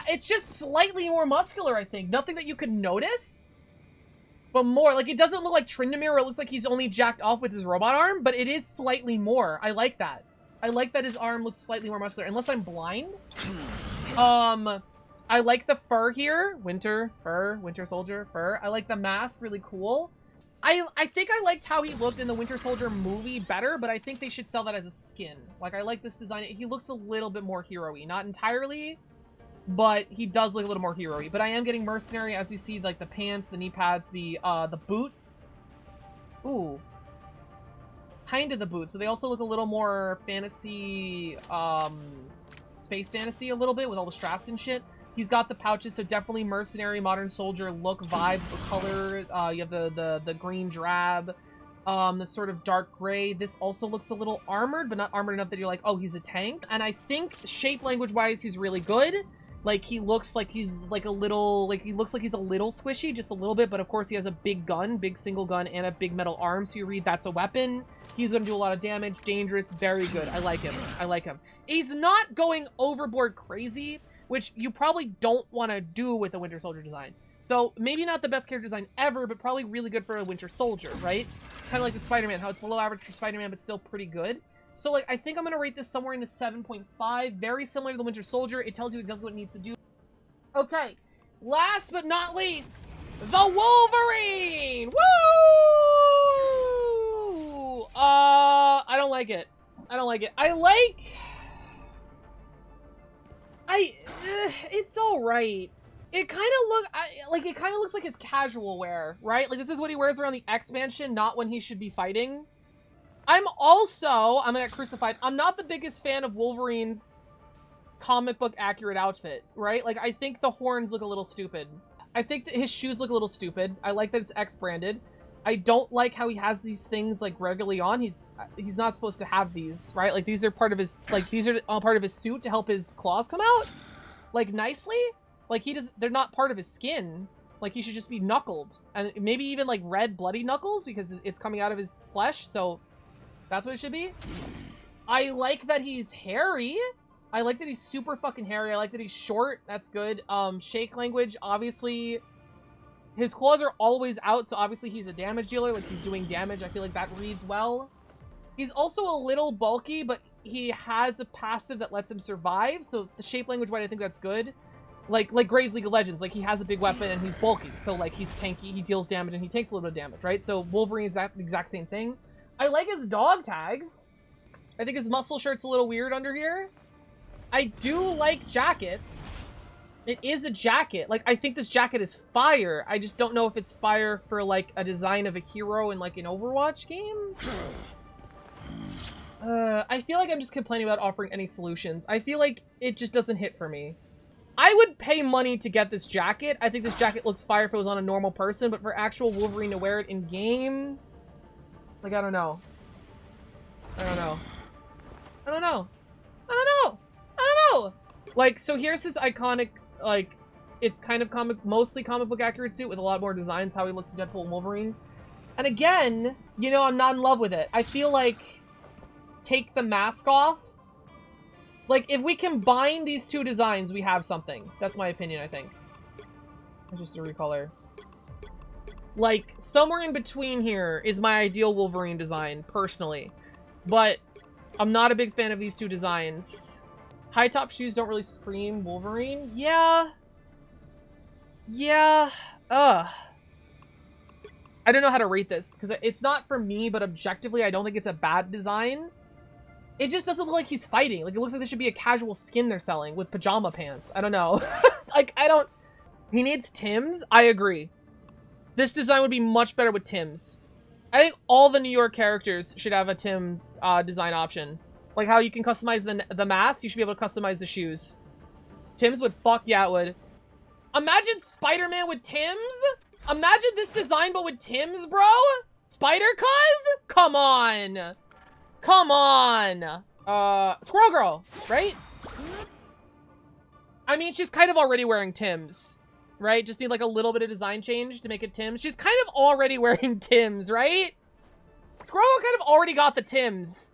It's just slightly more muscular, I think. Nothing that you could notice? But more. Like, it doesn't look like Tryndamere where it looks like he's only jacked off with his robot arm, but it is slightly more. I like that. I like that his arm looks slightly more muscular. Unless I'm blind. I like the fur here. Winter Soldier, fur. I like the mask. Really cool. I think I liked how he looked in the Winter Soldier movie better, but I think they should sell that as a skin. Like, I like this design. He looks a little bit more hero-y. Not entirely, but he does look a little more hero-y. But I am getting mercenary as we see, like, the pants, the knee pads, the boots. Ooh. Kind of the boots, but they also look a little more fantasy, space fantasy a little bit with all the straps and shit. He's got the pouches, so definitely mercenary, modern soldier look, vibe, the color. You have the green drab, the sort of dark gray. This also looks a little armored, but not armored enough that you're like, oh, he's a tank. And I think shape language-wise, he's really good. Like, he looks like he's like a little, like, he looks like he's a little squishy, just a little bit, but of course he has a big gun, big single gun, and a big metal arm, so you read that's a weapon. He's gonna do a lot of damage, dangerous, very good. I like him. I like him. He's not going overboard crazy, which you probably don't want to do with a Winter Soldier design. So, maybe not the best character design ever, but probably really good for a Winter Soldier, right? Kind of like the Spider-Man, how it's below average for Spider-Man, but still pretty good. So, like, I think I'm going to rate this somewhere in the 7.5. Very similar to the Winter Soldier. It tells you exactly what it needs to do. Okay. Last but not least, the Wolverine! Woo! I don't like it. I don't like it. It's alright. It kind of looks like his casual wear, right? Like, this is what he wears around the X-Mansion, not when he should be fighting. I'm gonna get crucified. I'm not the biggest fan of Wolverine's comic book accurate outfit, right? Like, I think the horns look a little stupid. I think that his shoes look a little stupid. I like that it's X-branded. I don't like how he has these things, like, regularly on. He's not supposed to have these, right? Like, these are part of his, like, these are all part of his suit to help his claws come out, like, nicely. Like, they're not part of his skin. Like, he should just be knuckled. And maybe even, like, red bloody knuckles, because it's coming out of his flesh, so that's what it should be. I like that he's hairy. I like that he's super fucking hairy. I like that he's short. That's good. Shake language, obviously... His claws are always out, so obviously he's a damage dealer. Like, he's doing damage. I feel like that reads well. He's also a little bulky, but he has a passive that lets him survive. So the shape language-wise, I think that's good. Like Graves League of Legends. Like, he has a big weapon and he's bulky. So, like, he's tanky. He deals damage and he takes a little bit of damage, right? So Wolverine is the exact same thing. I like his dog tags. I think his muscle shirt's a little weird under here. I do like jackets. It is a jacket. Like, I think this jacket is fire. I just don't know if it's fire for, like, a design of a hero in, like, an Overwatch game. I feel like I'm just complaining about offering any solutions. I feel like it just doesn't hit for me. I would pay money to get this jacket. I think this jacket looks fire if it was on a normal person, but for actual Wolverine to wear it in game... Like, I don't know. I don't know. I don't know. I don't know. I don't know. Like, so here's his iconic, like, it's kind of mostly comic book accurate suit with a lot more designs, how he looks in Deadpool and Wolverine. And again, you know, I'm not in love with it. I feel like, take the mask off. Like, if we combine these two designs, we have something. That's my opinion, I think. It's just a recolor. Like, somewhere in between here is my ideal Wolverine design, personally. But I'm not a big fan of these two designs. High top shoes don't really scream Wolverine. Yeah. Yeah. I don't know how to rate this, because it's not for me, but objectively, I don't think it's a bad design. It just doesn't look like he's fighting. Like, it looks like this should be a casual skin they're selling with pajama pants. I don't know. Like, I don't... He needs Tims? I agree. This design would be much better with Tims. I think all the New York characters should have a Tim design option. Like how you can customize the mask, you should be able to customize the shoes. Tims would fuck, yeah, it would. Imagine Spider-Man with Tims? Imagine this design but with Tims, bro? Spider-Cuz? Come on. Come on. Squirrel Girl, right? I mean, she's kind of already wearing Tims, right? Just need like a little bit of design change to make it Tims. She's kind of already wearing Tims, right? Squirrel Girl kind of already got the Tims.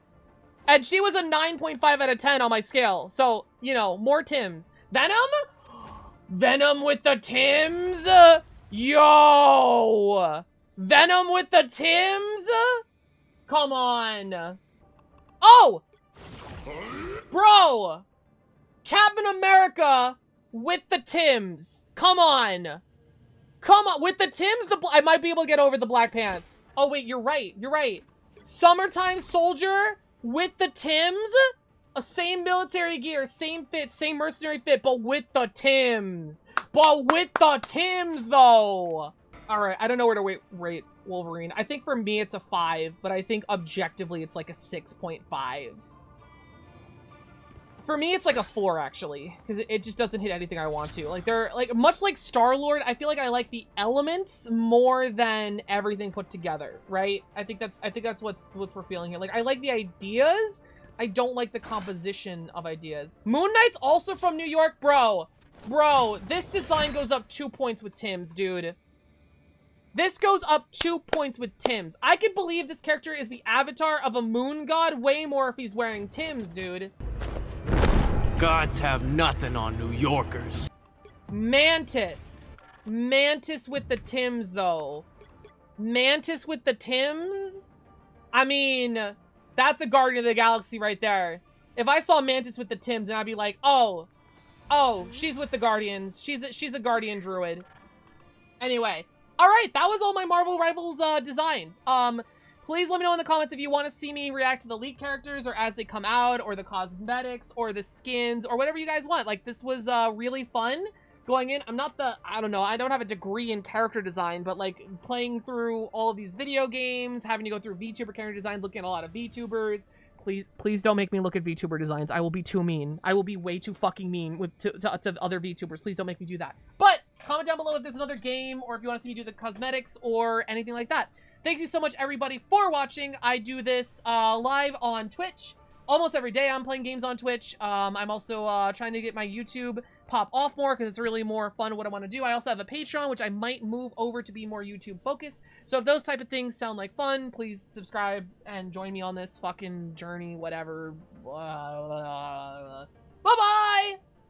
And she was a 9.5 out of 10 on my scale. So, you know, more Tims. Venom? Venom with the Tims? Yo! Venom with the Tims? Come on. Oh! Bro! Captain America with the Tims. Come on. Come on. With the Tims, I might be able to get over the black pants. Oh, wait, you're right. You're right. Summertime Soldier with the Tims? Same military gear, same fit, same mercenary fit, but with the Tims. But with the Tims, though. All right, I don't know where to rate Wolverine. I think for me, it's a 5, but I think objectively, it's like a 6.5. For me, it's like a 4, actually, because it just doesn't hit anything I want to. Like, they're, like, much like Star-Lord, I feel like I like the elements more than everything put together, right? I think that's what we're feeling here. Like, I like the ideas, I don't like the composition of ideas. Moon Knight's also from New York, bro. Bro, this design goes up 2 points with Tims, dude. This goes up 2 points with Tims. I can believe this character is the avatar of a moon god way more if he's wearing Tims, dude. Gods have nothing on New Yorkers. Mantis. Mantis with the Tims, though. Mantis with the Tims? I mean, that's a Guardian of the Galaxy right there. If I saw Mantis with the Tims, then I'd be like, oh, she's with the Guardians. She's a Guardian Druid. Anyway. All right, that was all my Marvel Rivals designs. Please let me know in the comments if you want to see me react to the leaked characters or as they come out, or the cosmetics, or the skins, or whatever you guys want. Like, this was really fun going in. I'm not I don't know, I don't have a degree in character design, but like playing through all of these video games, having to go through VTuber character design, looking at a lot of VTubers. Please don't make me look at VTuber designs. I will be too mean. I will be way too fucking mean to other VTubers. Please don't make me do that. But comment down below if there's another game, or if you want to see me do the cosmetics or anything like that. Thank you so much, everybody, for watching. I do this live on Twitch. Almost every day I'm playing games on Twitch. I'm also trying to get my YouTube pop off more because it's really more fun what I want to do. I also have a Patreon, which I might move over to be more YouTube focused. So if those type of things sound like fun, please subscribe and join me on this fucking journey, whatever. Bye-bye!